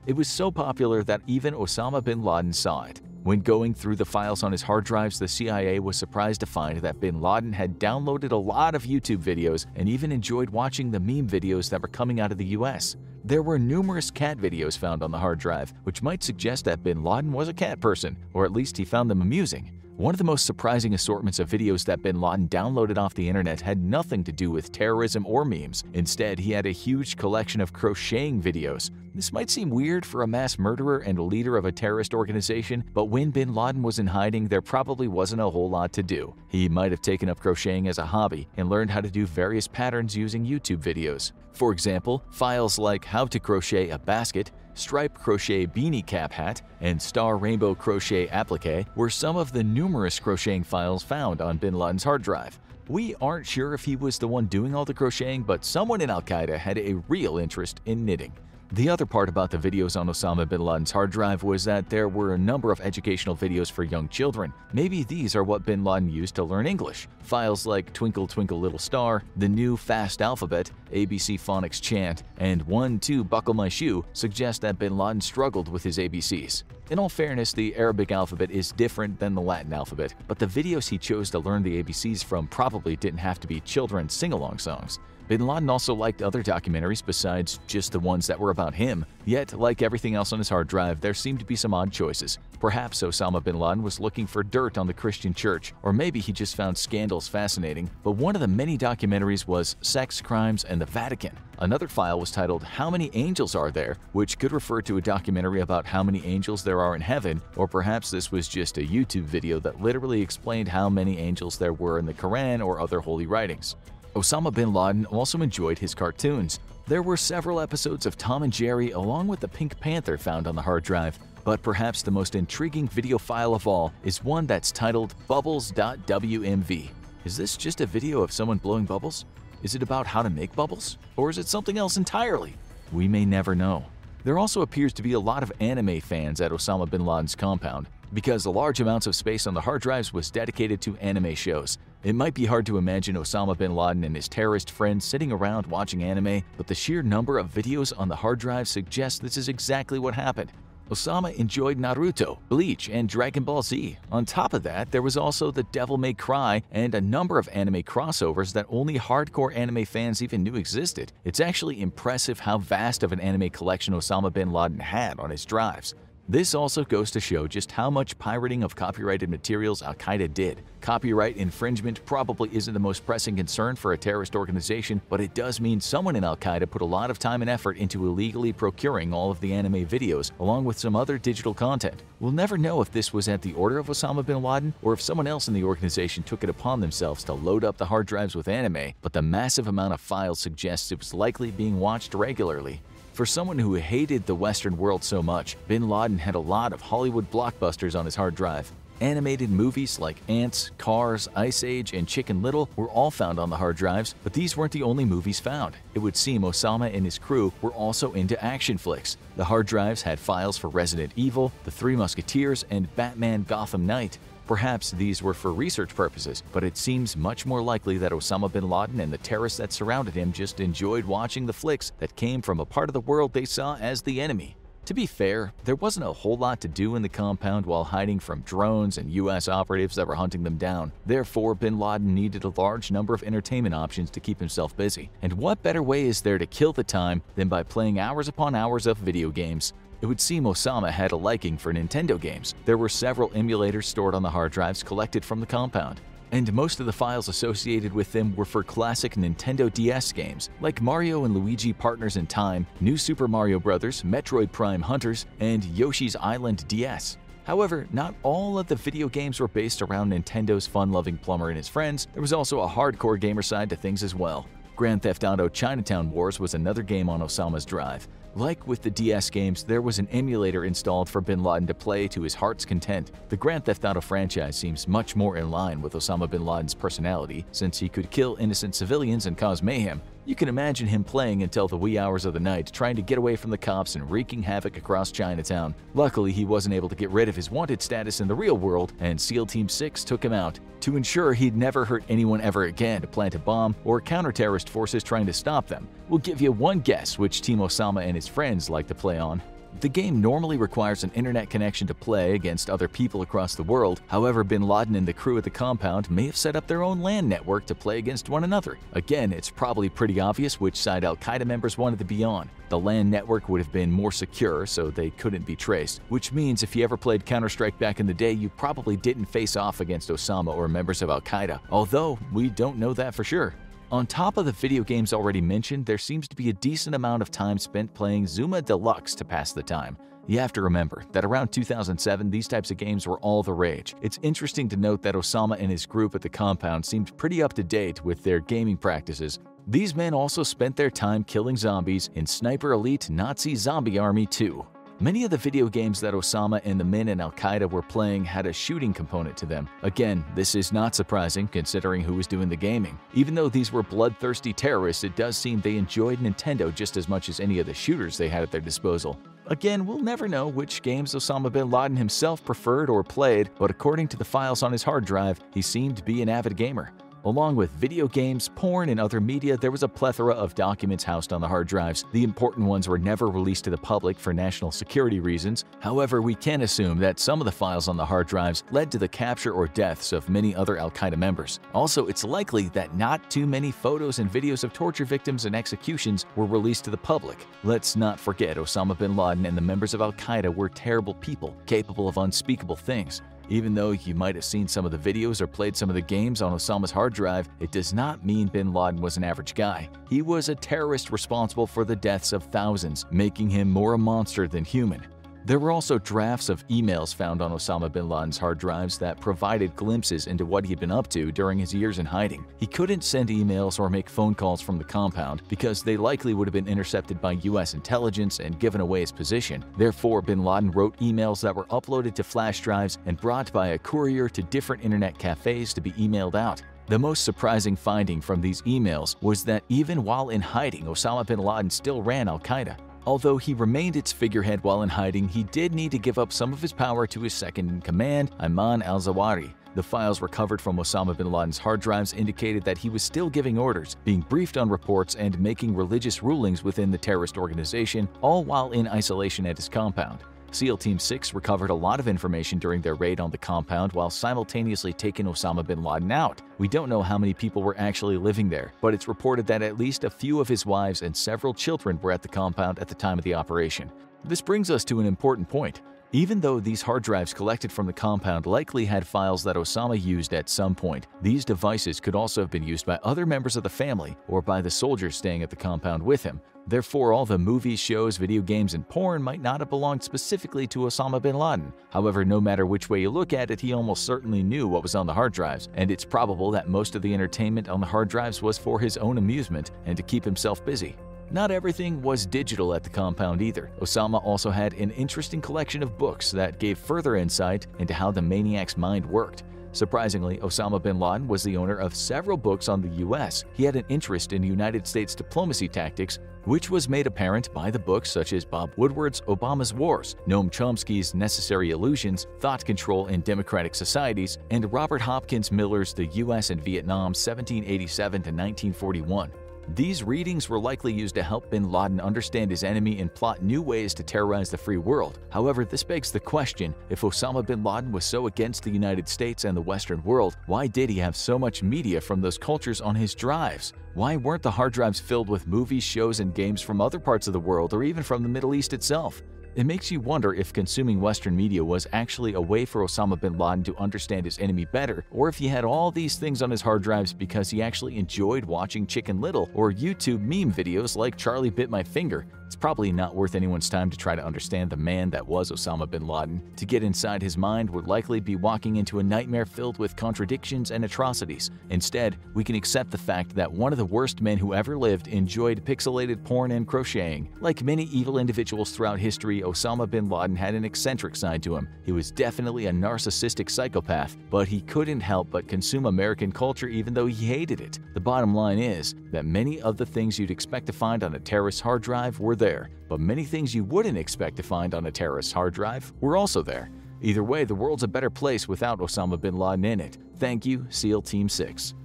It was so popular that even Osama bin Laden saw it. When going through the files on his hard drives, the CIA was surprised to find that bin Laden had downloaded a lot of YouTube videos and even enjoyed watching the meme videos that were coming out of the US. There were numerous cat videos found on the hard drive, which might suggest that bin Laden was a cat person, or at least he found them amusing. One of the most surprising assortments of videos that bin Laden downloaded off the internet had nothing to do with terrorism or memes. Instead, he had a huge collection of crocheting videos. This might seem weird for a mass murderer and leader of a terrorist organization, but when bin Laden was in hiding, there probably wasn't a whole lot to do. He might have taken up crocheting as a hobby and learned how to do various patterns using YouTube videos. For example, files like How to Crochet a Basket, Stripe Crochet Beanie Cap Hat, and Star Rainbow Crochet Applique were some of the numerous crocheting files found on bin Laden's hard drive. We aren't sure if he was the one doing all the crocheting, but someone in al-Qaeda had a real interest in knitting. The other part about the videos on Osama bin Laden's hard drive was that there were a number of educational videos for young children. Maybe these are what bin Laden used to learn English. Files like Twinkle Twinkle Little Star, the new fast alphabet, ABC phonics chant, and 1, 2, buckle my shoe suggest that bin Laden struggled with his ABCs. In all fairness, the Arabic alphabet is different than the Latin alphabet, but the videos he chose to learn the ABCs from probably didn't have to be children's sing-along songs. Bin Laden also liked other documentaries besides just the ones that were about him. Yet, like everything else on his hard drive, there seemed to be some odd choices. Perhaps Osama bin Laden was looking for dirt on the Christian church, or maybe he just found scandals fascinating. But one of the many documentaries was Sex, Crimes, and the Vatican. Another file was titled How Many Angels Are There?, which could refer to a documentary about how many angels there are in heaven, or perhaps this was just a YouTube video that literally explained how many angels there were in the Quran or other holy writings. Osama bin Laden also enjoyed his cartoons. There were several episodes of Tom and Jerry along with the Pink Panther found on the hard drive, but perhaps the most intriguing video file of all is one that's titled Bubbles.wmv. Is this just a video of someone blowing bubbles? Is it about how to make bubbles? Or is it something else entirely? We may never know. There also appears to be a lot of anime fans at Osama bin Laden's compound, because the large amounts of space on the hard drives was dedicated to anime shows. It might be hard to imagine Osama bin Laden and his terrorist friends sitting around watching anime, but the sheer number of videos on the hard drive suggests this is exactly what happened. Osama enjoyed Naruto, Bleach, and Dragon Ball Z. On top of that, there was also The Devil May Cry and a number of anime crossovers that only hardcore anime fans even knew existed. It's actually impressive how vast of an anime collection Osama bin Laden had on his drives. This also goes to show just how much pirating of copyrighted materials Al-Qaeda did. Copyright infringement probably isn't the most pressing concern for a terrorist organization, but it does mean someone in Al-Qaeda put a lot of time and effort into illegally procuring all of the anime videos, along with some other digital content. We'll never know if this was at the order of Osama bin Laden or if someone else in the organization took it upon themselves to load up the hard drives with anime, but the massive amount of files suggests it was likely being watched regularly. For someone who hated the Western world so much, bin Laden had a lot of Hollywood blockbusters on his hard drive. Animated movies like Ants, Cars, Ice Age, and Chicken Little were all found on the hard drives, but these weren't the only movies found. It would seem Osama and his crew were also into action flicks. The hard drives had files for Resident Evil, The Three Musketeers, and Batman Gotham Knight. Perhaps these were for research purposes, but it seems much more likely that Osama bin Laden and the terrorists that surrounded him just enjoyed watching the flicks that came from a part of the world they saw as the enemy. To be fair, there wasn't a whole lot to do in the compound while hiding from drones and US operatives that were hunting them down. Therefore, bin Laden needed a large number of entertainment options to keep himself busy. And what better way is there to kill the time than by playing hours upon hours of video games? It would seem Osama had a liking for Nintendo games. There were several emulators stored on the hard drives collected from the compound, and most of the files associated with them were for classic Nintendo DS games like Mario and Luigi Partners in Time, New Super Mario Bros., Metroid Prime Hunters, and Yoshi's Island DS. However, not all of the video games were based around Nintendo's fun-loving plumber and his friends. There was also a hardcore gamer side to things as well. Grand Theft Auto Chinatown Wars was another game on Osama's drive. Like with the DS games, there was an emulator installed for bin Laden to play to his heart's content. The Grand Theft Auto franchise seems much more in line with Osama bin Laden's personality, since he could kill innocent civilians and cause mayhem. You can imagine him playing until the wee hours of the night, trying to get away from the cops and wreaking havoc across Chinatown. Luckily, he wasn't able to get rid of his wanted status in the real world, and SEAL Team 6 took him out. To ensure he'd never hurt anyone ever again to plant a bomb or counter-terrorist forces trying to stop them. We'll give you one guess which team Osama and his friends like to play on. The game normally requires an internet connection to play against other people across the world. However, bin Laden and the crew at the compound may have set up their own LAN network to play against one another. Again, it's probably pretty obvious which side Al-Qaeda members wanted to be on. The LAN network would have been more secure, so they couldn't be traced, which means if you ever played Counter-Strike back in the day, you probably didn't face off against Osama or members of Al-Qaeda, although we don't know that for sure. On top of the video games already mentioned, there seems to be a decent amount of time spent playing Zuma Deluxe to pass the time. You have to remember that around 2007, these types of games were all the rage. It's interesting to note that Osama and his group at the compound seemed pretty up to date with their gaming practices. These men also spent their time killing zombies in Sniper Elite Nazi Zombie Army 2. Many of the video games that Osama and the men in Al-Qaeda were playing had a shooting component to them. Again, this is not surprising considering who was doing the gaming. Even though these were bloodthirsty terrorists, it does seem they enjoyed Nintendo just as much as any of the shooters they had at their disposal. Again, we'll never know which games Osama bin Laden himself preferred or played, but according to the files on his hard drive, he seemed to be an avid gamer. Along with video games, porn, and other media, there was a plethora of documents housed on the hard drives. The important ones were never released to the public for national security reasons. However, we can assume that some of the files on the hard drives led to the capture or deaths of many other Al-Qaeda members. Also, it's likely that not too many photos and videos of torture victims and executions were released to the public. Let's not forget Osama bin Laden and the members of Al-Qaeda were terrible people, capable of unspeakable things. Even though you might have seen some of the videos or played some of the games on Osama's hard drive, it does not mean bin Laden was an average guy. He was a terrorist responsible for the deaths of thousands, making him more a monster than human. There were also drafts of emails found on Osama bin Laden's hard drives that provided glimpses into what he'd been up to during his years in hiding. He couldn't send emails or make phone calls from the compound because they likely would have been intercepted by US intelligence and given away his position. Therefore, bin Laden wrote emails that were uploaded to flash drives and brought by a courier to different internet cafes to be emailed out. The most surprising finding from these emails was that even while in hiding, Osama bin Laden still ran Al-Qaeda. Although he remained its figurehead while in hiding, he did need to give up some of his power to his second-in-command, Ayman al-Zawahiri. The files recovered from Osama bin Laden's hard drives indicated that he was still giving orders, being briefed on reports, and making religious rulings within the terrorist organization, all while in isolation at his compound. SEAL Team 6 recovered a lot of information during their raid on the compound while simultaneously taking Osama bin Laden out. We don't know how many people were actually living there, but it's reported that at least a few of his wives and several children were at the compound at the time of the operation. This brings us to an important point. Even though these hard drives collected from the compound likely had files that Osama used at some point, these devices could also have been used by other members of the family or by the soldiers staying at the compound with him. Therefore, all the movies, shows, video games, and porn might not have belonged specifically to Osama bin Laden. However, no matter which way you look at it, he almost certainly knew what was on the hard drives, and it's probable that most of the entertainment on the hard drives was for his own amusement and to keep himself busy. Not everything was digital at the compound either. Osama also had an interesting collection of books that gave further insight into how the maniac's mind worked. Surprisingly, Osama bin Laden was the owner of several books on the US. He had an interest in United States diplomacy tactics, which was made apparent by the books such as Bob Woodward's Obama's Wars, Noam Chomsky's Necessary Illusions, Thought Control in Democratic Societies, and Robert Hopkins Miller's The US and Vietnam 1787 to 1941. These readings were likely used to help bin Laden understand his enemy and plot new ways to terrorize the free world. However, this begs the question, if Osama bin Laden was so against the United States and the Western world, why did he have so much media from those cultures on his drives? Why weren't the hard drives filled with movies, shows, and games from other parts of the world or even from the Middle East itself? It makes you wonder if consuming Western media was actually a way for Osama bin Laden to understand his enemy better, or if he had all these things on his hard drives because he actually enjoyed watching Chicken Little or YouTube meme videos like Charlie Bit My Finger. It's probably not worth anyone's time to try to understand the man that was Osama bin Laden. To get inside his mind would likely be walking into a nightmare filled with contradictions and atrocities. Instead, we can accept the fact that one of the worst men who ever lived enjoyed pixelated porn and crocheting. Like many evil individuals throughout history, Osama bin Laden had an eccentric side to him. He was definitely a narcissistic psychopath, but he couldn't help but consume American culture even though he hated it. The bottom line is that many of the things you'd expect to find on a terrorist's hard drive were there, but many things you wouldn't expect to find on a terrorist's hard drive were also there. Either way, the world's a better place without Osama bin Laden in it. Thank you, SEAL Team 6.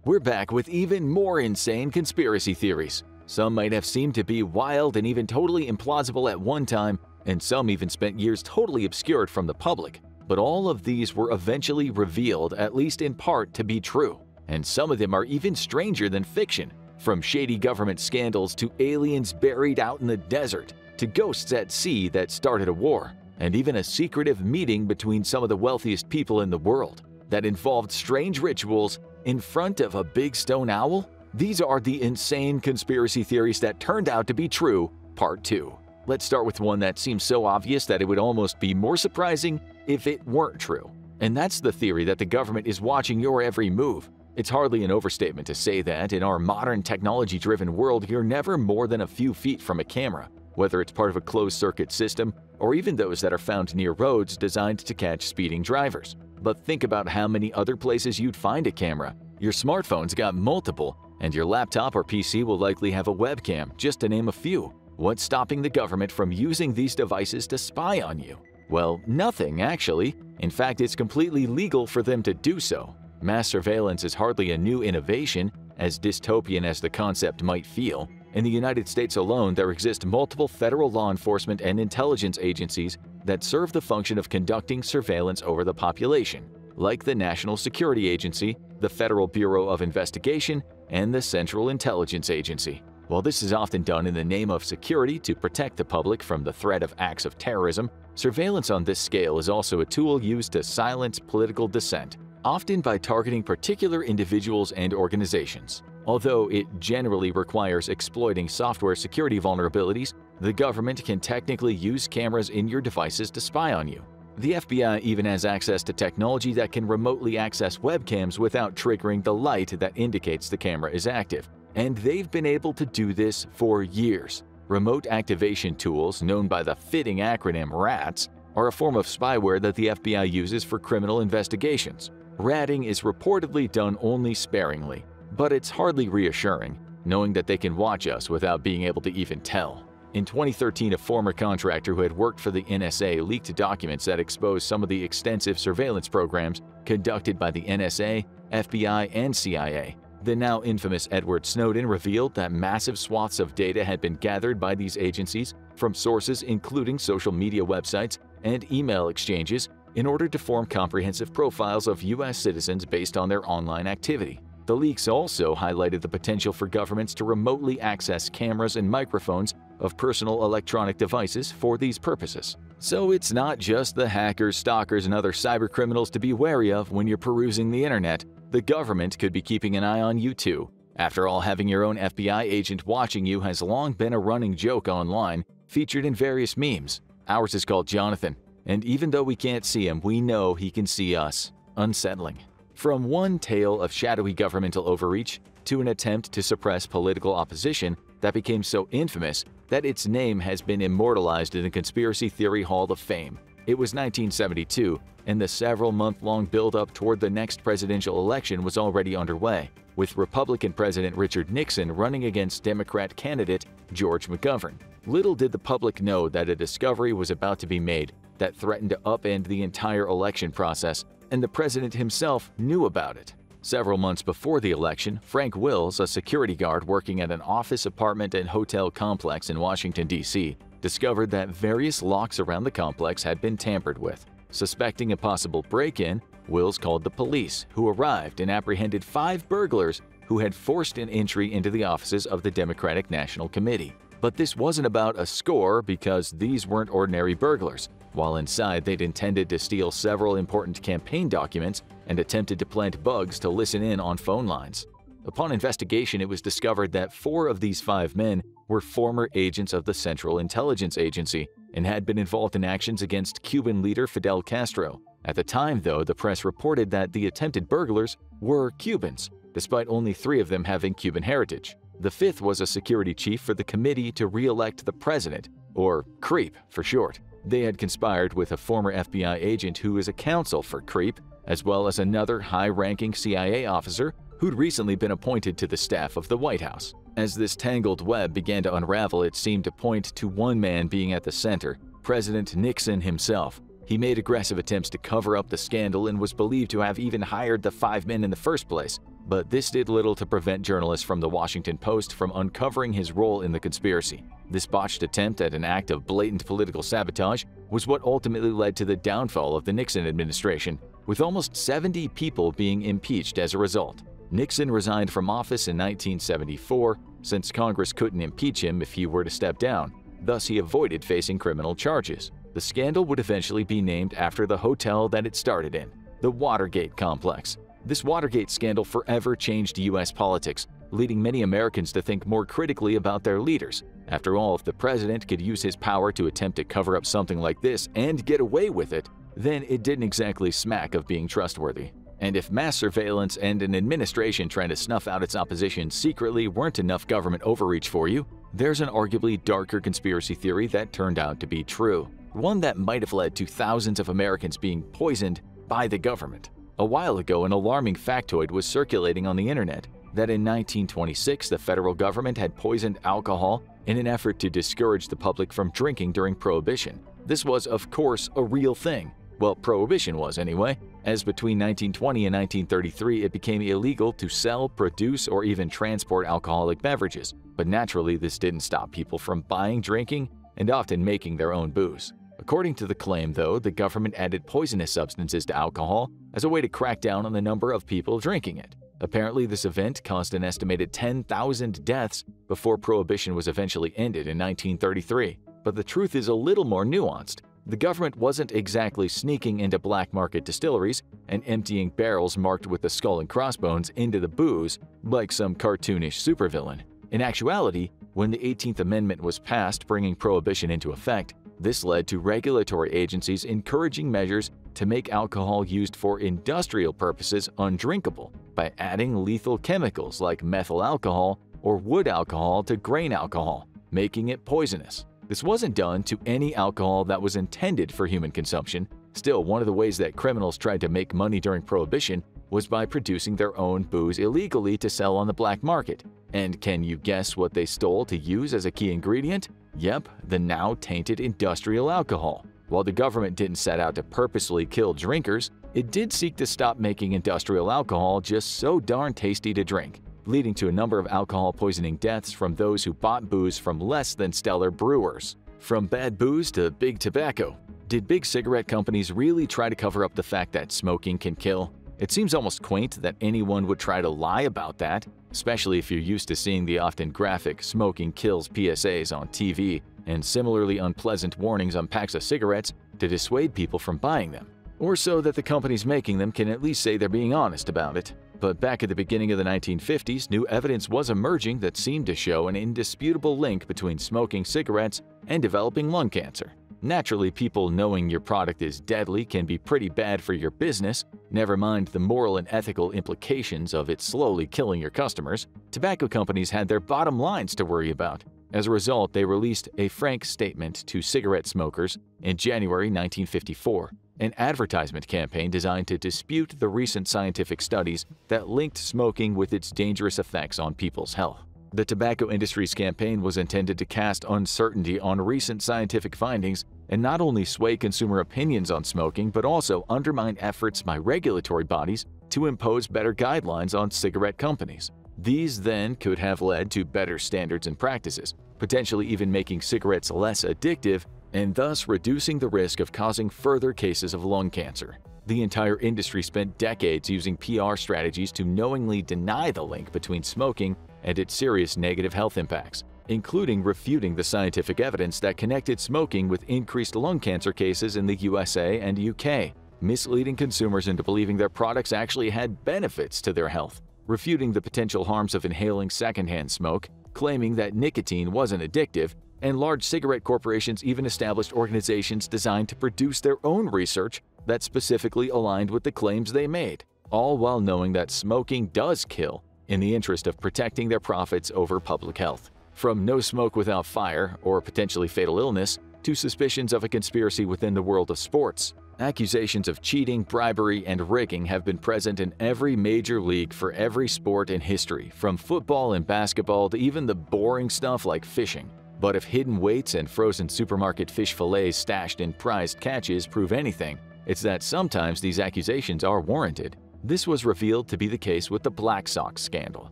We're back with even more insane conspiracy theories. Some might have seemed to be wild and even totally implausible at one time, and some even spent years totally obscured from the public. But all of these were eventually revealed, at least in part, to be true. And some of them are even stranger than fiction. From shady government scandals to aliens buried out in the desert, to ghosts at sea that started a war, and even a secretive meeting between some of the wealthiest people in the world that involved strange rituals in front of a big stone owl. These are the insane conspiracy theories that turned out to be true, Part 2. Let's start with one that seems so obvious that it would almost be more surprising if it weren't true. And that's the theory that the government is watching your every move. It's hardly an overstatement to say that in our modern technology-driven world, you're never more than a few feet from a camera. whether it's part of a closed-circuit system or even those that are found near roads designed to catch speeding drivers. But think about how many other places you'd find a camera. Your smartphone's got multiple, and your laptop or PC will likely have a webcam, just to name a few. What's stopping the government from using these devices to spy on you? Well, nothing, actually. In fact, it's completely legal for them to do so. Mass surveillance is hardly a new innovation, as dystopian as the concept might feel. In the United States alone, there exist multiple federal law enforcement and intelligence agencies that serve the function of conducting surveillance over the population, like the National Security Agency, the Federal Bureau of Investigation, and the Central Intelligence Agency. While this is often done in the name of security to protect the public from the threat of acts of terrorism, surveillance on this scale is also a tool used to silence political dissent, often by targeting particular individuals and organizations. Although it generally requires exploiting software security vulnerabilities, the government can technically use cameras in your devices to spy on you. The FBI even has access to technology that can remotely access webcams without triggering the light that indicates the camera is active. And they've been able to do this for years. Remote activation tools, known by the fitting acronym RATS, are a form of spyware that the FBI uses for criminal investigations. Ratting is reportedly done only sparingly, but it's hardly reassuring, knowing that they can watch us without being able to even tell. In 2013, a former contractor who had worked for the NSA leaked documents that exposed some of the extensive surveillance programs conducted by the NSA, FBI, and CIA. The now infamous Edward Snowden revealed that massive swaths of data had been gathered by these agencies from sources including social media websites and email exchanges in order to form comprehensive profiles of U.S. citizens based on their online activity. The leaks also highlighted the potential for governments to remotely access cameras and microphones of personal electronic devices for these purposes. So it's not just the hackers, stalkers, and other cybercriminals to be wary of when you're perusing the internet. The government could be keeping an eye on you too. After all, having your own FBI agent watching you has long been a running joke online, featured in various memes. Ours is called Jonathan, and even though we can't see him, we know he can see us. Unsettling. From one tale of shadowy governmental overreach to an attempt to suppress political opposition that became so infamous that its name has been immortalized in the Conspiracy Theory Hall of Fame. It was 1972, and the several-month-long build-up toward the next presidential election was already underway, with Republican President Richard Nixon running against Democrat candidate George McGovern. Little did the public know that a discovery was about to be made that threatened to upend the entire election process, and the president himself knew about it. Several months before the election, Frank Wills, a security guard working at an office, apartment, and hotel complex in Washington, D.C., discovered that various locks around the complex had been tampered with. Suspecting a possible break-in, Wills called the police, who arrived and apprehended 5 burglars who had forced an entry into the offices of the Democratic National Committee. But this wasn't about a score because these weren't ordinary burglars. While inside, they'd intended to steal several important campaign documents and attempted to plant bugs to listen in on phone lines. Upon investigation, it was discovered that 4 of these 5 men were former agents of the Central Intelligence Agency and had been involved in actions against Cuban leader Fidel Castro. At the time, though, the press reported that the attempted burglars were Cubans, despite only 3 of them having Cuban heritage. The 5th was a security chief for the Committee to Re-elect the President, or CREEP for short. They had conspired with a former FBI agent who is a counsel for CREEP, as well as another high-ranking CIA officer who'd recently been appointed to the staff of the White House. As this tangled web began to unravel, it seemed to point to one man being at the center, President Nixon himself. He made aggressive attempts to cover up the scandal and was believed to have even hired the 5 men in the first place, but this did little to prevent journalists from the Washington Post from uncovering his role in the conspiracy. This botched attempt at an act of blatant political sabotage was what ultimately led to the downfall of the Nixon administration, with almost 70 people being impeached as a result. Nixon resigned from office in 1974, since Congress couldn't impeach him if he were to step down. Thus, he avoided facing criminal charges. The scandal would eventually be named after the hotel that it started in, the Watergate complex. This Watergate scandal forever changed U.S. politics, leading many Americans to think more critically about their leaders. After all, if the president could use his power to attempt to cover up something like this and get away with it, then it didn't exactly smack of being trustworthy. And if mass surveillance and an administration trying to snuff out its opposition secretly weren't enough government overreach for you, there's an arguably darker conspiracy theory that turned out to be true, one that might have led to thousands of Americans being poisoned by the government. A while ago, an alarming factoid was circulating on the internet that in 1926 the federal government had poisoned alcohol in an effort to discourage the public from drinking during Prohibition. This was, of course, a real thing. Well, Prohibition was anyway, as between 1920 and 1933 it became illegal to sell, produce, or even transport alcoholic beverages. But naturally, this didn't stop people from buying, drinking, and often making their own booze. According to the claim, though, the government added poisonous substances to alcohol as a way to crack down on the number of people drinking it. Apparently, this event caused an estimated 10,000 deaths before Prohibition was eventually ended in 1933. But the truth is a little more nuanced. The government wasn't exactly sneaking into black market distilleries and emptying barrels marked with the skull and crossbones into the booze like some cartoonish supervillain. In actuality, when the 18th Amendment was passed bringing Prohibition into effect, this led to regulatory agencies encouraging measures to make alcohol used for industrial purposes undrinkable by adding lethal chemicals like methyl alcohol or wood alcohol to grain alcohol, making it poisonous. This wasn't done to any alcohol that was intended for human consumption. Still, one of the ways that criminals tried to make money during Prohibition was by producing their own booze illegally to sell on the black market. And can you guess what they stole to use as a key ingredient? Yep, the now tainted industrial alcohol. While the government didn't set out to purposely kill drinkers, it did seek to stop making industrial alcohol just so darn tasty to drink, leading to a number of alcohol poisoning deaths from those who bought booze from less than stellar brewers. From bad booze to big tobacco, did big cigarette companies really try to cover up the fact that smoking can kill? It seems almost quaint that anyone would try to lie about that, especially if you're used to seeing the often graphic "smoking kills" PSAs on TV and similarly unpleasant warnings on packs of cigarettes to dissuade people from buying them, or so that the companies making them can at least say they're being honest about it. But back at the beginning of the 1950s, new evidence was emerging that seemed to show an indisputable link between smoking cigarettes and developing lung cancer. Naturally, people knowing your product is deadly can be pretty bad for your business, never mind the moral and ethical implications of it slowly killing your customers. Tobacco companies had their bottom lines to worry about. As a result, they released a frank statement to cigarette smokers in January 1954, an advertisement campaign designed to dispute the recent scientific studies that linked smoking with its dangerous effects on people's health. The tobacco industry's campaign was intended to cast uncertainty on recent scientific findings and not only sway consumer opinions on smoking, but also undermine efforts by regulatory bodies to impose better guidelines on cigarette companies. These then could have led to better standards and practices, potentially even making cigarettes less addictive and thus reducing the risk of causing further cases of lung cancer. The entire industry spent decades using PR strategies to knowingly deny the link between smoking and its serious negative health impacts, including refuting the scientific evidence that connected smoking with increased lung cancer cases in the USA and UK, misleading consumers into believing their products actually had benefits to their health, refuting the potential harms of inhaling secondhand smoke, claiming that nicotine wasn't addictive, and large cigarette corporations even established organizations designed to produce their own research that specifically aligned with the claims they made, all while knowing that smoking does kill in the interest of protecting their profits over public health. From no smoke without fire or potentially fatal illness to suspicions of a conspiracy within the world of sports, accusations of cheating, bribery, and rigging have been present in every major league for every sport in history, from football and basketball to even the boring stuff like fishing. But if hidden weights and frozen supermarket fish fillets stashed in prized catches prove anything, it's that sometimes these accusations are warranted. This was revealed to be the case with the Black Sox scandal.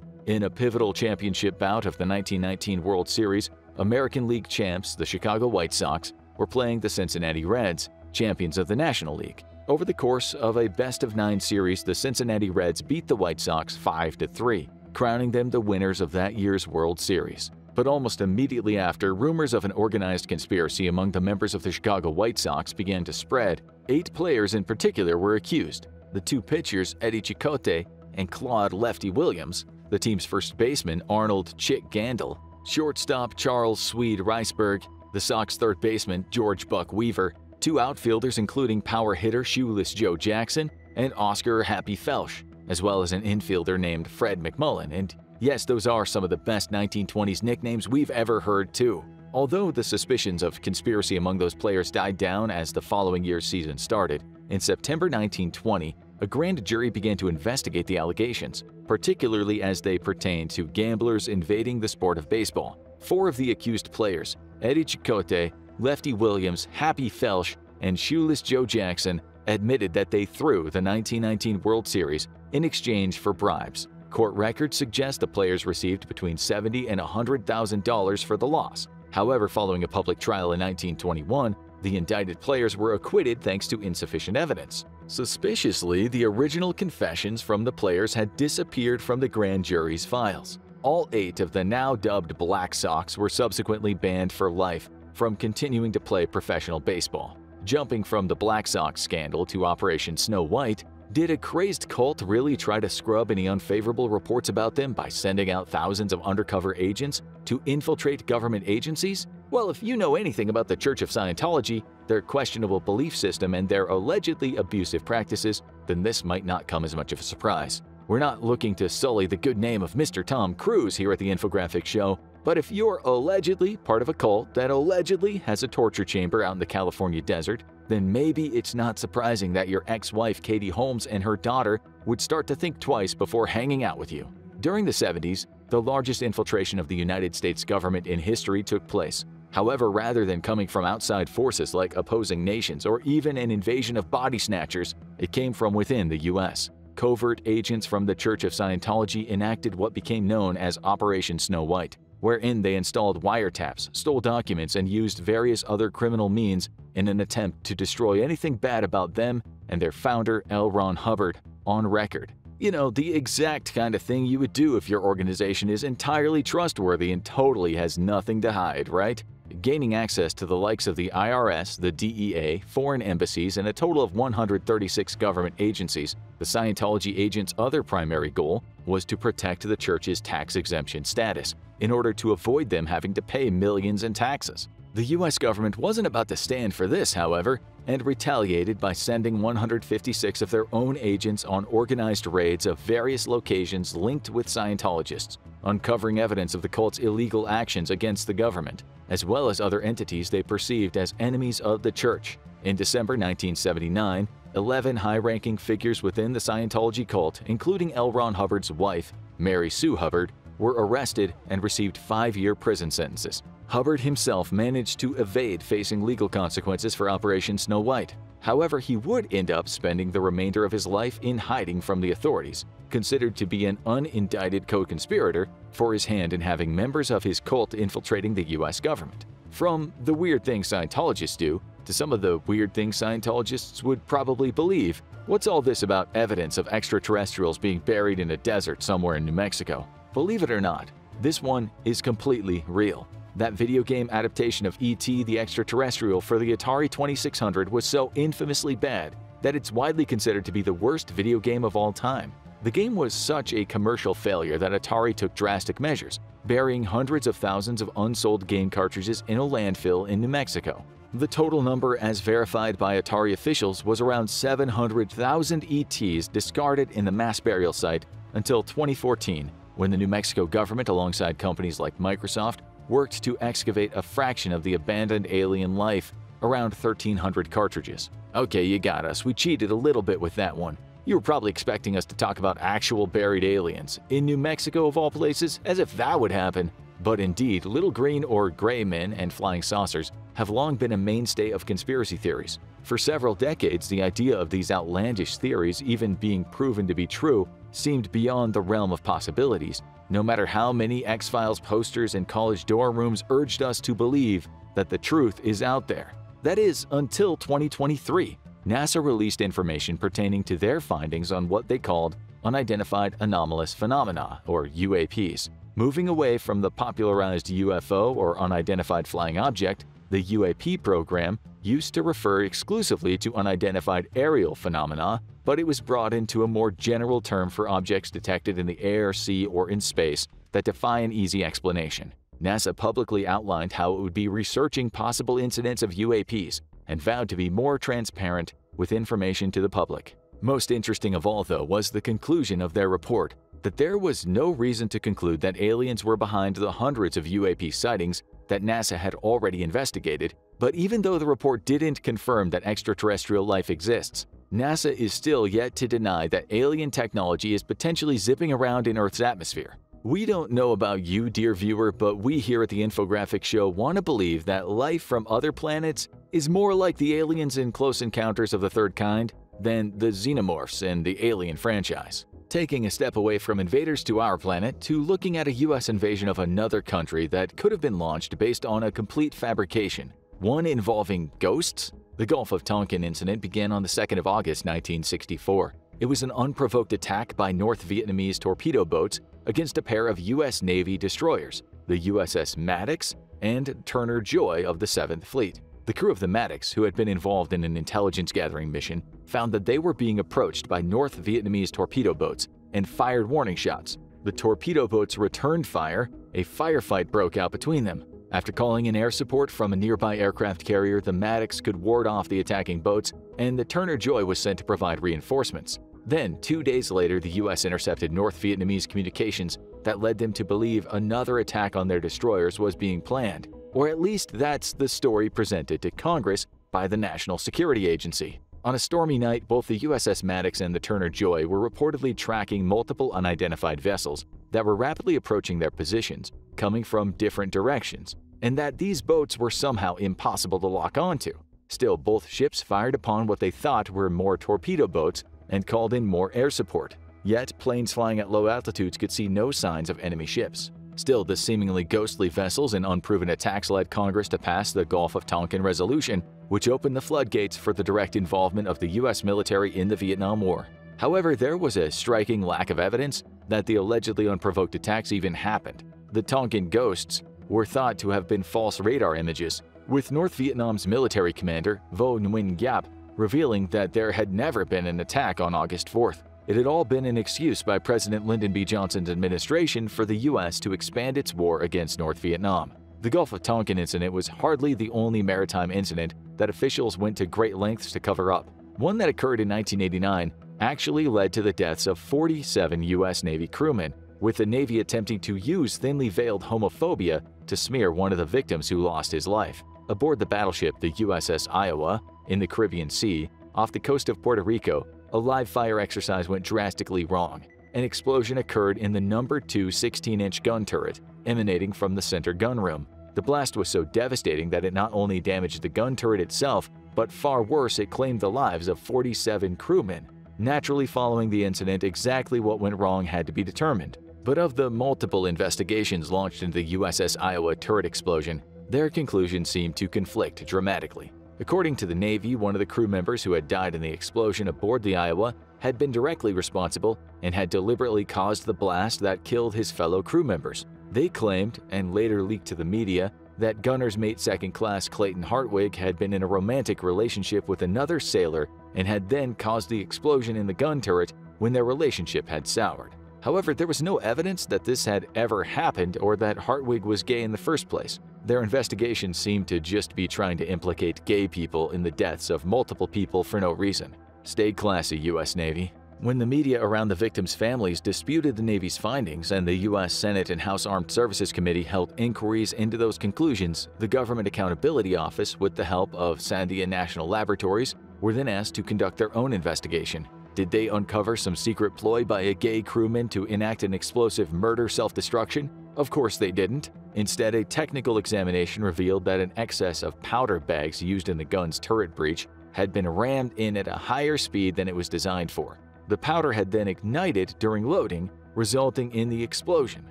In a pivotal championship bout of the 1919 World Series, American League champs, the Chicago White Sox, were playing the Cincinnati Reds, champions of the National League. Over the course of a best-of-9 series, the Cincinnati Reds beat the White Sox 5-3, crowning them the winners of that year's World Series. But almost immediately after, rumors of an organized conspiracy among the members of the Chicago White Sox began to spread. 8 players in particular were accused: the 2 pitchers, Eddie Chicote and Claude Lefty Williams, the team's first baseman, Arnold Chick Gandil, shortstop Charles Swede Riceberg, the Sox third baseman, George Buck Weaver, 2 outfielders including power hitter Shoeless Joe Jackson and Oscar Happy Felsch, as well as an infielder named Fred McMullen. And Yes, those are some of the best 1920s nicknames we've ever heard too. Although the suspicions of conspiracy among those players died down as the following year's season started, in September 1920, a grand jury began to investigate the allegations, particularly as they pertained to gamblers invading the sport of baseball. 4 of the accused players, Eddie Chicote, Lefty Williams, Happy Felsch, and Shoeless Joe Jackson, admitted that they threw the 1919 World Series in exchange for bribes. Court records suggest the players received between $70,000 and $100,000 for the loss. However, following a public trial in 1921, the indicted players were acquitted thanks to insufficient evidence. Suspiciously, the original confessions from the players had disappeared from the grand jury's files. All 8 of the now dubbed Black Sox were subsequently banned for life from continuing to play professional baseball. Jumping from the Black Sox scandal to Operation Snow White, did a crazed cult really try to scrub any unfavorable reports about them by sending out thousands of undercover agents to infiltrate government agencies? Well, if you know anything about the Church of Scientology, their questionable belief system, and their allegedly abusive practices, then this might not come as much of a surprise. We're not looking to sully the good name of Mr. Tom Cruise here at the Infographics Show, but if you're allegedly part of a cult that allegedly has a torture chamber out in the California desert, then maybe it's not surprising that your ex-wife Katie Holmes and her daughter would start to think twice before hanging out with you. During the 70s, the largest infiltration of the United States government in history took place. However, rather than coming from outside forces like opposing nations or even an invasion of body snatchers, it came from within the U.S. Covert agents from the Church of Scientology enacted what became known as Operation Snow White, wherein they installed wiretaps, stole documents, and used various other criminal means in an attempt to destroy anything bad about them and their founder, L. Ron Hubbard, on record. You know, the exact kind of thing you would do if your organization is entirely trustworthy and totally has nothing to hide, right? Gaining access to the likes of the IRS, the DEA, foreign embassies, and a total of 136 government agencies, the Scientology agents' other primary goal was to protect the church's tax exemption status in order to avoid them having to pay millions in taxes. The U.S. government wasn't about to stand for this, however, and retaliated by sending 156 of their own agents on organized raids of various locations linked with Scientologists, uncovering evidence of the cult's illegal actions against the government, as well as other entities they perceived as enemies of the church. In December 1979, 11 high-ranking figures within the Scientology cult, including L. Ron Hubbard's wife, Mary Sue Hubbard, were arrested and received 5-year prison sentences. Hubbard himself managed to evade facing legal consequences for Operation Snow White. However, he would end up spending the remainder of his life in hiding from the authorities, considered to be an unindicted co-conspirator for his hand in having members of his cult infiltrating the U.S. government. From the weird things Scientologists do to some of the weird things Scientologists would probably believe, what's all this about evidence of extraterrestrials being buried in a desert somewhere in New Mexico? Believe it or not, this one is completely real. That video game adaptation of E.T. the Extraterrestrial for the Atari 2600 was so infamously bad that it's widely considered to be the worst video game of all time. The game was such a commercial failure that Atari took drastic measures, burying hundreds of thousands of unsold game cartridges in a landfill in New Mexico. The total number, as verified by Atari officials, was around 700,000 ETs discarded in the mass burial site until 2014, when the New Mexico government, alongside companies like Microsoft, worked to excavate a fraction of the abandoned alien life, around 1,300 cartridges. Okay, you got us. We cheated a little bit with that one. You were probably expecting us to talk about actual buried aliens, in New Mexico of all places, as if that would happen. But indeed, little green or gray men and flying saucers have long been a mainstay of conspiracy theories. For several decades, the idea of these outlandish theories even being proven to be true seemed beyond the realm of possibilities, no matter how many X-Files posters in college dorm rooms urged us to believe that the truth is out there. That is, until 2023. NASA released information pertaining to their findings on what they called unidentified anomalous phenomena, or UAPs. Moving away from the popularized UFO, or unidentified flying object, the UAP program used to refer exclusively to unidentified aerial phenomena, but it was brought into a more general term for objects detected in the air, sea, or in space that defy an easy explanation. NASA publicly outlined how it would be researching possible incidents of UAPs and vowed to be more transparent with information to the public. Most interesting of all, though, was the conclusion of their report, that there was no reason to conclude that aliens were behind the hundreds of UAP sightings that NASA had already investigated, but even though the report didn't confirm that extraterrestrial life exists, NASA is still yet to deny that alien technology is potentially zipping around in Earth's atmosphere. We don't know about you, dear viewer, but we here at the Infographic Show want to believe that life from other planets is more like the aliens in Close Encounters of the Third Kind than the xenomorphs in the Alien franchise. Taking a step away from invaders to our planet to looking at a US invasion of another country that could have been launched based on a complete fabrication, one involving ghosts? The Gulf of Tonkin incident began on the 2nd of August 1964. It was an unprovoked attack by North Vietnamese torpedo boats against a pair of US Navy destroyers, the USS Maddox and Turner Joy of the 7th Fleet. The crew of the Maddox, who had been involved in an intelligence-gathering mission, found that they were being approached by North Vietnamese torpedo boats and fired warning shots. The torpedo boats returned fire. A firefight broke out between them. After calling in air support from a nearby aircraft carrier, the Maddox could ward off the attacking boats, and the Turner Joy was sent to provide reinforcements. Then, 2 days later, the U.S. intercepted North Vietnamese communications that led them to believe another attack on their destroyers was being planned. Or at least that's the story presented to Congress by the National Security Agency. On a stormy night, both the USS Maddox and the Turner Joy were reportedly tracking multiple unidentified vessels that were rapidly approaching their positions, coming from different directions, and that these boats were somehow impossible to lock onto. Still, both ships fired upon what they thought were more torpedo boats and called in more air support. Yet, planes flying at low altitudes could see no signs of enemy ships. Still, the seemingly ghostly vessels and unproven attacks led Congress to pass the Gulf of Tonkin Resolution, which opened the floodgates for the direct involvement of the U.S. military in the Vietnam War. However, there was a striking lack of evidence that the allegedly unprovoked attacks even happened. The Tonkin ghosts were thought to have been false radar images, with North Vietnam's military commander, Vo Nguyen Giap, revealing that there had never been an attack on August 4th. It had all been an excuse by President Lyndon B. Johnson's administration for the U.S. to expand its war against North Vietnam. The Gulf of Tonkin incident was hardly the only maritime incident that officials went to great lengths to cover up. One that occurred in 1989 actually led to the deaths of 47 U.S. Navy crewmen, with the Navy attempting to use thinly veiled homophobia to smear one of the victims who lost his life. Aboard the battleship, the USS Iowa, in the Caribbean Sea, off the coast of Puerto Rico, a live fire exercise went drastically wrong. An explosion occurred in the number 2 16-inch gun turret, emanating from the center gun room. The blast was so devastating that it not only damaged the gun turret itself, but far worse, it claimed the lives of 47 crewmen. Naturally, following the incident, exactly what went wrong had to be determined. But of the multiple investigations launched into the USS Iowa turret explosion, their conclusions seemed to conflict dramatically. According to the Navy, one of the crew members who had died in the explosion aboard the Iowa had been directly responsible and had deliberately caused the blast that killed his fellow crew members. They claimed, and later leaked to the media, that gunner's mate second class Clayton Hartwig had been in a romantic relationship with another sailor and had then caused the explosion in the gun turret when their relationship had soured. However, there was no evidence that this had ever happened or that Hartwig was gay in the first place. Their investigation seemed to just be trying to implicate gay people in the deaths of multiple people for no reason. Stay classy, U.S. Navy. When the media around the victims' families disputed the Navy's findings and the U.S. Senate and House Armed Services Committee held inquiries into those conclusions, the Government Accountability Office, with the help of Sandia National Laboratories, were then asked to conduct their own investigation. Did they uncover some secret ploy by a gay crewman to enact an explosive murder self-destruction? Of course they didn't. Instead, a technical examination revealed that an excess of powder bags used in the gun's turret breach had been rammed in at a higher speed than it was designed for. The powder had then ignited during loading, resulting in the explosion.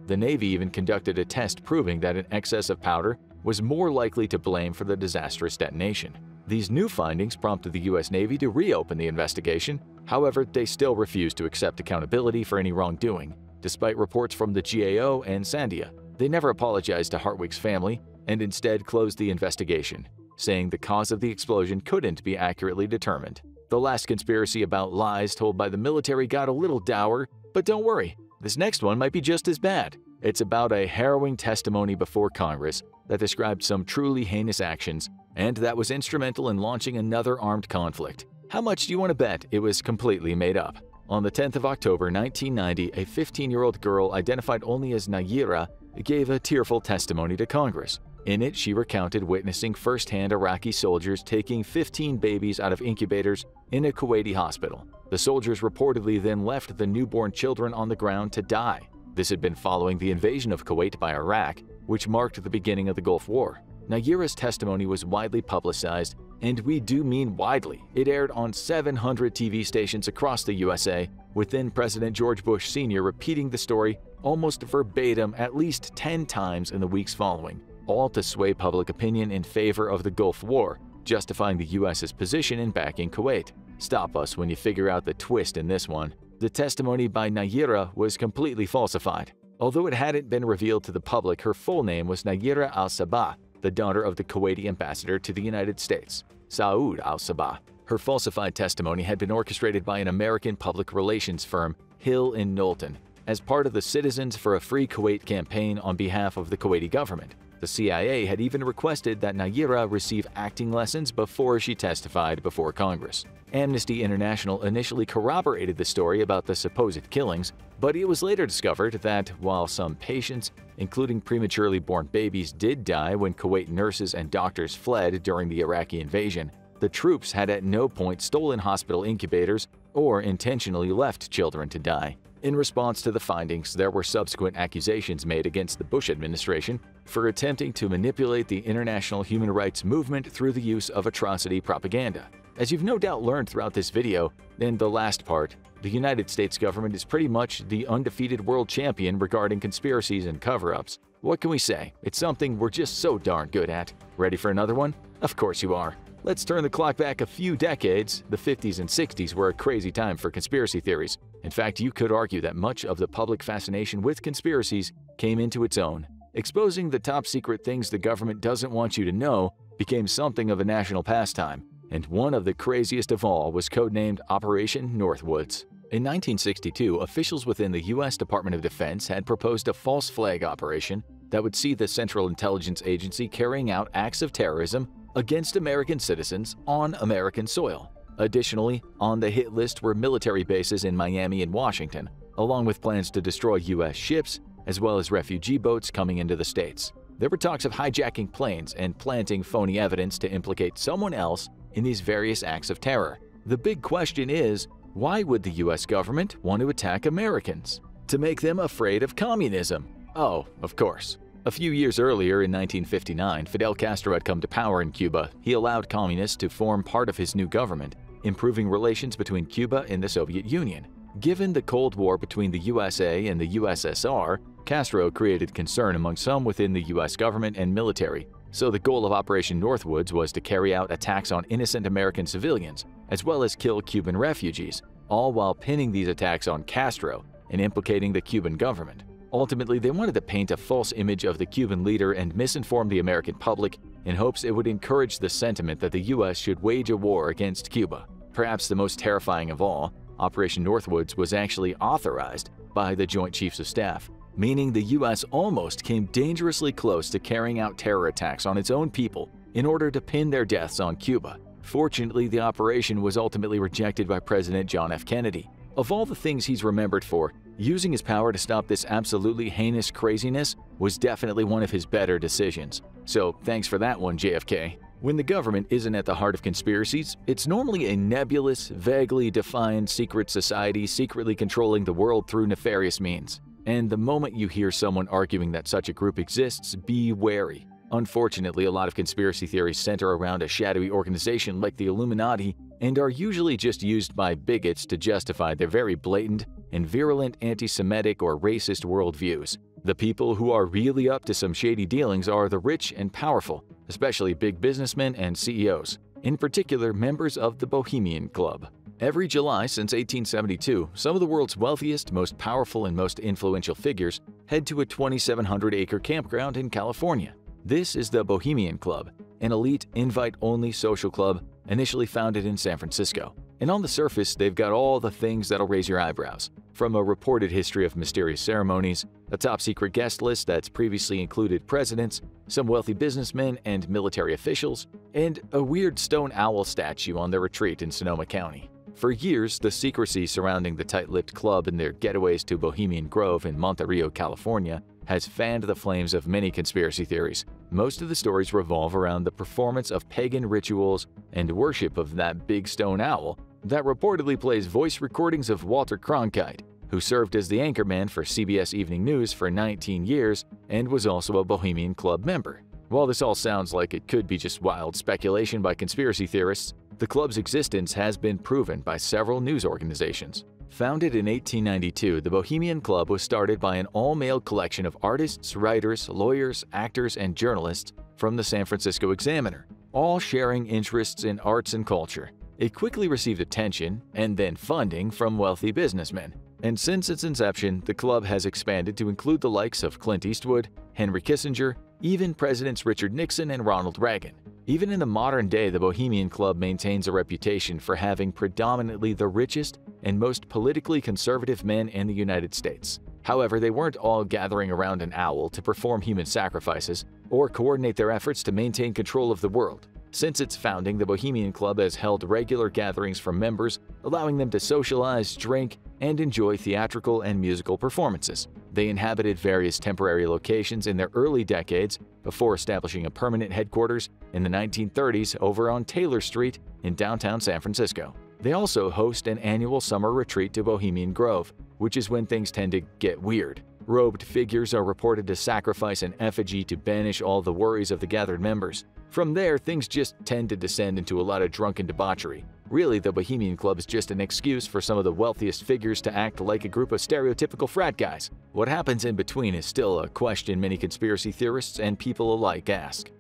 The Navy even conducted a test proving that an excess of powder was more likely to blame for the disastrous detonation. These new findings prompted the U.S. Navy to reopen the investigation. However, they still refused to accept accountability for any wrongdoing, despite reports from the GAO and Sandia. They never apologized to Hartwig's family and instead closed the investigation, saying the cause of the explosion couldn't be accurately determined. The last conspiracy about lies told by the military got a little dour, but don't worry, this next one might be just as bad. It's about a harrowing testimony before Congress that described some truly heinous actions and that was instrumental in launching another armed conflict. How much do you want to bet it was completely made up? On the 10th of October 1990, a 15-year-old girl identified only as Nayira gave a tearful testimony to Congress. In it, she recounted witnessing firsthand Iraqi soldiers taking 15 babies out of incubators in a Kuwaiti hospital. The soldiers reportedly then left the newborn children on the ground to die. This had been following the invasion of Kuwait by Iraq, which marked the beginning of the Gulf War. Nayira's testimony was widely publicized, and we do mean widely. It aired on 700 TV stations across the USA, with then President George Bush Sr. repeating the story almost verbatim at least 10 times in the weeks following, all to sway public opinion in favor of the Gulf War, justifying the US's position in backing Kuwait. Stop us when you figure out the twist in this one. The testimony by Nayira was completely falsified. Although it hadn't been revealed to the public, her full name was Nayira al-Sabah, the daughter of the Kuwaiti ambassador to the United States, Saud al-Sabah. Her falsified testimony had been orchestrated by an American public relations firm, Hill & Knowlton, as part of the Citizens for a Free Kuwait campaign on behalf of the Kuwaiti government. The CIA had even requested that Nayira receive acting lessons before she testified before Congress. Amnesty International initially corroborated the story about the supposed killings, but it was later discovered that while some patients, including prematurely born babies, did die when Kuwait nurses and doctors fled during the Iraqi invasion, the troops had at no point stolen hospital incubators or intentionally left children to die. In response to the findings, there were subsequent accusations made against the Bush administration for attempting to manipulate the international human rights movement through the use of atrocity propaganda. As you've no doubt learned throughout this video, in the last part, the United States government is pretty much the undefeated world champion regarding conspiracies and cover-ups. What can we say? It's something we're just so darn good at. Ready for another one? Of course you are. Let's turn the clock back a few decades. The 50s and 60s were a crazy time for conspiracy theories. In fact, you could argue that much of the public fascination with conspiracies came into its own. Exposing the top-secret things the government doesn't want you to know became something of a national pastime, and one of the craziest of all was codenamed Operation Northwoods. In 1962, officials within the U.S. Department of Defense had proposed a false flag operation that would see the Central Intelligence Agency carrying out acts of terrorism against American citizens on American soil. Additionally, on the hit list were military bases in Miami and Washington, along with plans to destroy U.S. ships, as well as refugee boats coming into the States. There were talks of hijacking planes and planting phony evidence to implicate someone else in these various acts of terror. The big question is, why would the U.S. government want to attack Americans? To make them afraid of communism. Oh, of course. A few years earlier, in 1959, Fidel Castro had come to power in Cuba. He allowed communists to form part of his new government, improving relations between Cuba and the Soviet Union. Given the Cold War between the USA and the USSR, Castro created concern among some within the U.S. government and military, so the goal of Operation Northwoods was to carry out attacks on innocent American civilians, as well as kill Cuban refugees, all while pinning these attacks on Castro and implicating the Cuban government. Ultimately, they wanted to paint a false image of the Cuban leader and misinform the American public in hopes it would encourage the sentiment that the U.S. should wage a war against Cuba. Perhaps the most terrifying of all, Operation Northwoods was actually authorized by the Joint Chiefs of Staff, meaning the U.S. almost came dangerously close to carrying out terror attacks on its own people in order to pin their deaths on Cuba. Fortunately, the operation was ultimately rejected by President John F. Kennedy. Of all the things he's remembered for, using his power to stop this absolutely heinous craziness was definitely one of his better decisions. So thanks for that one, JFK. When the government isn't at the heart of conspiracies, it's normally a nebulous, vaguely defined secret society secretly controlling the world through nefarious means. And the moment you hear someone arguing that such a group exists, be wary. Unfortunately, a lot of conspiracy theories center around a shadowy organization like the Illuminati and are usually just used by bigots to justify their very blatant and virulent anti-Semitic or racist worldviews. The people who are really up to some shady dealings are the rich and powerful, especially big businessmen and CEOs, in particular members of the Bohemian Club. Every July since 1872, some of the world's wealthiest, most powerful, and most influential figures head to a 2,700-acre campground in California. This is the Bohemian Club, an elite, invite-only social club initially founded in San Francisco. And on the surface, they've got all the things that'll raise your eyebrows. From a reported history of mysterious ceremonies, a top-secret guest list that's previously included presidents, some wealthy businessmen and military officials, and a weird stone owl statue on their retreat in Sonoma County. For years, the secrecy surrounding the tight-lipped club and their getaways to Bohemian Grove in Monte Rio, California, has fanned the flames of many conspiracy theories. Most of the stories revolve around the performance of pagan rituals and worship of that big stone owl that reportedly plays voice recordings of Walter Cronkite, who served as the anchorman for CBS Evening News for 19 years and was also a Bohemian Club member. While this all sounds like it could be just wild speculation by conspiracy theorists, the club's existence has been proven by several news organizations. Founded in 1892, the Bohemian Club was started by an all-male collection of artists, writers, lawyers, actors, and journalists from the San Francisco Examiner, all sharing interests in arts and culture. It quickly received attention and then funding from wealthy businessmen. And since its inception, the club has expanded to include the likes of Clint Eastwood, Henry Kissinger, even Presidents Richard Nixon and Ronald Reagan. Even in the modern day, the Bohemian Club maintains a reputation for having predominantly the richest and most politically conservative men in the United States. However, they weren't all gathering around an owl to perform human sacrifices or coordinate their efforts to maintain control of the world. Since its founding, the Bohemian Club has held regular gatherings for members, allowing them to socialize, drink, and enjoy theatrical and musical performances. They inhabited various temporary locations in their early decades before establishing a permanent headquarters in the 1930s over on Taylor Street in downtown San Francisco. They also host an annual summer retreat to Bohemian Grove, which is when things tend to get weird. Robed figures are reported to sacrifice an effigy to banish all the worries of the gathered members. From there, things just tend to descend into a lot of drunken debauchery. Really, the Bohemian Club is just an excuse for some of the wealthiest figures to act like a group of stereotypical frat guys. What happens in between is still a question many conspiracy theorists and people alike ask.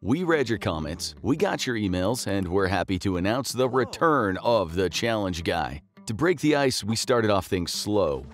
We read your comments, we got your emails, and we're happy to announce the return of the Challenge Guy. To break the ice, we started off things slow,